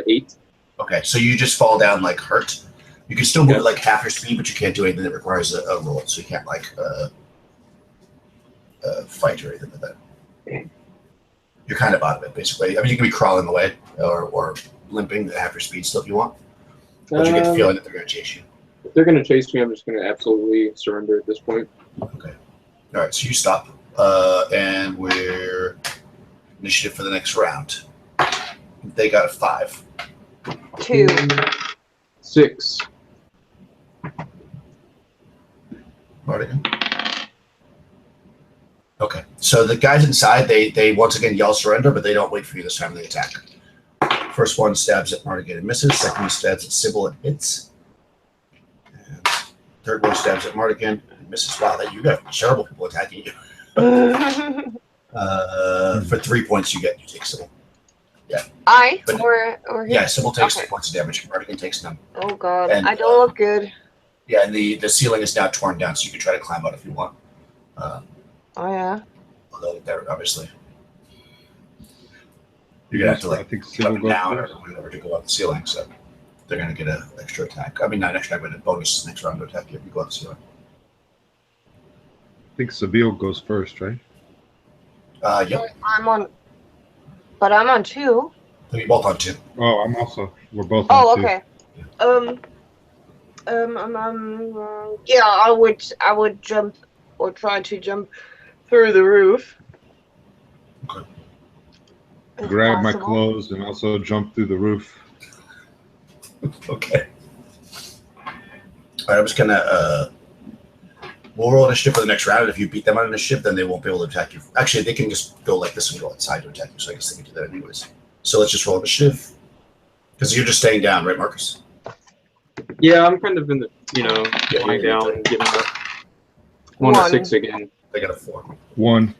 8. Okay, so you just fall down like hurt. You can still move at like half your speed, but you can't do anything that requires a roll. So you can't like fight or anything like that. You're kind of out of it, basically. I mean, you can be crawling away or limping at half your speed still if you want. But you get the feeling that they're going to chase you. If they're going to chase me, I'm just going to absolutely surrender at this point. Okay. All right, so you stop. And we're initiative for the next round. They got a 5. 2. 6. Mardigan. Okay, so the guys inside, they once again yell surrender, but they don't wait for you this time. They attack. First one stabs at Mardigan and misses. Second one stabs at Sybil and hits. And third one stabs at Mardigan and misses. Wow, you got terrible people attacking you. For 3 points, you take Sybil. Yeah. Or yeah, Sybil takes okay. 3 points of damage. Mardigan takes none. Oh god, And, I don't look good. Yeah, and the ceiling is now torn down, so you can try to climb out if you want. Oh yeah. Although they're obviously you're gonna have to I think get up and goes down or first. whatever to go up the ceiling, so they're gonna get an extra attack. I mean, not an extra attack, but a bonus next round to attack you if you go up the ceiling. I think Sabil goes first, right? Yep. I'm on 2. You're both on 2. Oh, we're both Oh, on 2. okay. Yeah, I would jump or try to jump through the roof. Okay. if Grab my possible. clothes and also jump through the roof. Okay. All right, I'm just gonna we'll roll initiative for the next round. If you beat them on initiative, then they won't be able to attack you. Actually, they can just go like this and go outside to attack you. So I guess they can do that anyways. So let's just roll initiative because you're just staying down, right, Marcus? Yeah, I'm kind of in the, lying down and getting up. 1 to 6 again. They got a 4. 1.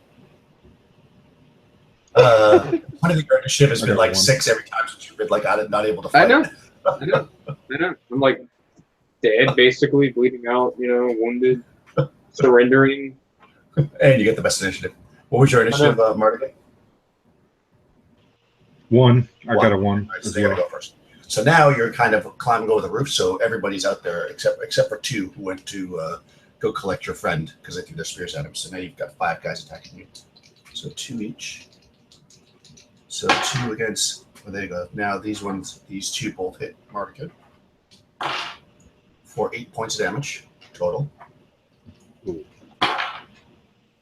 One of the initiative has I been got like 1. 6 every time since you've been like not able to fight. I know. I'm like dead, basically, bleeding out, wounded, surrendering. And you get the best initiative. What was your initiative, Mardigan? 1. I got a 1 All right, so as they gotta well. go first. So now you're kind of climbing over the roof. So everybody's out there except for 2 who went to go collect your friend because they threw their spears at him. So now you've got 5 guys attacking you. So 2 each. So 2 against. Well, there you go. Now these 2 both hit Mardigan for 8 points of damage total.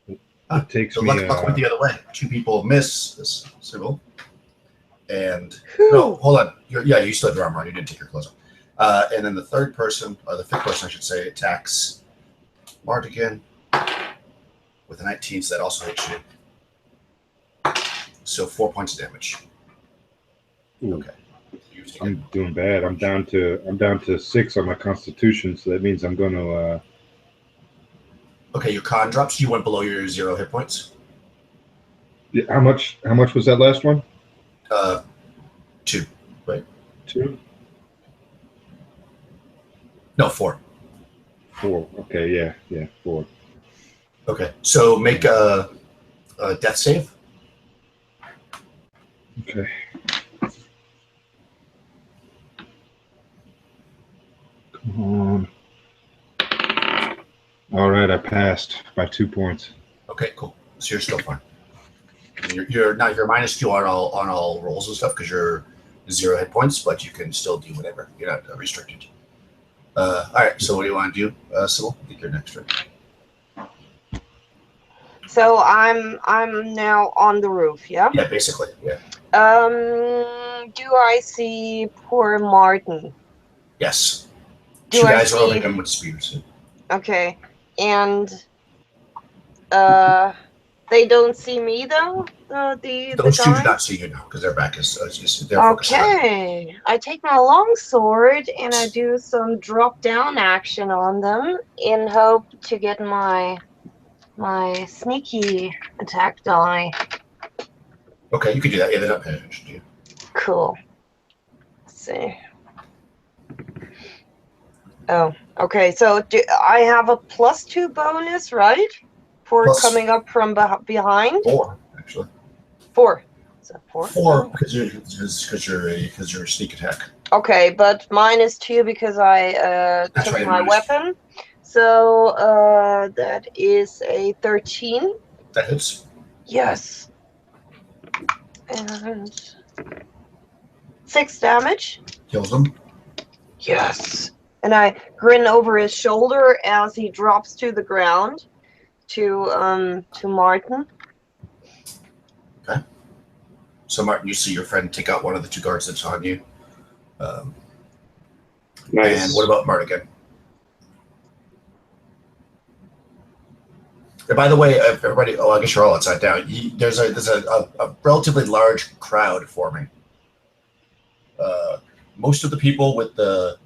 It takes So me. luck went the other way. 2 people miss this Sybil. And no, hold on. You still have your armor on. You didn't take your clothes off. And then the third person, or the 5th person, I should say, attacks Mardigan with a 19, so that also hits you. So 4 points of damage. Ooh. Okay. I'm doing bad. I'm down to 6 on my Constitution, so that means I'm going to. Okay, your con drops. You went below your 0 hit points. Yeah, how much was that last one? 2. Right. 2. No, 4. 4. Okay, yeah, 4. Okay, so make a death save. Okay. Come on. All right, I passed by 2 points. Okay, cool. So you're still fine. You're not, you're -2 on all rolls and stuff because you're 0 hit points, but you can still do whatever. You're not restricted. All right. So what do you want to do, Sybil? I think you're next, right? So I'm now on the roof, yeah? Yeah, basically. Yeah. Do I see poor Martin? Yes. Do 2 I guys are over see? him with spears. Okay, and they don't see me though. The Those 2 do guys. not see you now because their back is they're focused on. Okay, I take my long sword and I do some drop down action on them in hope to get my sneaky attack die. Okay, you can do that. Yeah, they're not paying attention to you. Cool. Let's see. Oh, okay. So I have a +2 bonus, right? For Plus coming up from behind. 4, actually. 4. Is that 4? 4 because you're a sneak attack. Okay, but -2 because I That's took right, my minus- weapon. So that is a 13. That hits. Yes. And 6 damage. Kills them. Yes. And I grin over his shoulder as he drops to the ground to Martin. Okay. So Martin, you see your friend take out one of the 2 guards that's on you. Nice. And what about Mardigan? And by the way, everybody, I guess you're all outside now. There's a relatively large crowd forming. Most of the people with the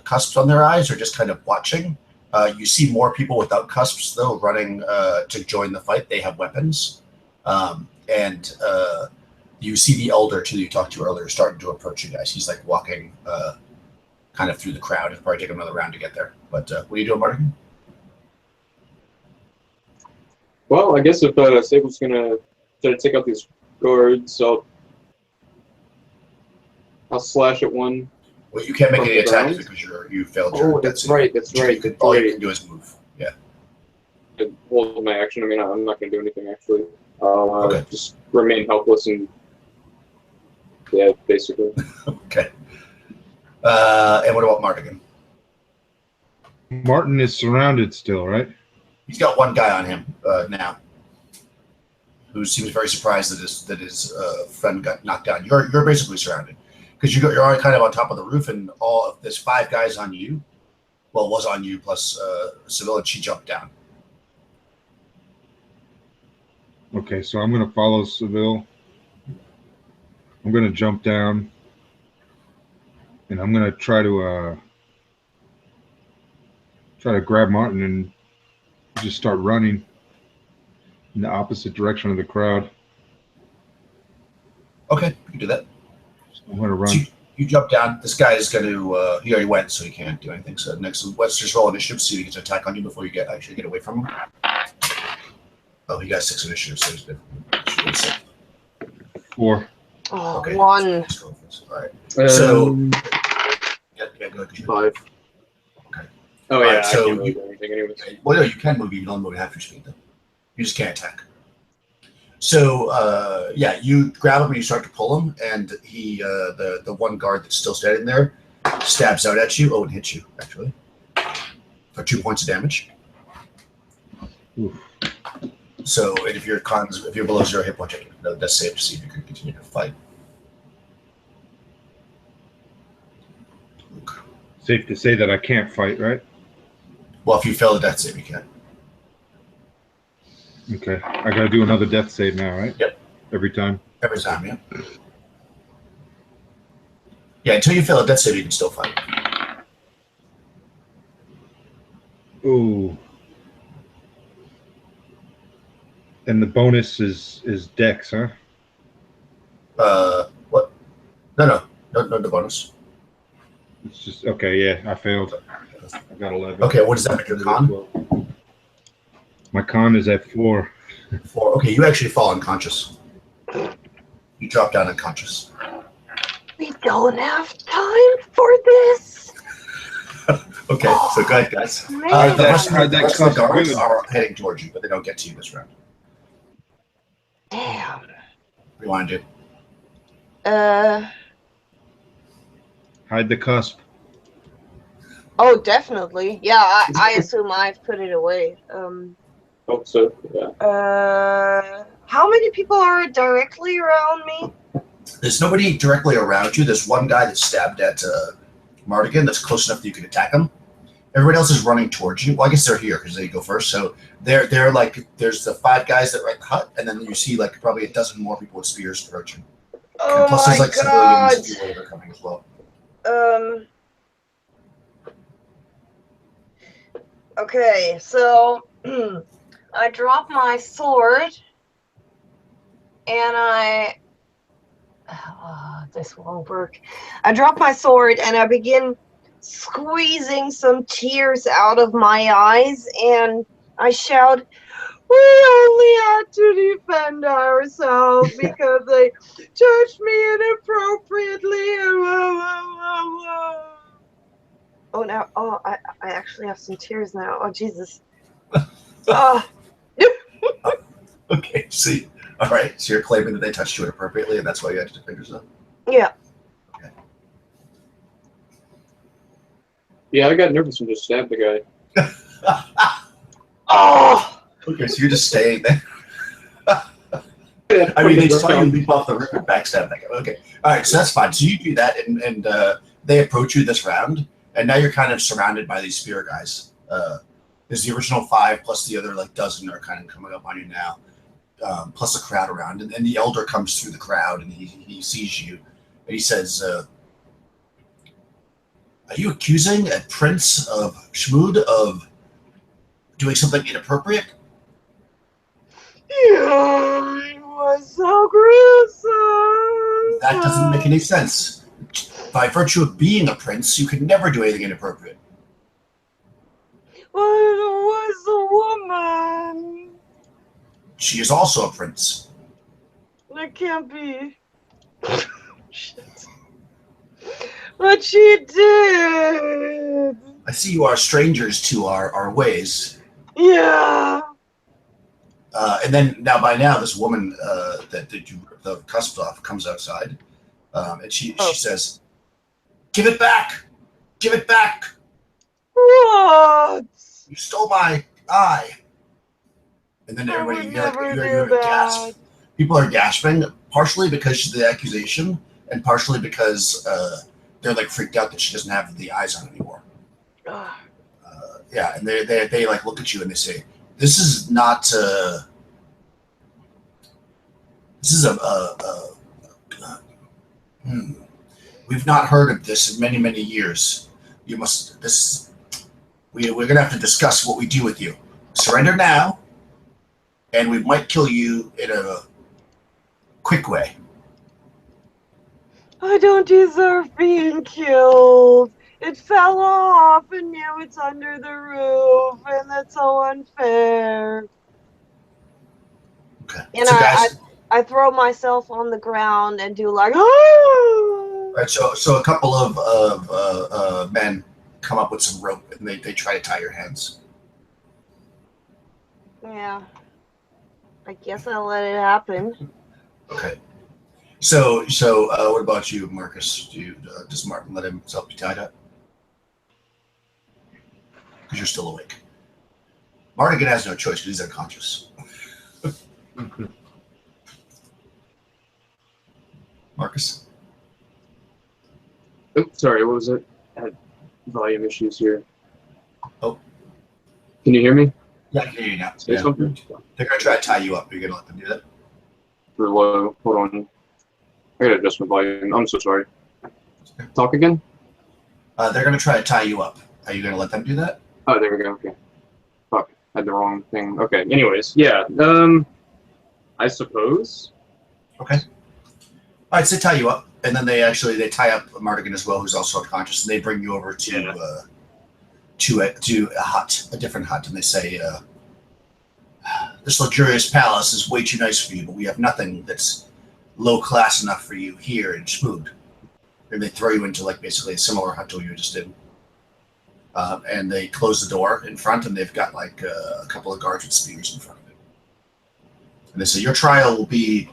cusps on their eyes are just kind of watching. You see more people without cusps, though, running to join the fight. They have weapons. And you see the elder, too, that you talked to earlier, starting to approach you guys. He's like walking kind of through the crowd. It'll probably take another round to get there. But what are you doing, Martin? Well, I guess if Sable's gonna try to take out these guards, I'll slash at one. Well, you can't make From any the attacks ground? because you failed your. Oh, that's right. All you can do is move. Yeah. Hold my action. I mean, I'm not gonna do anything actually. I'll Okay. just remain helpless and yeah, basically. Okay. And what about Mardigan? Martin is surrounded still, right? He's got 1 guy on him now, who seems very surprised that his friend got knocked down. You're basically surrounded because you're already kind of on top of the roof, and there's 5 guys on you. Well, was on you plus Seville, and she jumped down. Okay, so I'm going to follow Seville. I'm going to jump down, and I'm going to try to grab Martin and just start running in the opposite direction of the crowd. Okay, you can do that. So I'm going to run. So you jump down. This guy is going to. He already went, so he can't do anything. So next, let's just roll initiative. See if he gets an attack on you before you actually get away from him. Oh, he got 6 initiative, so he's good. 4. Oh, Okay. 1. All right. So yeah, go ahead. 5. Okay. Oh Alright, yeah, so I can't really do anything anyways. Well, no, you can move. You can only move at half your speed, though. You just can't attack. So, yeah, you grab him and you start to pull him, and he, the 1 guard that's still standing there, stabs out at you. Oh, and hits you actually for 2 points of damage. Oof. So, and if you're below 0 hit point, that's safe to see if you can continue to fight. Safe to say that I can't fight, right? Well, if you fail the death save, you can. Okay, I got to do another death save now, right? Yep. Every time? Every time, yeah. Yeah, until you fail a death save, you can still fight. Ooh. And the bonus is dex, huh? What? No bonus. It's It's just okay. Yeah, I failed. I got 11. Okay, what does that make your con? My con is at 4. 4. Okay, you actually fall unconscious. You drop down unconscious. We don't have time for this. Okay, so go ahead, guys. The Man. rest of How'd the that rest of the cost guards good? are heading towards you, but they don't get to you this round. Damn. What do you want to do? Hide the cusp. Oh, definitely. Yeah, I assume I've put it away. Hope so. Yeah. How many people are directly around me? There's nobody directly around you. There's one guy that stabbed at Mardigan that's close enough that you can attack him. Everybody else is running towards you. Well, I guess they're here because they go first. So they're like, there's the 5 guys that are at the hut, and then you see like probably a dozen more people with spears approaching. Oh And plus my there's like god. civilians that are coming as well. Okay, so I drop my sword and this won't work. I drop my sword and I begin squeezing some tears out of my eyes and I shout, "We only had to defend ourselves because they judged me inappropriately." Oh, now, I actually have some tears now. Oh, Jesus. Okay, see. All right, so you're claiming that they touched you inappropriately, and that's why you had to defend yourself? Yeah. Okay. Yeah, I got nervous and just stabbed the guy. Oh! Okay, so you're just staying there. I mean, they saw you leap off the roof and backstab that guy. Okay, all right, so that's fine. So you do that, and they approach you this round, and now you're kind of surrounded by these spear guys. There's the original 5 plus the other like dozen are kind of coming up on you now, plus a crowd around, and the elder comes through the crowd and he sees you, and he says, "Are you accusing a prince of Schmood of doing something inappropriate?" Yeah, it was so gruesome. That doesn't make any sense. By virtue of being a prince, you can never do anything inappropriate. But it was a woman. She is also a prince. That can't be. Shit. But she did. I see you are strangers to our ways. Yeah. And then by now, this woman that you ripped the cusp off comes outside, and she says, "Give it back! Give it back! What? You stole my eye!" And then I would everybody never you're do gasp. People are gasping, partially because of the accusation, and partially because they're like freaked out that she doesn't have the eyes on anymore. Yeah, and they like look at you and they say, "This is not. This is we've not heard of this in many, many years. You must. We're gonna have to discuss what we do with you. Surrender now, and we might kill you in a quick way." I don't deserve being killed. It fell off and now it's under the roof, and that's so unfair. Okay. And So guys, I throw myself on the ground and do like, oh! right, so a couple of men come up with some rope and they try to tie your hands. Yeah. I guess I'll let it happen. Okay. So what about you, Marcus? Does Martin let himself be tied up? Because you're still awake. Mardigan has no choice because he's unconscious. Marcus? Oh, sorry, what was it? I had volume issues here. Oh. Can you hear me? Yeah, I can hear you now. Say something? They're going to try to tie you up. You're going to let them do that? For low. Hold on. I gotta adjust my volume. I'm so sorry. Talk again? They're going to try to tie you up. Are you going to let them do that? Oh, there we go. Okay. Fuck. I had the wrong thing. Okay. Anyways, yeah. I suppose. Okay. All right, so they tie you up, and then they tie up Mardigan as well, who's also unconscious, and they bring you over to a different hut, and they say, "This luxurious palace is way too nice for you, but we have nothing that's low class enough for you here in Schmood." And they throw you into like basically a similar hut to what you just did, and they close the door in front, and they've got like a couple of guards with spears in front of it, and they say, "Your trial will be."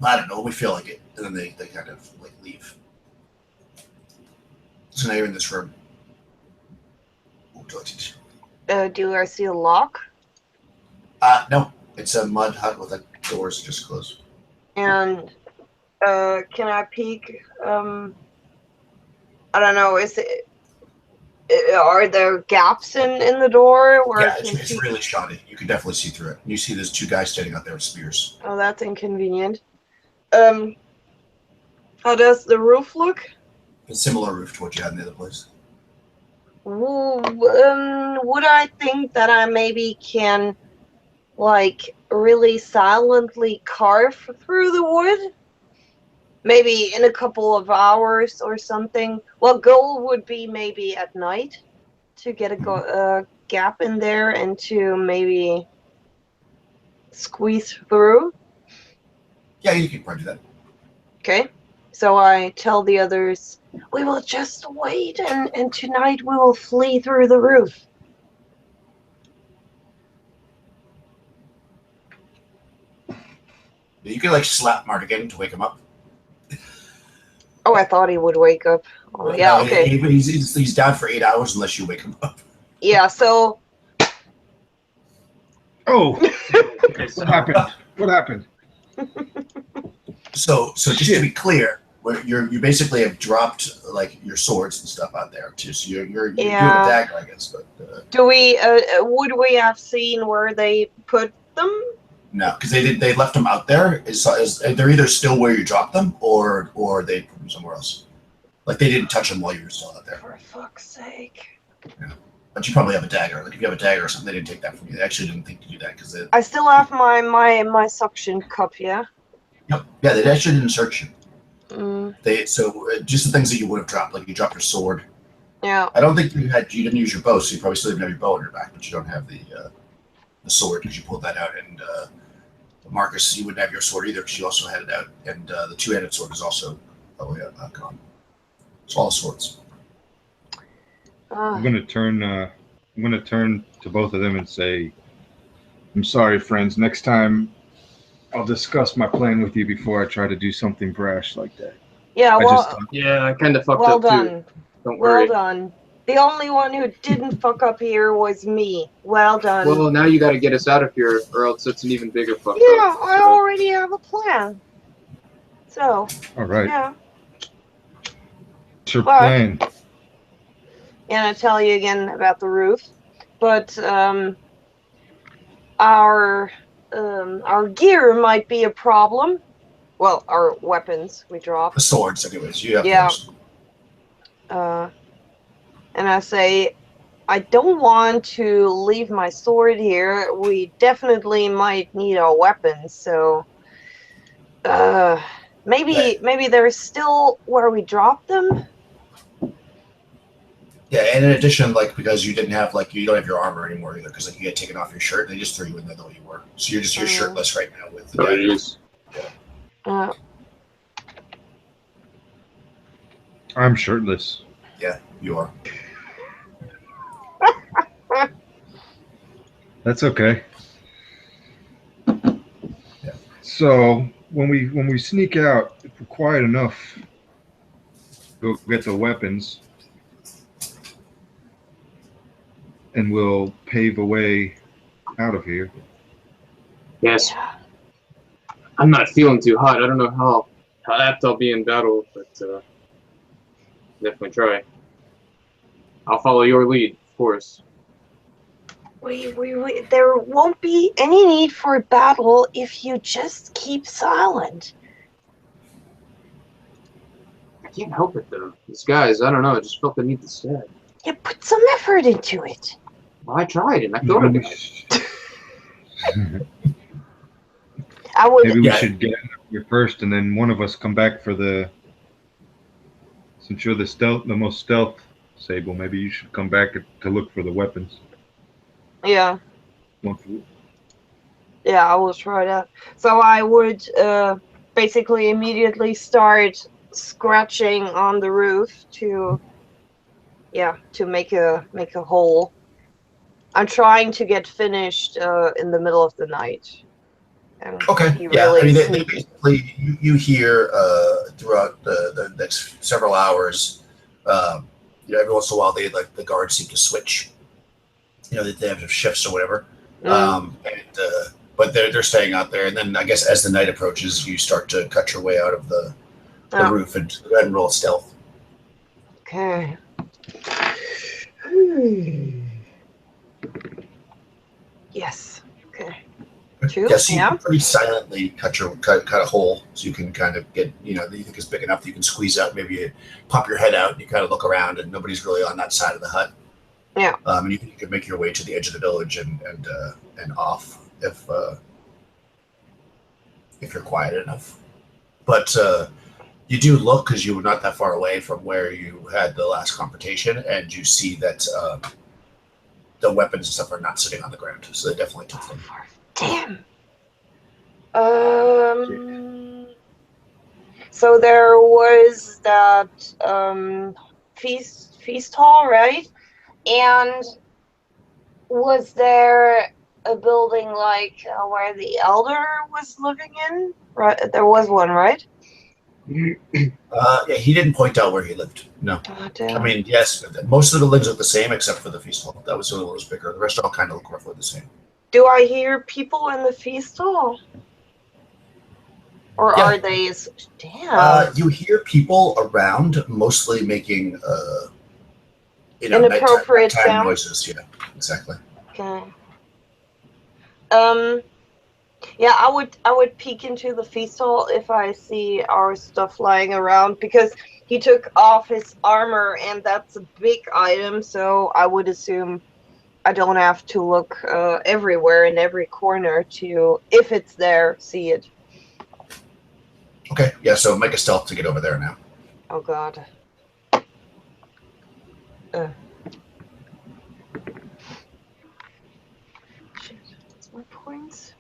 I don't know. We feel like it, and then they kind of like leave. So now you're in this room. Do I see a lock? No. It's a mud hut with like doors just closed. And can I peek? I don't know. Are there gaps in the door where Yeah, I can it's really shoddy. You can definitely see through it. You see there's two guys standing out there with spears. Oh, that's inconvenient. How does the roof look? A similar roof to what you had in the other place. Would I think that I maybe can, like, really silently carve through the wood? Maybe in a couple of hours or something. Well, goal would be maybe at night to get a gap in there and to maybe squeeze through. Yeah, you can probably do that. Okay. So I tell the others, we will just wait, and tonight we will flee through the roof. You can like slap Mardigan to wake him up. Oh, I thought he would wake up. Oh, yeah, No, okay. He's down for 8 hours unless you wake him up. Yeah, so... Oh! What happened? What happened? So just to be clear, you basically have dropped like your swords and stuff out there too. So you do have a dagger, I guess. But do we? Would we have seen where they put them? no, because they left them out there. They're either still where you dropped them, or they put them somewhere else. Like they didn't touch them while you were still out there. For fuck's sake! Yeah. But you probably have a dagger. Like if you have a dagger or something, they didn't take that from you. They actually didn't think to do that because I still have my suction cup. Yeah. Yep. Yeah, they actually didn't search you. Mm. Just the things that you would have dropped, like you dropped your sword. Yeah. I don't think you didn't use your bow, so you probably still didn't have your bow on your back, but you don't have the sword because you pulled that out. And Marcus, you wouldn't have your sword either because you also had it out, and the two-handed sword is also gone. It's all the swords. I'm gonna turn to both of them and say, "I'm sorry, friends. Next time, I'll discuss my plan with you before I try to do something brash like that." Yeah, I kind of fucked well up done. too. Don't worry. Well done. The only one who didn't fuck up here was me. Well done. Well, now you got to get us out of here, or else it's an even bigger fuck yeah, up. I already have a plan. So. All right. Yeah. What's your plan? And I tell you again about the roof, but our gear might be a problem. Well, our weapons we dropped. The swords, anyways. You have those. And I say, I don't want to leave my sword here. We definitely might need our weapons, so maybe they're still where we dropped them. Yeah, and in addition, like because you don't have your armor anymore either, because like you had taken off your shirt, they just threw you in there the way you were. So you're shirtless right now with the daggers. Yeah. I'm shirtless. Yeah, you are. That's okay. Yeah. So when we sneak out, if we're quiet enough, go get the weapons, and we'll pave a way out of here. Yes. I'm not feeling too hot. I don't know how apt I'll be in battle, but definitely try. I'll follow your lead, of course. There won't be any need for a battle if you just keep silent. I can't help it, though. These guys, I don't know, I just felt the need to stab. Yeah, put some effort into it. Well, I tried, and I thought of it. I would. Maybe we Yeah. should get here first, and then one of us come back for the. Since you're the most stealth Sable, maybe you should come back to look for the weapons. Yeah. Once Yeah, I will try that. So I would basically immediately start scratching on the roof to make a hole. I'm trying to get finished in the middle of the night. And Okay. be Yeah. really I mean, they sneaky. basically you hear throughout the next several hours. Every once in a while, the guards seem to switch. They have shifts or whatever. But they're staying out there, and then I guess as the night approaches, you start to cut your way out of the roof and go ahead and roll stealth. Okay. Yes. Okay. Two. Yes, you Yeah. can pretty silently cut a hole, so you can kind of get that you think is big enough that you can squeeze out. Maybe you pop your head out and you kind of look around, and nobody's really on that side of the hut. Yeah. And you can make your way to the edge of the village and off if you're quiet enough. But you do look, because you were not that far away from where you had the last confrontation, and you see that the weapons and stuff are not sitting on the ground, so they definitely took them. Damn. So there was that feast hall, right? And was there a building like where the elder was living in? Right, there was one, right? Yeah, he didn't point out where he lived. No. Oh, damn. I mean, yes, most of the buildings look the same except for the feast hall. That was the one that was bigger. The rest all kind of look roughly the same. Do I hear people in the feast hall? Or are they... Damn. You hear people around, mostly making inappropriate nighttime sound noises. Yeah, exactly. Okay. Yeah, I would peek into the feast hall if I see our stuff lying around, because he took off his armor and that's a big item, so I would assume I don't have to look everywhere in every corner to, if it's there, see it. Okay, yeah, so make a stealth to get over there now. Oh god. Shit, what's my points?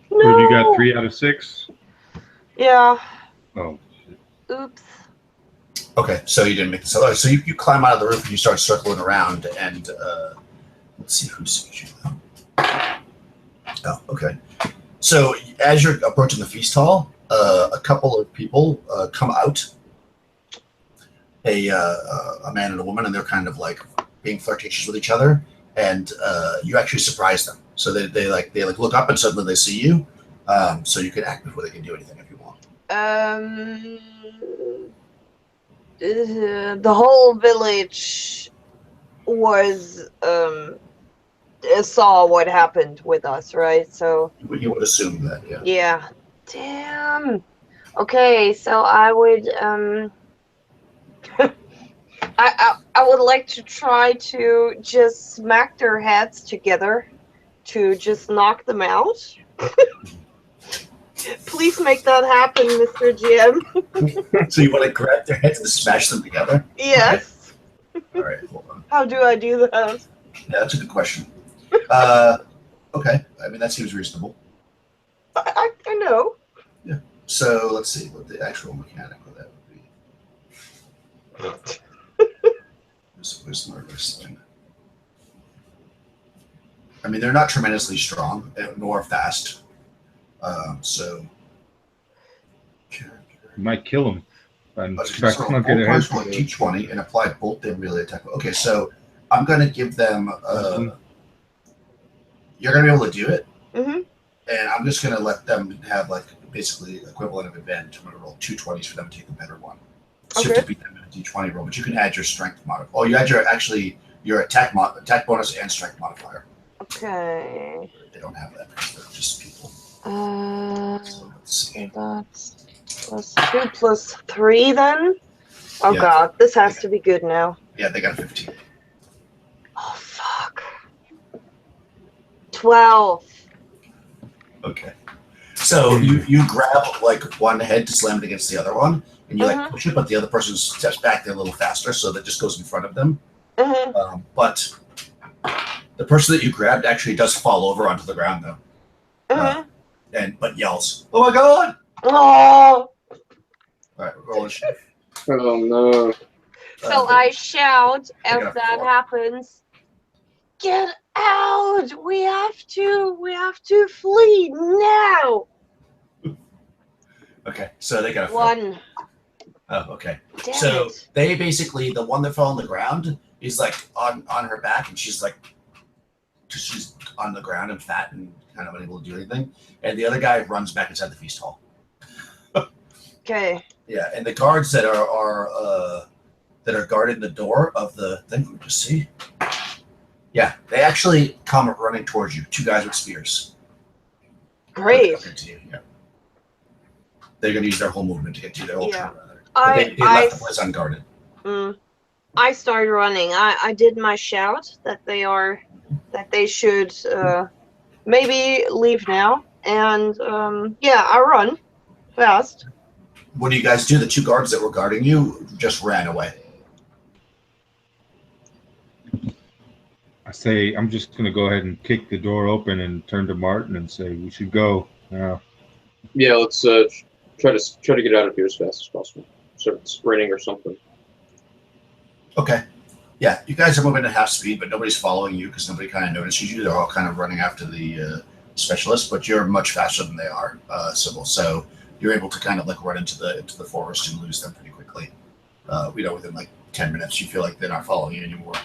No! Well, you got 3 out of 6? Yeah. Oh, shit. Oops. Okay, so you didn't make the stealth. So you climb out of the roof and you start circling around, and let's see who sees you. Oh, okay. So as you're approaching the feast hall, a couple of people come out. A man and a woman, and they're kind of like being flirtatious with each other, and you actually surprise them. So they look up and suddenly they see you. So you can act before they can do anything if you want. The whole village was saw what happened with us, right? So You would assume that, yeah. yeah. Damn. Okay, so I would I would like to try to just smack their heads together to just knock them out. Please make that happen, Mr. GM. So you want to grab their heads and smash them together? Yes. Okay. All right, hold on. How do I do that? Yeah, that's a good question. Okay, I mean, that seems reasonable. I know. Yeah. So let's see what the actual mechanic of that would be. Where's the murderous thing? I mean, they're not tremendously strong nor fast. So You might kill him. And bolt punch for D20 and apply bolt their melee attack. Okay, so I'm gonna give them. You're gonna be able to do it, and I'm just gonna let them have like basically equivalent of advantage. I'm gonna roll 2 20s for them to take the better one. So you have to beat them in a D20 roll, but you can add your strength modifier. Oh, you add your attack bonus and strength modifier. Okay. They don't have that because they're just people. So that's +2 +3 then? Oh Yeah. god, this has to be good now. Yeah, they got 15. Oh fuck. 12. Okay. So you grab like one head to slam it against the other one, and you like push it, but the other person steps back there a little faster, so that just goes in front of them. But the person that you grabbed actually does fall over onto the ground though, but yells, "Oh my god!" Oh. All right, roll a shift. Oh no. So I shout as that happens. Get out! We have to flee now. Okay, so they got a 1. Oh, okay. Damn so it. they basically, the one that fell on the ground is like on her back, and she's on the ground and fat and kind of unable to do anything. And the other guy runs back inside the feast hall. Okay. Yeah, and the guards that are guarding the door of the thing, we just see. Yeah, they actually come running towards you. 2 guys with spears. Great. To you. Yeah. They're going to use their whole movement to get to you. Their whole turn, rather. They I left the place unguarded. I started running. I did my shout that they should maybe leave now, and I run fast. What do you guys do? The 2 guards that were guarding you just ran away. I say I'm just going to go ahead and kick the door open and turn to Martin and say we should go now. Yeah, let's try to get out of here as fast as possible. Start sprinting or something. Okay. Yeah, you guys are moving at half speed, but nobody's following you because nobody kind of notices you. They're all kind of running after the specialist, but you're much faster than they are, Sybil. So you're able to kind of like run into the forest and lose them pretty quickly. Within like 10 minutes, you feel like they're not following you anymore.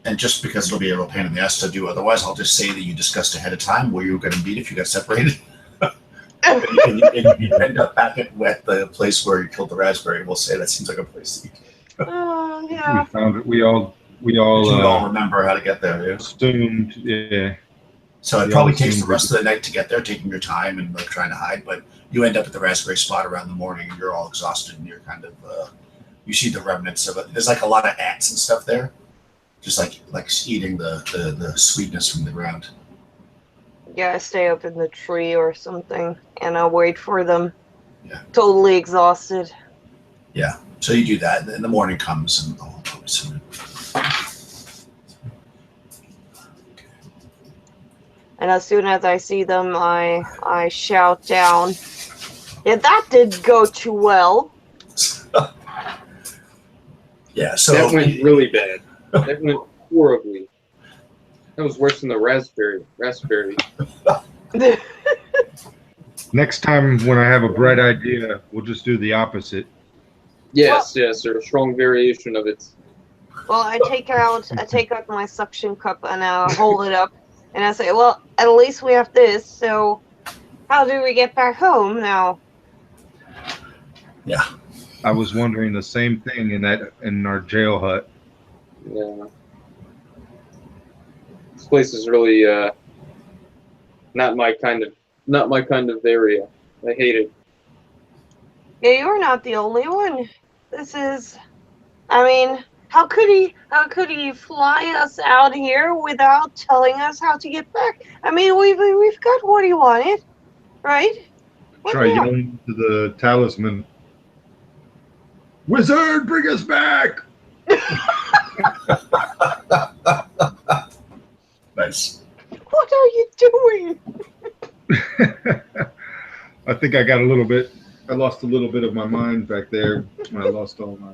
And just because it'll be a real pain in the ass to do otherwise, I'll just say that you discussed ahead of time where you were going to meet if you got separated. and you end up back at the place where you killed the raspberry. We'll say that seems like a place. Oh, yeah. We found it. We all remember how to get there. Yeah. Assumed, yeah. So it probably takes the rest of the night to get there, taking your time and like trying to hide. But you end up at the raspberry spot around the morning, and you're all exhausted, and you're kind of you see the remnants of it. There's like a lot of ants and stuff there, just like eating the sweetness from the ground. Yeah, I stay up in the tree or something, and I'll wait for them. Yeah. Totally exhausted. Yeah. So you do that, and then the morning comes, and and as soon as I see them, I shout down. Yeah, that didn't go too well. Yeah, so that went really bad. That went horribly. That was worse than the raspberry. Next time when I have a bright idea, we'll just do the opposite. Yes, or a strong variation of it. Well, I take out my suction cup and I hold it up, and I say, "Well, at least we have this. So, how do we get back home now?" Yeah. I was wondering the same thing in our jail hut. Yeah. This place is really not my kind of area. I hate it. Yeah, you're not the only one. This is, I mean, how could he fly us out here without telling us how to get back? I mean, we've got what he wanted, right? Try yelling to the talisman. Wizard, bring us back! Nice. What are you doing? I think I lost a little bit of my mind back there. I lost all my...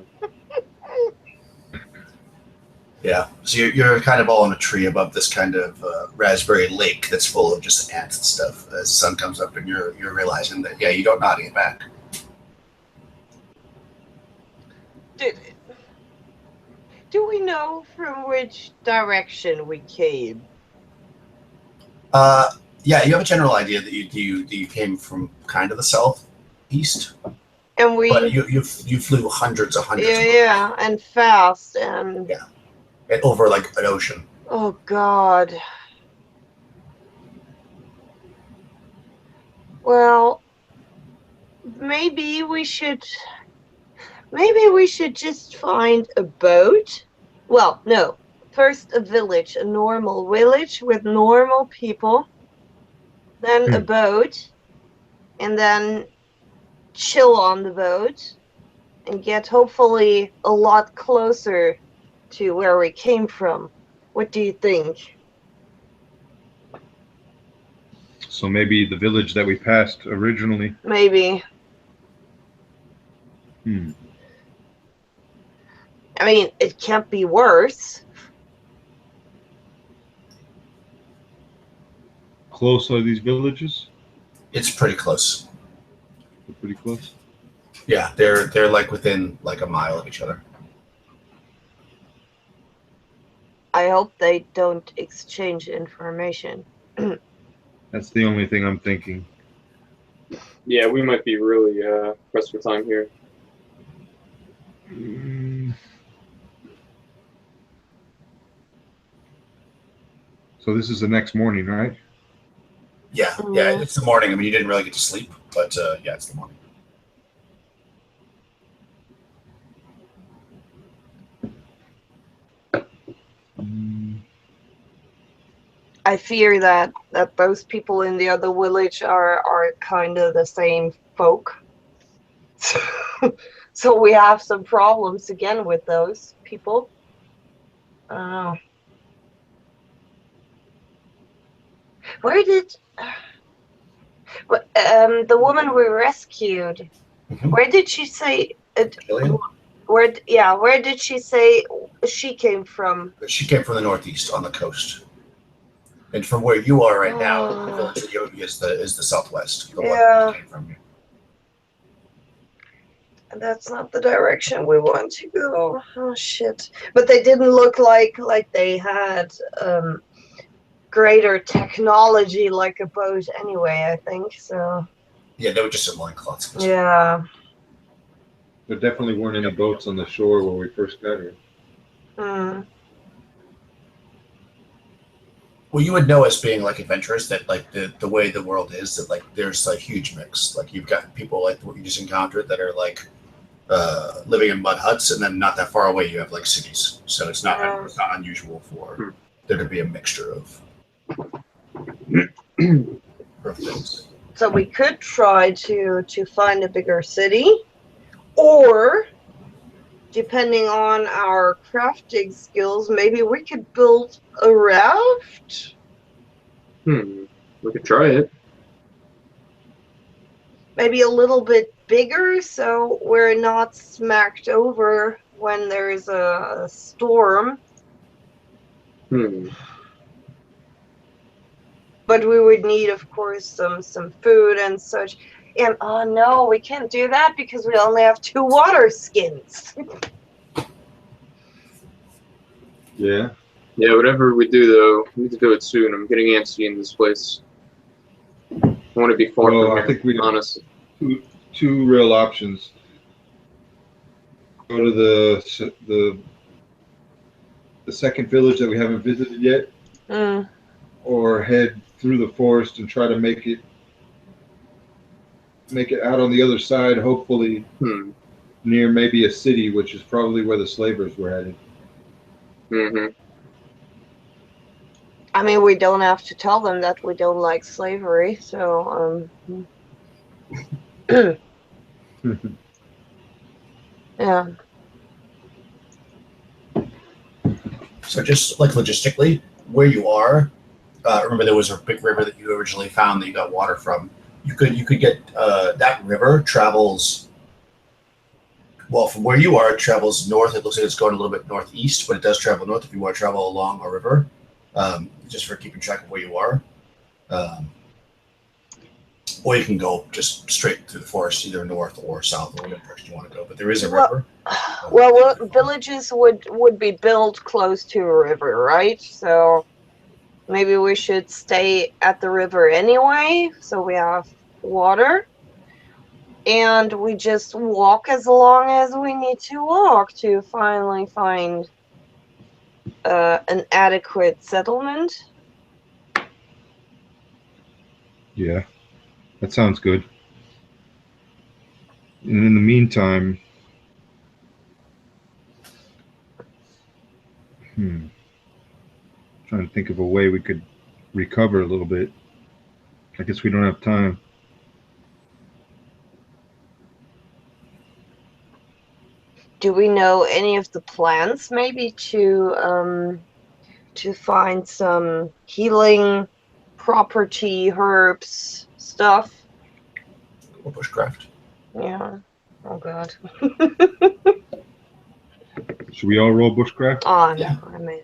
Yeah, so you're kind of all in a tree above this kind of raspberry lake that's full of just ants and stuff. As the sun comes up and you're realizing that, you don't know how to get back. Do we know from which direction we came? Yeah, you have a general idea that you came from kind of the southeast, and but you flew hundreds of miles. Yeah, and fast, and and over like an ocean. Oh God. Well, maybe we should just find a boat. Well, no, first a village, a normal village with normal people, then a boat, and then chill on the boat and get hopefully a lot closer to where we came from. What do you think? So maybe the village that we passed originally. Maybe. I mean, it can't be worse. Close are these villages? It's pretty close. They're pretty close. Yeah, they're like within like a mile of each other. I hope they don't exchange information. That's the only thing I'm thinking. Yeah, we might be really pressed for time here. So this is the next morning, right? Yeah, yeah, it's the morning. I mean, you didn't really get to sleep, but yeah, it's the morning. I fear that those people in the other village are kind of the same folk. So we have some problems again with those people. I don't know. Where did the woman we rescued? Where did she say? Where did she say she came from? She came from the northeast on the coast. And from where you are right now, the village of Yogi is the southwest, the one that came from you. That's not the direction we want to go. Oh shit! But they didn't look like they had greater technology like a boat anyway. I think so. Yeah, they were just in loincloths. Yeah. There definitely weren't any boats on the shore when we first got here. Well, you would know as being like adventurous that like the way the world is, that like there's a huge mix. Like you've got people like what you just encountered that are like living in mud huts, and then not that far away you have like cities. So it's not unusual for there to be a mixture of things. So we could try to find a bigger city, or depending on our crafting skills, maybe we could build a raft. We could try it. Maybe a little bit bigger, so we're not smacked over when there's a storm. But we would need, of course, some food and such. And oh no, we can't do that because we only have 2 water skins. Yeah. Yeah, whatever we do, though, we need to do it soon. I'm getting antsy in this place. I want to be far from here, I think we honestly. Two real options. Go to the second village that we haven't visited yet, or head through the forest and try to make it out on the other side, hopefully near maybe a city, which is probably where the slavers were headed. I mean, we don't have to tell them that we don't like slavery, so yeah. So just like logistically, where you are, remember there was a big river that you originally found that you got water from. You could get that river travels. Well, from where you are, it travels north. It looks like it's going a little bit northeast, but it does travel north if you want to travel along a river, just for keeping track of where you are. Or you can go just straight through the forest, either north or south, or whatever direction you want to go. But there is a river. Well, villages would be built close to a river, right? So maybe we should stay at the river anyway, so we have water. And we just walk as long as we need to walk to finally find an adequate settlement. Yeah, that sounds good. And in the meantime, Trying to think of a way we could recover a little bit. I guess we don't have time. Do we know any of the plants maybe to find some healing property herbs stuff? Or bushcraft. Yeah. Oh god. Should we all roll bushcraft? Oh no, Yeah. I mean.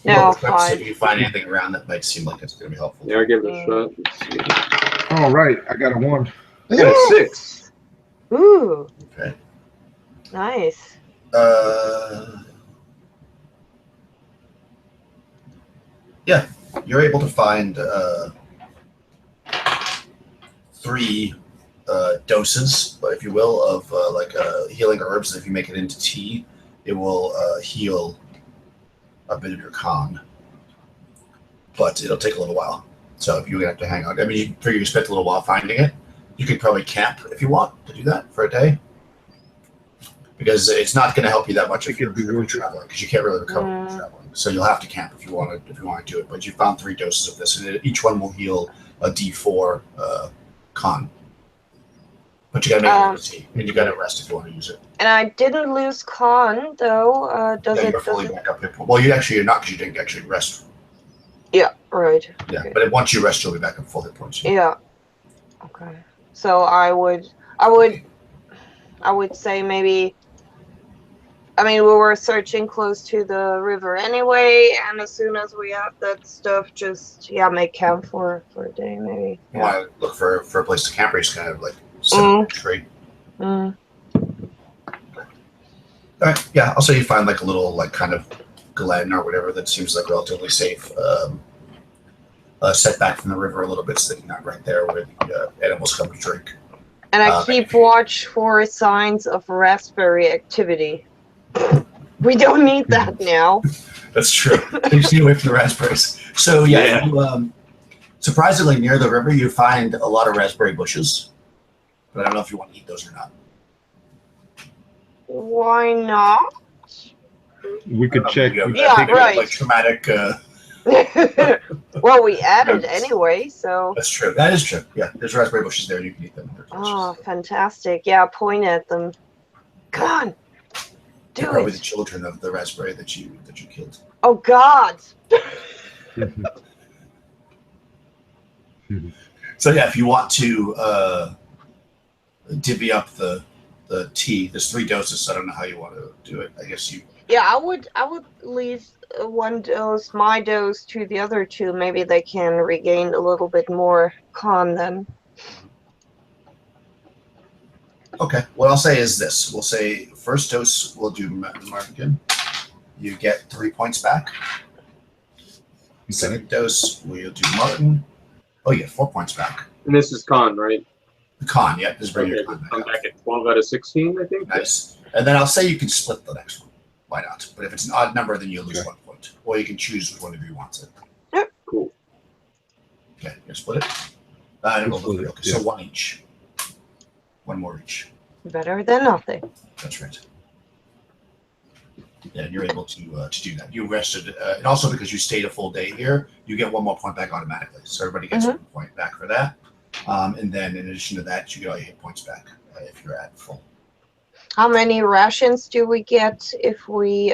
Well, No, bushcraft, see if fine. you find anything around that might seem like it's going to be helpful. Yeah, I'll give it a shot. Let's see. All right, I got a 1. I got a 6. Ooh, Okay. nice. Yeah, you're able to find 3 doses, if you will, of healing herbs. If you make it into tea, it will heal a bit of your con. But it'll take a little while. So if you have to hang on, I mean, you figure you spent a little while finding it. You could probably camp if you want to do that for a day, because it's not going to help you that much if you're traveling, because you can't really recover when you're traveling. So you'll have to camp if you want to do it. But you found 3 doses of this, and each one will heal a D4 con. But you got to make it tea, and you got to rest if you want to use it. And I didn't lose con though. You're fully back up here. Well, you're not, because you didn't actually rest. Yeah, right. Yeah, Okay. but once you rest, you'll be back up full hit points. Yeah. Okay. So I would say maybe. I mean, we were searching close to the river anyway, and as soon as we have that stuff, just make camp for a day maybe. You want to look for a place to camp, or just kind of like sit up a tree. All right, yeah, I'll say you find like a little like kind of glen or whatever that seems like relatively safe, set back from the river a little bit, so that you're not right there where the animals come to drink. And I keep watch for signs of raspberry activity. We don't need that now. That's true. You stay away from the raspberries. So you, surprisingly near the river, you find a lot of raspberry bushes, but I don't know if you want to eat those or not. Why not? We could check. Right. Like traumatic. Well, we added anyway, so. That's true. That is true. Yeah, there's raspberry bushes there. You can eat them. Oh, fantastic! Yeah, point at them. Come on, They're probably the children of the raspberry that you killed. Oh God! So yeah, if you want to divvy up the tea, there's 3 doses. So I don't know how you want to do it. I guess you. Yeah, I would leave one dose, my dose, to the other 2. Maybe they can regain a little bit more con then. Okay. What I'll say is this: we'll say first dose we'll do Martin. You get 3 points back. Second dose we'll do Martin. Oh, you get 4 points back. And this is con, right? The con, yeah. Just bring your con I'm back. back at 12 out of 16, I think. Nice. And then I'll say you can split the next one. Why not? But if it's an odd number, then you lose 1 point. Or you can choose which one of you wants it. Yep. Cool. Okay, you split it. And we'll do 3. Okay, so 1 each. 1 more each. Better than nothing. That's right. Yeah, and you're able to do that. You rested, and also because you stayed a full day here, you get 1 more point back automatically. So everybody gets 1 point back for that. And then in addition to that, you get all your hit points back if you're at full. How many rations do we get if we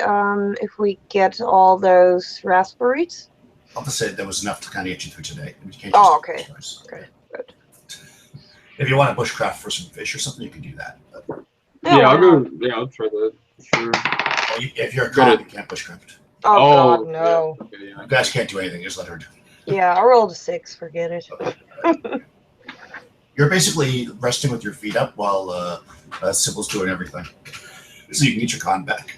get all those raspberries? I'll just say that was enough to kind of get you through today. You can't Okay. Okay, good. If you want to bushcraft for some fish or something, you can do that. But, I'll go. Yeah, I'll try that. Sure. if you're a con, you can't bushcraft. Oh God, no. Yeah. Okay, yeah. You guys can't do anything. Just let her do it. Yeah, I rolled a 6. Forget it. You're basically resting with your feet up while Sybil's doing everything. So you can get your con back.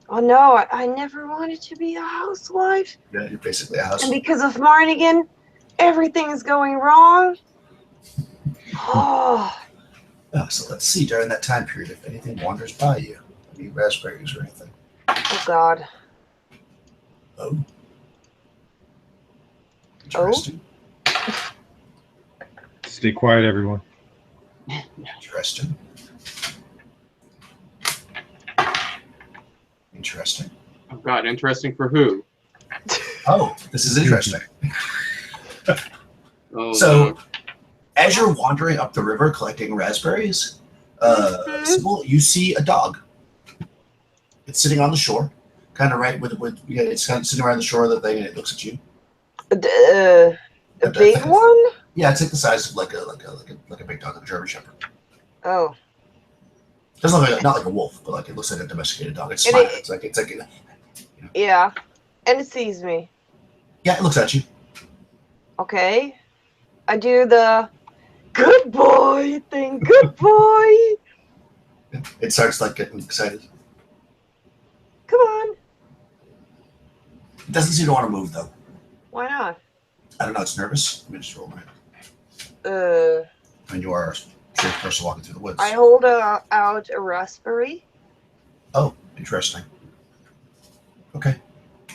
Oh no, I never wanted to be a housewife. Yeah, you're basically a house. And because of Marnigan, everything is going wrong. Oh. So let's see during that time period if anything wanders by you. Any raspberries or anything. Oh God. Oh. Interesting. Stay quiet, everyone. Interesting. Interesting. Oh God, interesting for who? Oh, this is interesting. Oh, So, as you're wandering up the river collecting raspberries, Sybil, you see a dog. It's sitting on the shore, kind of right with it's kind of sitting around the shore of the thing, and it looks at you. A big one? Yeah, it's like the size of like a big dog, like a German Shepherd. Oh. Doesn't look like not like a wolf, but like it looks like a domesticated dog. It's And smiling. It's like Yeah, and it sees me. yeah, it looks at you. Okay. I do the good boy thing. Good boy. It starts like getting excited. Come on. It doesn't seem to want to move though. Why not? I don't know. It's nervous. Let me just roll my. Uh. And you are a safe person walking through the woods. I hold out a raspberry. Oh, interesting. Okay.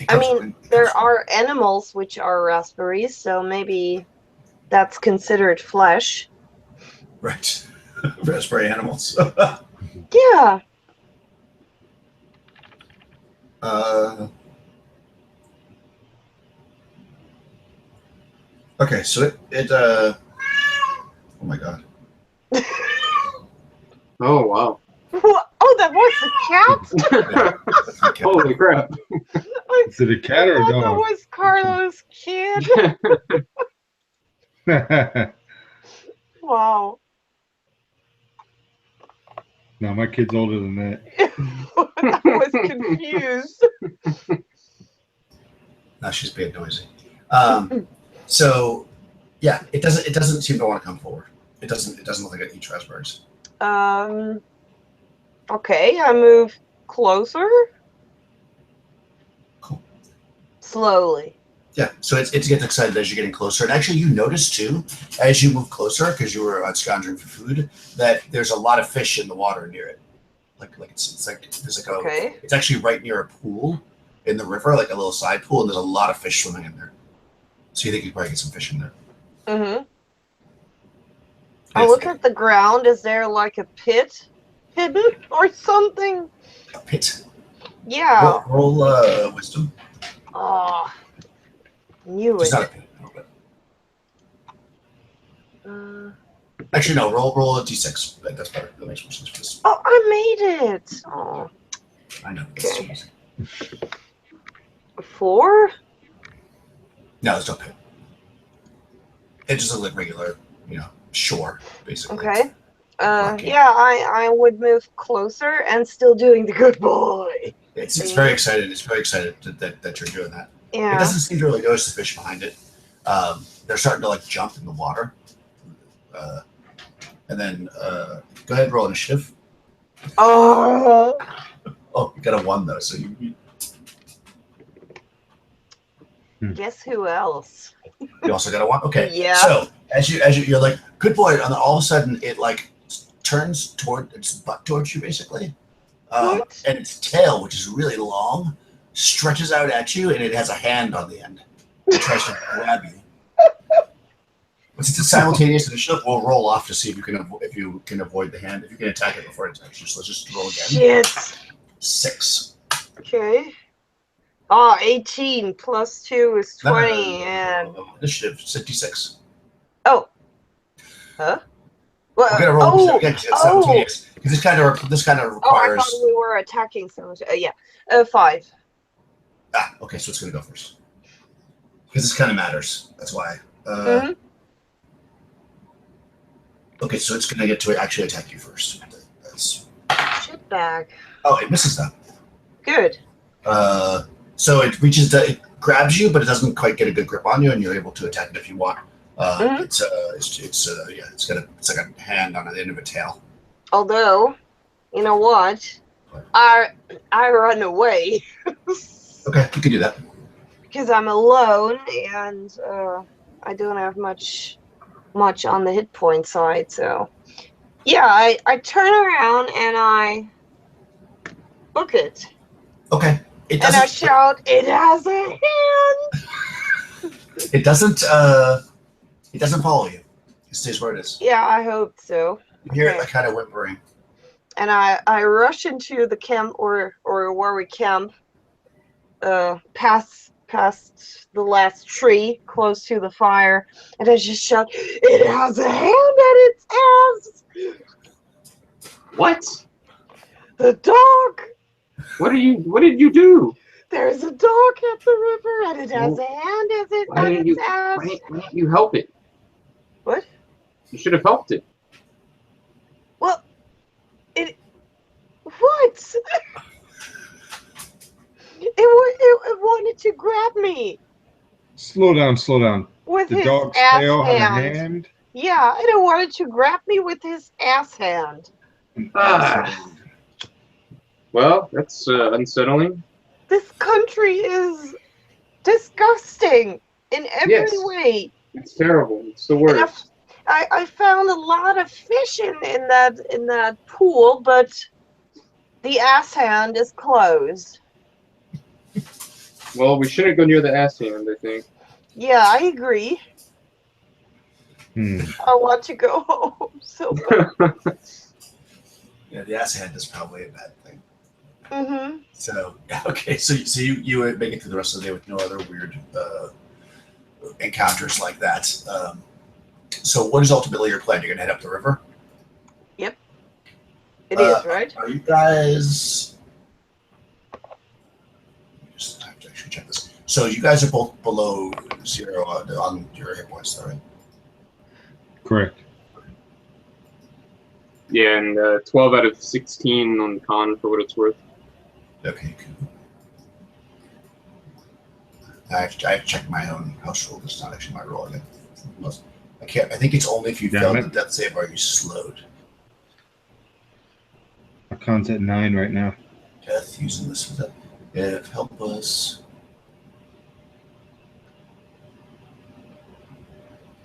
I mean, there are animals which are raspberries, so maybe that's considered flesh. Right. Raspberry animals. Yeah. Okay, so it oh my god. Oh, wow. Oh, that was a cat? Yeah, that's my cat. Holy crap. Is it a cat or a That dog? was Carlos' kid. Wow. No, my kid's older than that. I was confused. Now she's being noisy. So yeah, it doesn't seem to want to come forward. It doesn't look like it eats raspberries. Okay, I move closer. Cool. Slowly. Yeah, so it gets excited as you're getting closer. And actually you notice too, as you move closer, because you were scrounging for food, that there's a lot of fish in the water near it. Like it's like there's like a Okay. it's actually right near a pool in the river, like a little side pool, and there's a lot of fish swimming in there. So you think you probably get some fish in there. Mm-hmm. I look at the ground. Is there like a pit hidden or something? A pit. Yeah. Roll wisdom. Oh, knew It's it. not a pit. Actually, no. Roll a d6. That's better. That makes more sense for this. Oh, I made it. Oh, I know. okay. 4? No, there's no pit. It just looks like regular, shore, basically. Okay. Rocky. Yeah, I would move closer and still doing the good boy. It's very excited. It's very excited that you're doing that. Yeah. It doesn't seem to really notice the fish behind it. They're starting to like jump in the water. And then go ahead and roll initiative. Oh. Oh, you got a 1 though, so you Guess who else? also got a 1. Okay. Yeah. So as you're like good boy, and then all of a sudden it like turns toward its butt towards you basically, What? and its tail, which is really long, stretches out at you, and it has a hand on the end. It tries to grab you. But since it's simultaneous initiative, we'll roll off to see if you can avoid the hand. If you can attack it before it attacks you, so let's just roll again. Shit. 6. Okay. Oh, 18 plus 2 is 20, No. and Initiative 56. oh, huh? Well, We're gonna roll again because it's simultaneous. Because this kind of Oh, I requires. thought we were attacking so much. Yeah, 5. Okay, so it's gonna go first. Because this kind of matters. That's why. Mhm. Okay, so it's gonna get to actually attack you first. That's. Shit bag. Oh, it misses that. Good. So it reaches, it grabs you, but it doesn't quite get a good grip on you, and you're able to attack it if you want. It's like a hand on the end of a tail. Although, you know what? I run away Okay, you can do that. because I'm alone and I don't have much on the hit point side. So yeah, I turn around and I book it. Okay. And I shout, "It has a hand!" It doesn't follow you. It stays where it is. Yeah, I hope so. You hear it Okay. like kind of whimpering. And I rush into the camp or where we camp, past past the last tree close to the fire, and I just shout, "It has a hand at its ass! What? The dog! What did you do? There's a dog at the river, and it has a hand at its Why didn't ass!" you help it? What? You should have helped it. Well, what? It wanted to grab me Slow down, slow down. with The his dog's ass tail had a hand. hand. Yeah, and it wanted to grab me with his ass hand. Ah. Well, that's unsettling. This country is disgusting in every Yes. way. It's terrible. It's the And worst. I found a lot of fish in that pool, but the ass hand is closed. Well, we shouldn't go near the ass hand, I think. Yeah, I agree. I want to go home so bad. Yeah, the ass hand is probably a bad thing. Mm-hmm. So okay, so you would make it through the rest of the day with no other weird encounters like that. So what is ultimately your plan? You're gonna head up the river. It is, right? Are you guys? I have to actually check this. So you guys are both below 0 on your hit points, though, right? Correct. Yeah, and 12 out of 16 on con for what it's worth. Okay, cool. I have to check my own house rule. It's not actually my rule. I can't. I think it's only if you failed the death save are you slowed. My con's at 9 right now. Death using this with if help us.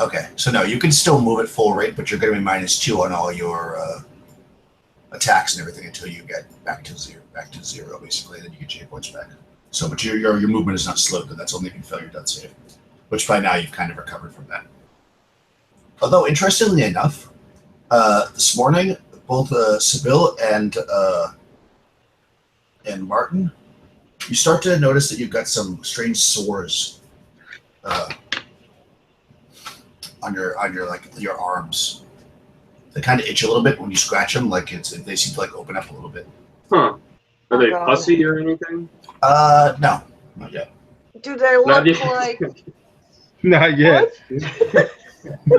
Okay, so no, you can still move at full rate, but you're going to be -2 on all your attacks and everything until you get back to zero, basically. Then you get your points back. So, but your movement is not slowed. Then that's only if you fail your death save, which by now you've kind of recovered from that. Although, interestingly enough, this morning both Sibyl and Martin, you start to notice that you've got some strange sores on your arms. They kind of itch a little bit when you scratch them. Like they seem to like open up a little bit. Huh? Are they God. pussy or anything? No, not yet. Do they look Not yet. like Not yet.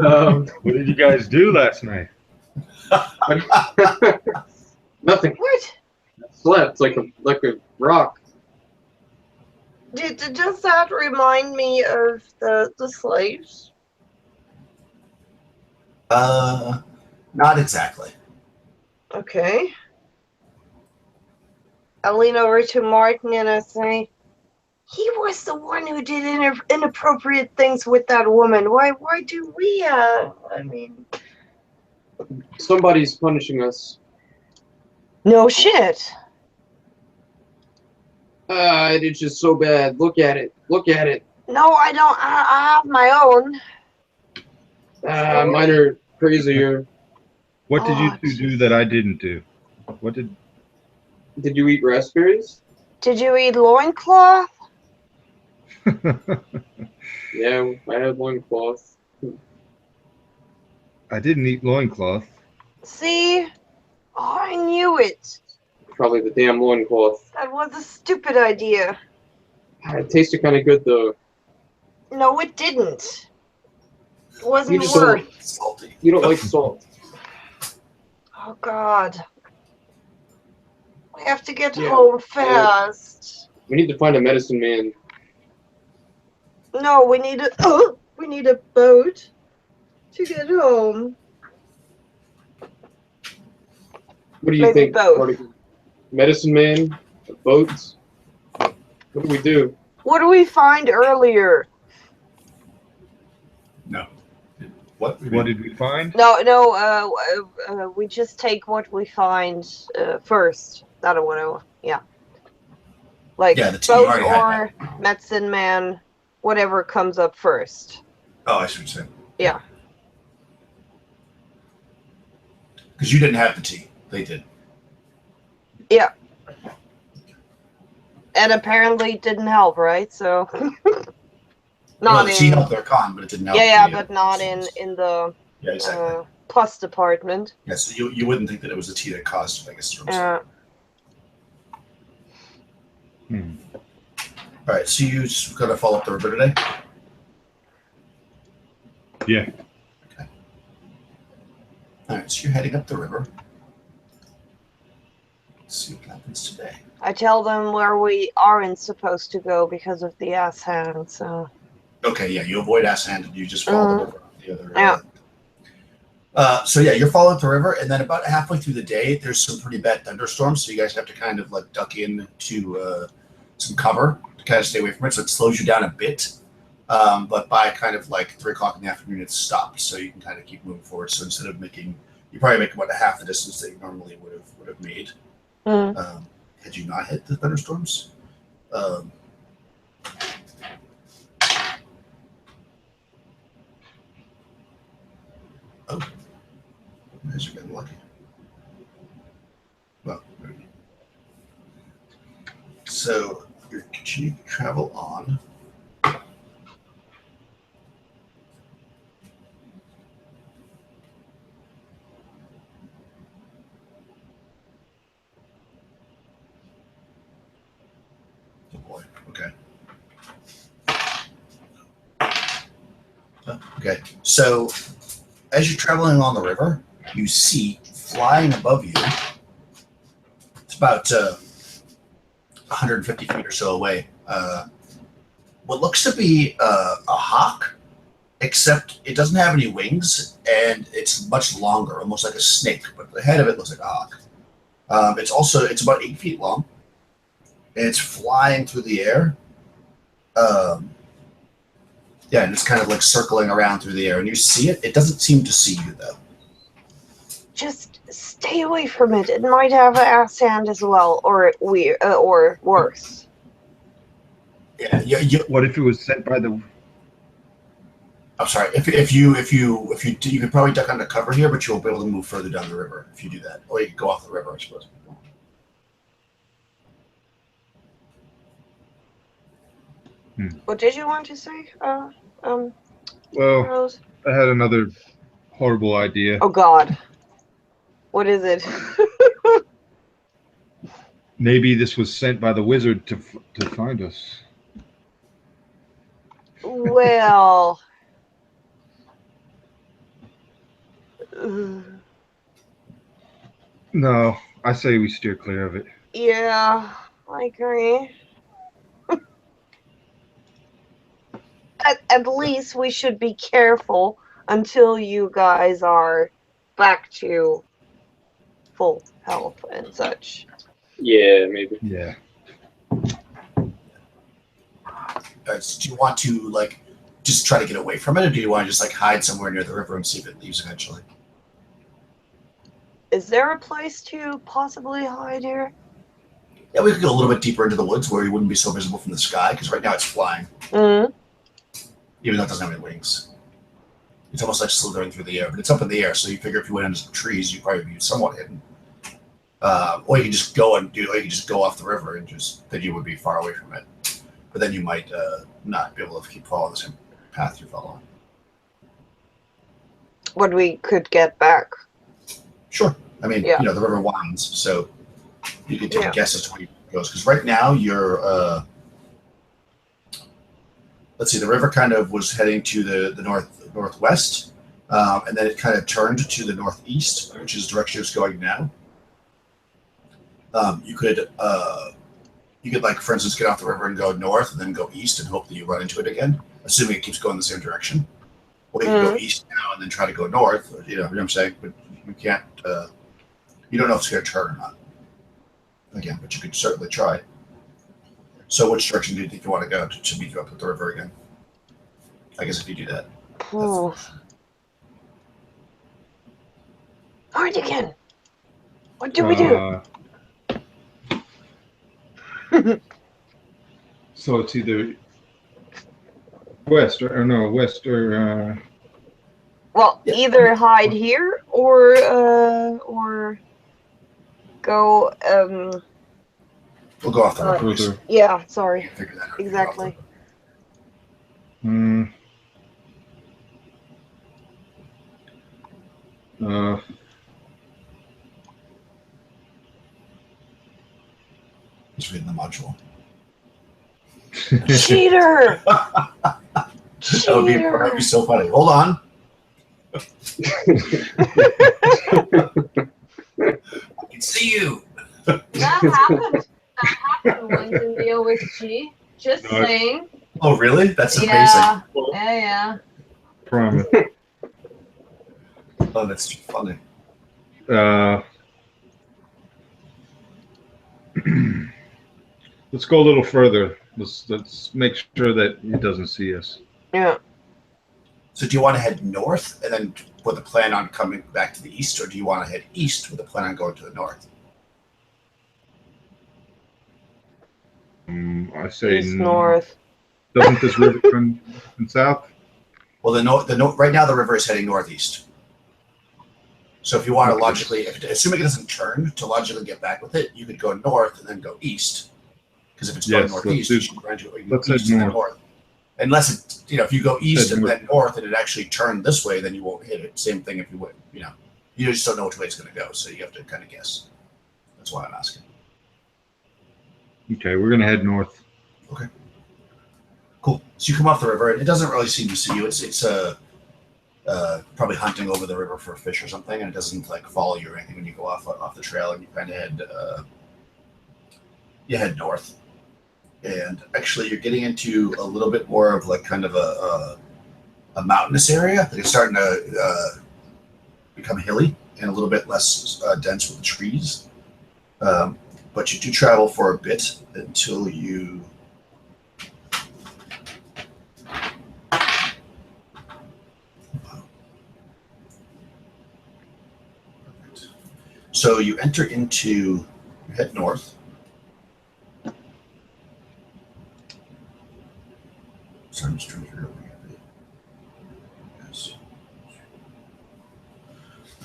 Um, What did you guys do last night? Nothing. what? Slept like a rock. Does that remind me of the slaves? Not exactly. Okay. I lean over to Martin and I say, he was the one who did inappropriate things with that woman. Why do we I mean... Somebody's punishing us. No shit. It's just so bad. Look at it. Look at it. No, I don't. I have my own. Mine are crazier. What did you two do that I didn't do? What did... Did you eat raspberries? Did you eat loincloth? Yeah, I had loincloth. I didn't eat loincloth. See? Oh, I knew it. Probably the damn loincloth. That was a stupid idea. It tasted kind of good though. No, it didn't. It wasn't You just worth. Salty. You don't like salt. Oh God. We have to get Yeah. home fast. We need to find a medicine man. No, we need a boat to get home. What do you Maybe think? both. Marty? Medicine man? Boats? What do we do? What do we find earlier? No. What? What did we find? No. We just take what we find first. I don't want to. Yeah. Like Yeah, the tea, you boat already had or medicine man, whatever comes up first. Oh, I see what you're saying. Yeah. Because you didn't have the tea. They did. Yeah. And apparently it didn't help, right? So Well, not she in helped their con, but it didn't help. yeah, the, but not students. in the Yeah, exactly. plus department. Yeah, so you wouldn't think that it was the tea that caused Vegas storms. All right, so you just gonna follow up the river today? Yeah. Okay. All right, so you're heading up the river. Let's see what happens today. I tell them where we aren't supposed to go because of the ass hand. So. Okay, yeah, you avoid Asshand and you just follow the river. The other. Yeah. So yeah, you're following the river, and then about halfway through the day, there's some pretty bad thunderstorms. So you guys have to kind of like duck in to some cover to kind of stay away from it. So it slows you down a bit. But by kind of like 3 o'clock in the afternoon, it's stopped. So you can kind of keep moving forward. So instead of you probably make about half the distance that you normally would have made. Had you not hit the thunderstorms. Oh, you guys are getting lucky. Well, so you're continuing to travel on. Oh boy. Okay. Okay. So as you're traveling along the river, you see flying above you. It's about 150 feet or so away. What looks to be a hawk, except it doesn't have any wings and it's much longer, almost like a snake. But the head of it looks like a hawk. It's about 8 feet long, and it's flying through the air. Yeah, and it's kind of like circling around through the air, and you see it. It doesn't seem to see you though. Just stay away from it. It might have an ass hand as well, or worse. Yeah. What if it was sent by the? I'm sorry. If you could probably duck under cover here, but you won't be able to move further down the river if you do that, or you could go off the river, I suppose. What did you want to say? Well, Rose? I had another horrible idea. Oh God. What is it? Maybe this was sent by the wizard to find us. Well. No, I say we steer clear of it. Yeah, I agree. At least we should be careful until you guys are back to full health and such. Yeah, maybe. Yeah. Do you want to like just try to get away from it, or do you want to just like hide somewhere near the river and see if it leaves eventually? Is there a place to possibly hide here? Yeah, we could go a little bit deeper into the woods where you wouldn't be so visible from the sky, because right now it's flying, even though it doesn't have any wings. It's almost like slithering through the air, but it's up in the air, so you figure if you went into some trees, you'd probably be somewhat hidden. Or you could just go off the river and then you would be far away from it. But then you might not be able to keep following the same path you're following. When we could get back. Sure. I mean, Yeah. the river winds, so you can take a guess as to where it goes. Because right now you're, let's see, the river kind of was heading to the northwest, and then it kind of turned to the northeast, which is the direction it's going now. You could, like, for instance, get off the river and go north, and then go east, and hope that you run into it again, assuming it keeps going the same direction. Or you can go east now and then try to go north. You know what I'm saying? But you can't. You don't know if it's going to turn or not. Again, but you could certainly try. So, which direction do you think you want to go to meet you up at the river again? I guess if you do that. All right, again. What do we do? So it's either west or. Well, Yeah. either hide here or go We'll go off the Uh, river. Further. Yeah, sorry. Figure that out. Exactly. Hmm. Just reading the module. Cheater! That would be so funny. Hold on. I can see you. That happened. That happened once in the OSG. Just No, saying. Oh, really? That's amazing. Yeah. Yeah. Promise. Oh, that's funny. Let's go a little further. Let's make sure that he doesn't see us. Yeah. So do you want to head north and then with a plan on coming back to the east, or do you want to head east with a plan on going to the north? I say East, north. Doesn't this river turn south? Well, right now the river is heading northeast. So if you want to logically, assuming it doesn't turn, to logically get back with it, you could go north and then go east. Because if it's going northeast, you should gradually go east and then north. Unless it, if you go east and then north and it actually turned this way, then you won't hit it. Same thing if you would, you just don't know which way it's going to go, so you have to kind of guess. That's why I'm asking. Okay, we're gonna head north. Okay. Cool. So you come off the river, and it doesn't really seem to see you. It's probably hunting over the river for fish or something, and it doesn't follow you or anything when you go off the trail, and you kind of head north. And actually, you're getting into a little bit more of kind of a mountainous area. It's starting to become hilly and a little bit less dense with the trees. But you do travel for a bit until you So you enter into, you head north. So I'm just trying to figure out where you Yes.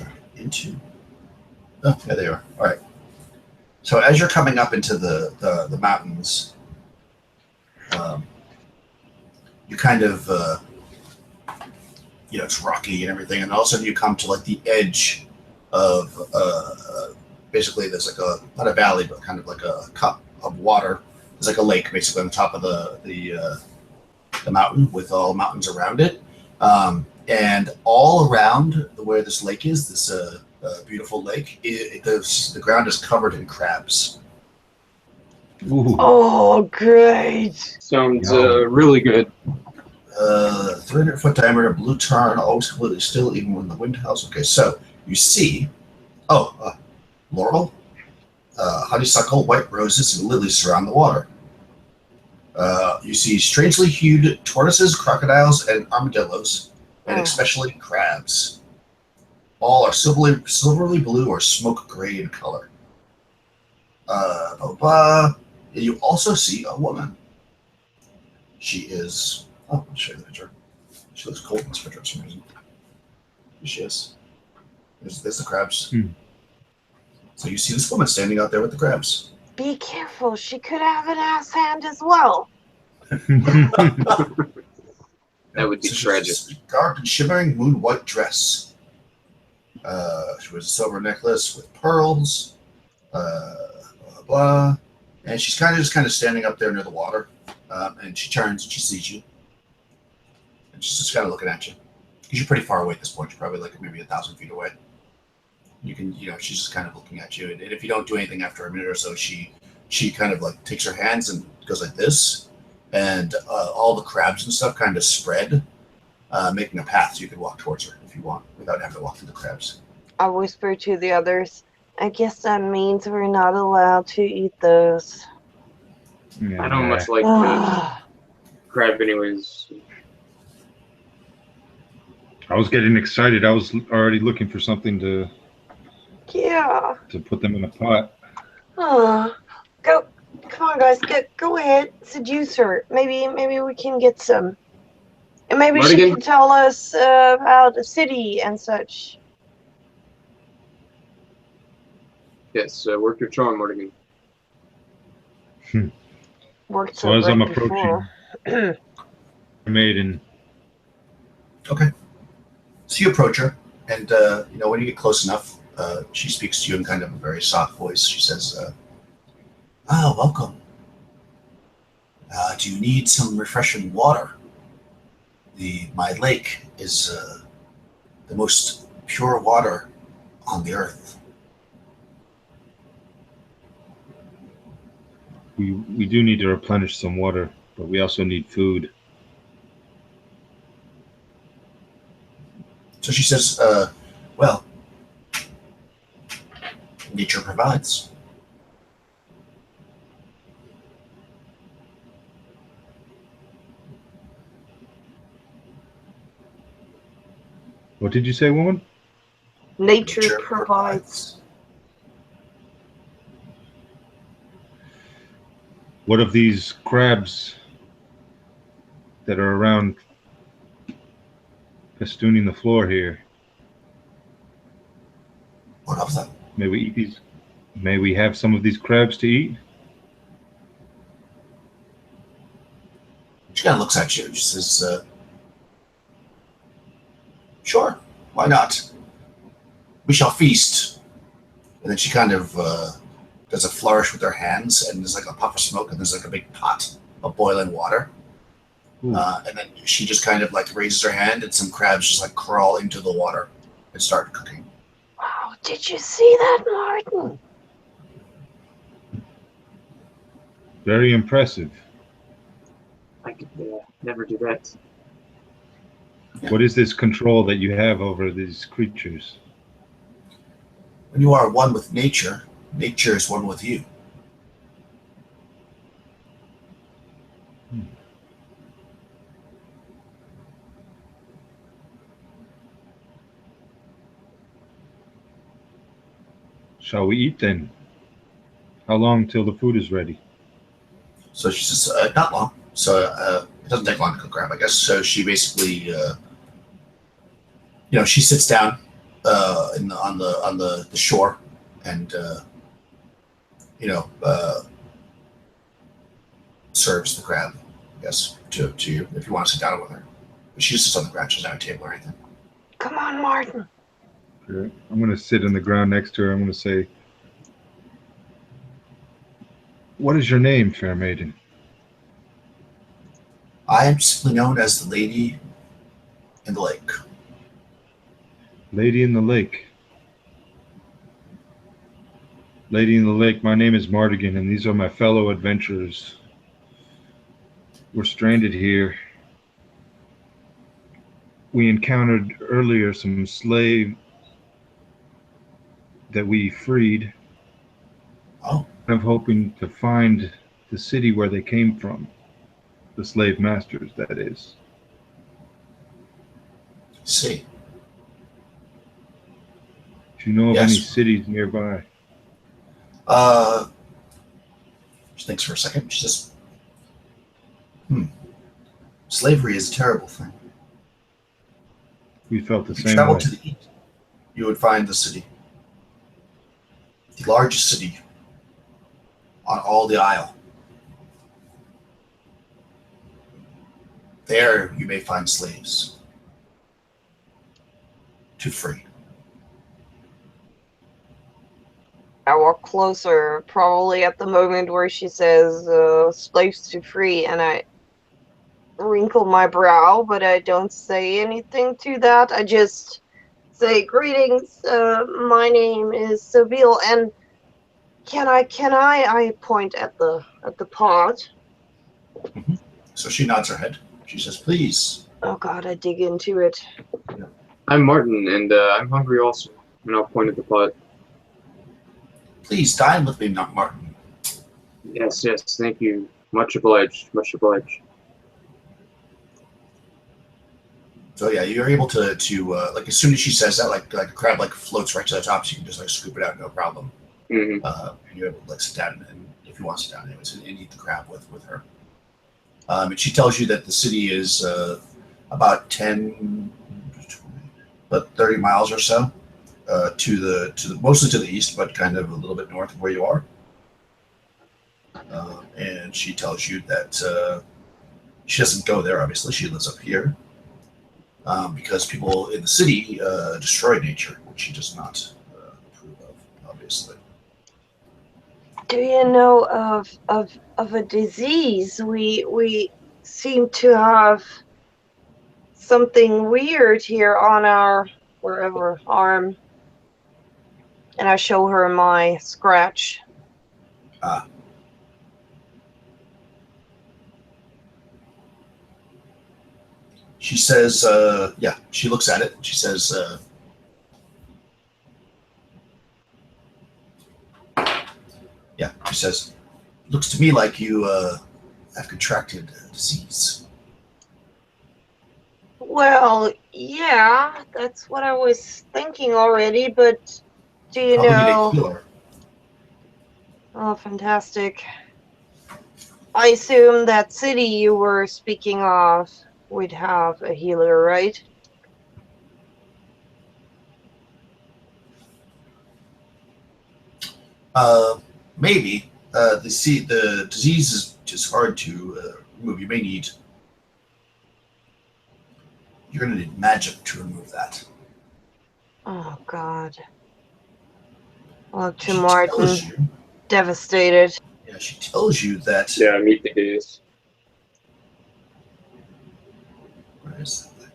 All right, into. Oh, there they are. All right. So as you're coming up into the mountains, you kind of, it's rocky and everything, and all of a sudden you come to the edge of basically there's not a valley, but kind of like a cup of water. There's a lake basically on top of the mountain with all mountains around it, and all around where this lake is, this beautiful lake, the ground is covered in crabs. Ooh. Oh, great! Sounds really good. 300-foot diameter, blue tarn, always completely still, even when the wind howls. Okay, so you see, laurel, honeysuckle, white roses, and lilies surround the water. You see strangely hued tortoises, crocodiles, and armadillos, and especially crabs. All are silvery blue or smoke gray in color. And you also see a woman. She is. I'll show you the picture. She looks cold in this picture for some reason. Here she is. There's the crabs. So you see this woman standing out there with the crabs. Be careful. She could have an ass hand as well. That would be tragic. Garbed in shimmering moon white dress. She wears a silver necklace with pearls. And she's kind of standing up there near the water. And she turns and she sees you. And she's just kind of looking at you. Because you're pretty far away at this point. You're probably maybe 1,000 feet away. You can, she's just kind of looking at you. And if you don't do anything after a minute or so, she kind of takes her hands and goes like this. And all the crabs and stuff kind of spread, making a path so you can walk towards her if you want, without having to walk through the crabs. I whisper to the others, I guess that means we're not allowed to eat those. Yeah. I don't much like crab anyways. I was getting excited. I was already looking for something to put them in a pot. Go. Come on, guys. Go ahead. Seduce her. Maybe we can get some. And maybe she can tell us about the city and such. Yes, work your charm, Mortigan. Worked So as great I'm before. approaching Maiden, Okay. So you approach her, and when you get close enough, she speaks to you in kind of a very soft voice. She says, welcome. Do you need some refreshing water? My lake is the most pure water on the earth. we do need to replenish some water, but we also need food. So she says, well, nature provides. What did you say, woman? Nature provides. What of these crabs that are around festooning the floor here? What of them? May we eat these? May we have some of these crabs to eat? She kind of looks at you. She says, sure, why not? We shall feast. And then she kind of does a flourish with her hands, and there's like a puff of smoke, and there's like a big pot of boiling water. And then she just kind of like raises her hand, and some crabs just like crawl into the water and start cooking. Wow, did you see that, Martin? Very impressive. I could never do that. Yeah. What is this control that you have over these creatures? When you are one with nature, nature is one with you. Shall we eat then? How long till the food is ready? So she says, not long. So it doesn't take long to cook crab, I guess. So she basically, she sits down on the shore, and serves the crab, I guess, to you if you want to sit down with her. But she just sits on the ground. She doesn't have a table or anything. Come on, Martin. Okay. I'm going to sit on the ground next to her. I'm going to say, what is your name, fair maiden? I am simply known as the Lady in the Lake. Lady in the Lake. Lady in the Lake, my name is Mardigan, and these are my fellow adventurers. We're stranded here. We encountered earlier some slave that we freed. Oh. I'm hoping to find the city where they came from. The slave masters, that is. See. Do you know of Yes. any cities nearby? She thinks for a second. She says, slavery is a terrible thing. We felt the If you same travel way. to the east, you would find the city. The largest city on all the isle. There you may find slaves to free. I walk closer, probably at the moment where she says, slaves to free, and I wrinkle my brow, but I don't say anything to that. I just say, greetings, my name is Seville, and can I point at the pot. So she nods her head. She says, please. Oh god, I dig into it. I'm Martin, and I'm hungry also. And I'll point at the pot. Please dine with me, not Martin. Yes, thank you. Much obliged, much obliged. So yeah, you're able to like as soon as she says that, like a crab like floats right to the top, so you can just like scoop it out, no problem. Mm-hmm. And you're able to like sit down and if you want to sit down, anyways, and eat the crab with her. And she tells you that the city is about 10, but 30 miles or so to the mostly to the east, but kind of a little bit north of where you are. And she tells you that she doesn't go there. Obviously, she lives up here because people in the city destroy nature, which she does not approve of. Obviously. Do you know of a disease? We seem to have something weird here on our wherever arm. And I show her my scratch. She says, yeah, she looks at it. She says, yeah, she says, looks to me like you have contracted a disease. Well, yeah, that's what I was thinking already, but do you Probably need a know? healer. Oh, fantastic. I assume that city you were speaking of would have a healer, right? Maybe. The disease is just hard to remove. You may need. You're going to need magic to remove that. Oh, God. Look to She Martin, tells you. devastated. Yeah, she tells you that. Yeah, meet the gaze. Where is that?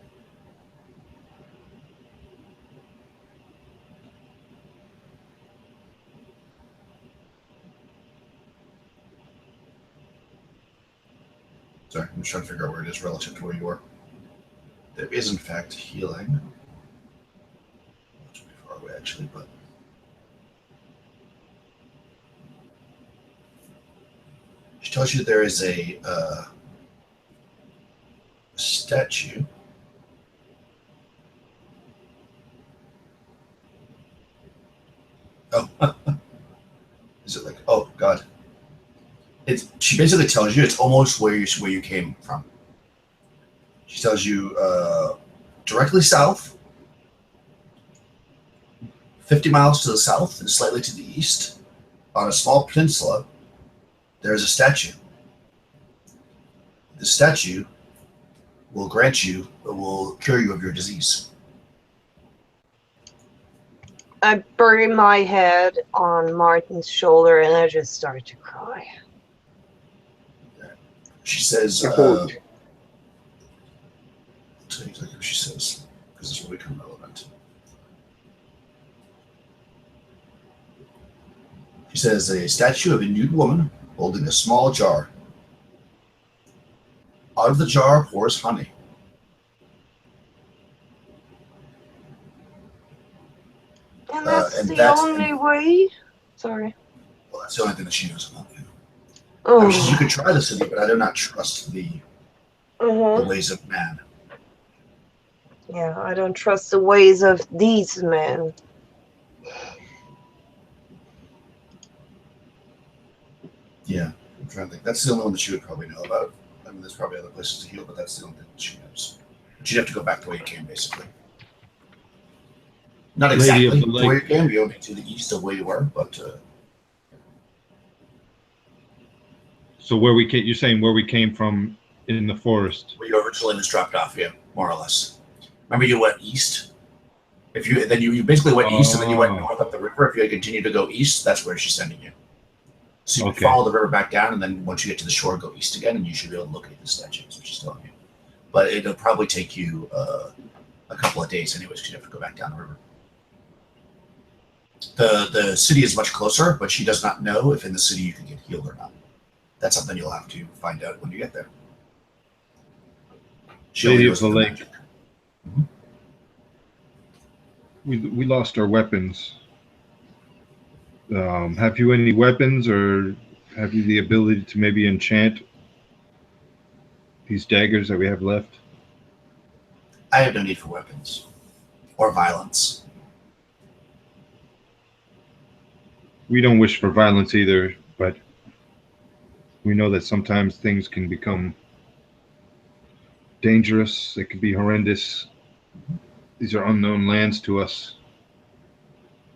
Sorry, I'm just trying to figure out where it is relative to where you are. There is, in fact, healing. It's pretty far away, actually, but. She tells you there is a statue. Oh, is it like? Oh God! She basically tells you it's almost where you came from. She tells you directly south, 50 miles to the south and slightly to the east, on a small peninsula, there is a statue. The statue will cure you of your disease. I bury my head on Martin's shoulder and I just start to cry. She says, Important. I'll tell you exactly what she says, because this will become relevant. She says, a statue of a nude woman holding a small jar. Out of the jar pours honey. And that's and the that's only way? Sorry. Well, that's the only thing that she knows about you. Oh. I mean, she says you could try the city, but I do not trust the Uh-huh. ways of man. Yeah, I don't trust the ways of these men. Yeah, I'm trying to think. That's the only one that she would probably know about. I mean, there's probably other places to heal, but that's the only thing that she knows. But you'd have to go back the way you came, basically. Not Lady exactly of the the way you Lake. came. You only to the east of where you were, but So where we came, you're saying where we came from in the forest. where you originally was dropped off, yeah, more or less. Remember, you went east. If you then you basically went east, and then you went north up the river. If you had continued to go east, that's where she's sending you. So you can Okay. follow the river back down, and then once you get to the shore, go east again, and you should be able to locate the statues, which is telling you. But it'll probably take you a couple of days, anyways, because you have to go back down the river. The city is much closer, but she does not know if in the city you can get healed or not. That's something you'll have to find out when you get there. She only Lady knows of the Lake. magic. We lost our weapons. Have you any weapons, or have you the ability to maybe enchant these daggers that we have left? I have no need for weapons or violence. We don't wish for violence either, but we know that sometimes things can become dangerous. It can be horrendous. These are unknown lands to us.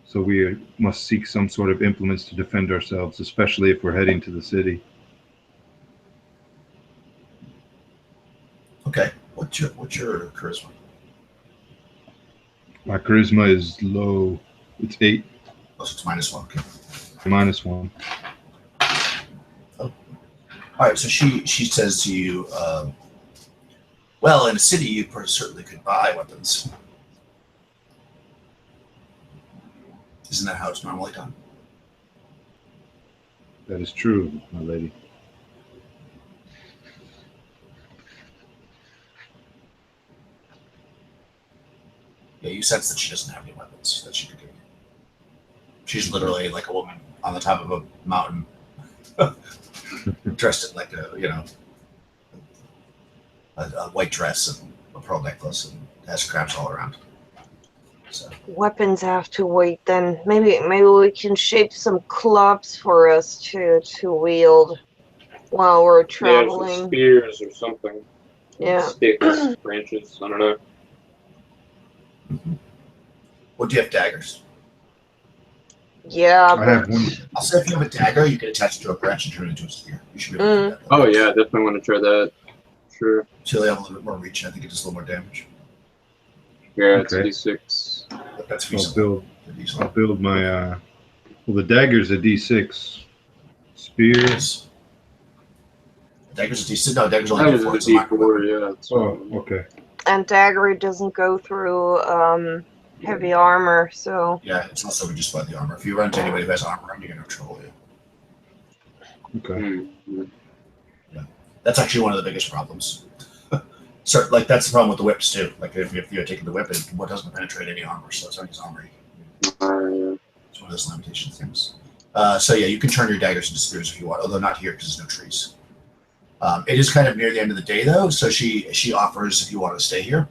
So we must seek some sort of implements to defend ourselves, especially if we're heading to the city. Okay. What's your charisma? My charisma is low. It's 8. Oh, so it's -1. Okay. -1. All right. So she says to you, well, in a city, you certainly could buy weapons. Isn't that how it's normally done? That is true, my lady. Yeah, you sense that she doesn't have any weapons that she could give you. She's literally like a woman on the top of a mountain, dressed in like a white dress and a pearl necklace, and has crabs all around. So Weapons have to wait then. Maybe we can shape some clubs for us to wield while we're Yeah, some traveling. spears or something. Yeah. Sticks, branches. I don't know. Well, do you have daggers? Yeah, I have one. I'll say if you have a dagger, you can attach it to a branch and turn it into a spear. You should be able to do that. Oh yeah, definitely want to try that. Sure. So they have a little bit more reach, and I think it does a little more damage. Yeah, it's Okay. But D6. that's I'll feasible. build my well, the dagger's a D6. Spears. Daggers are decent. No, daggers That only was D4. a It's a minor D4, weapon. yeah. It's Oh, okay. and dagger doesn't go through heavy armor, so Yeah, it's also reduced by the armor. If you run into anybody who has armor, you're gonna have trouble. Yeah. Okay. That's actually one of the biggest problems. So, like, that's the problem with the whips too. Like, if you're taking the whip, it doesn't penetrate any armor, so it's not his armor. It's one of those limitation things. So yeah, you can turn your daggers into spears if you want, although not here because there's no trees. It is kind of near the end of the day though, so she offers if you want to stay here,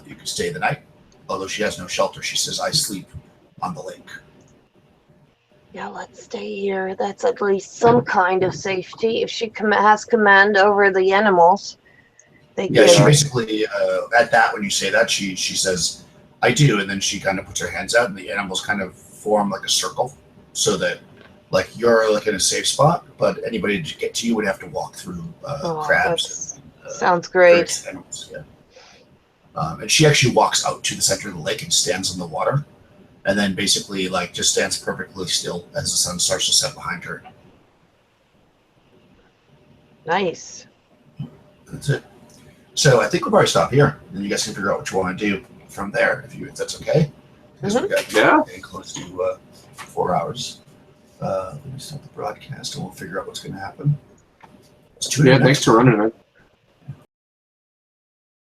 you can stay the night. Although she has no shelter, she says I sleep on the lake. yeah, let's stay here. That's at least some kind of safety. If she has command over the animals, they Yeah, get she basically at that when you say that she says I do, and then she kind of puts her hands out, and the animals kind of form like a circle, so that like you're like in a safe spot, but anybody to get to you would have to walk through crabs. Sounds great. Animals, yeah. And she actually walks out to the center of the lake and stands in the water, and then basically like just stands perfectly still as the sun starts to set behind her. Nice. That's it. So I think we'll probably stop here, and you guys can figure out what you want to do from there, if that's okay. Because we got getting close to 4 hours. Let me start the broadcast, and we'll figure out what's going to happen. Yeah, thanks for running it.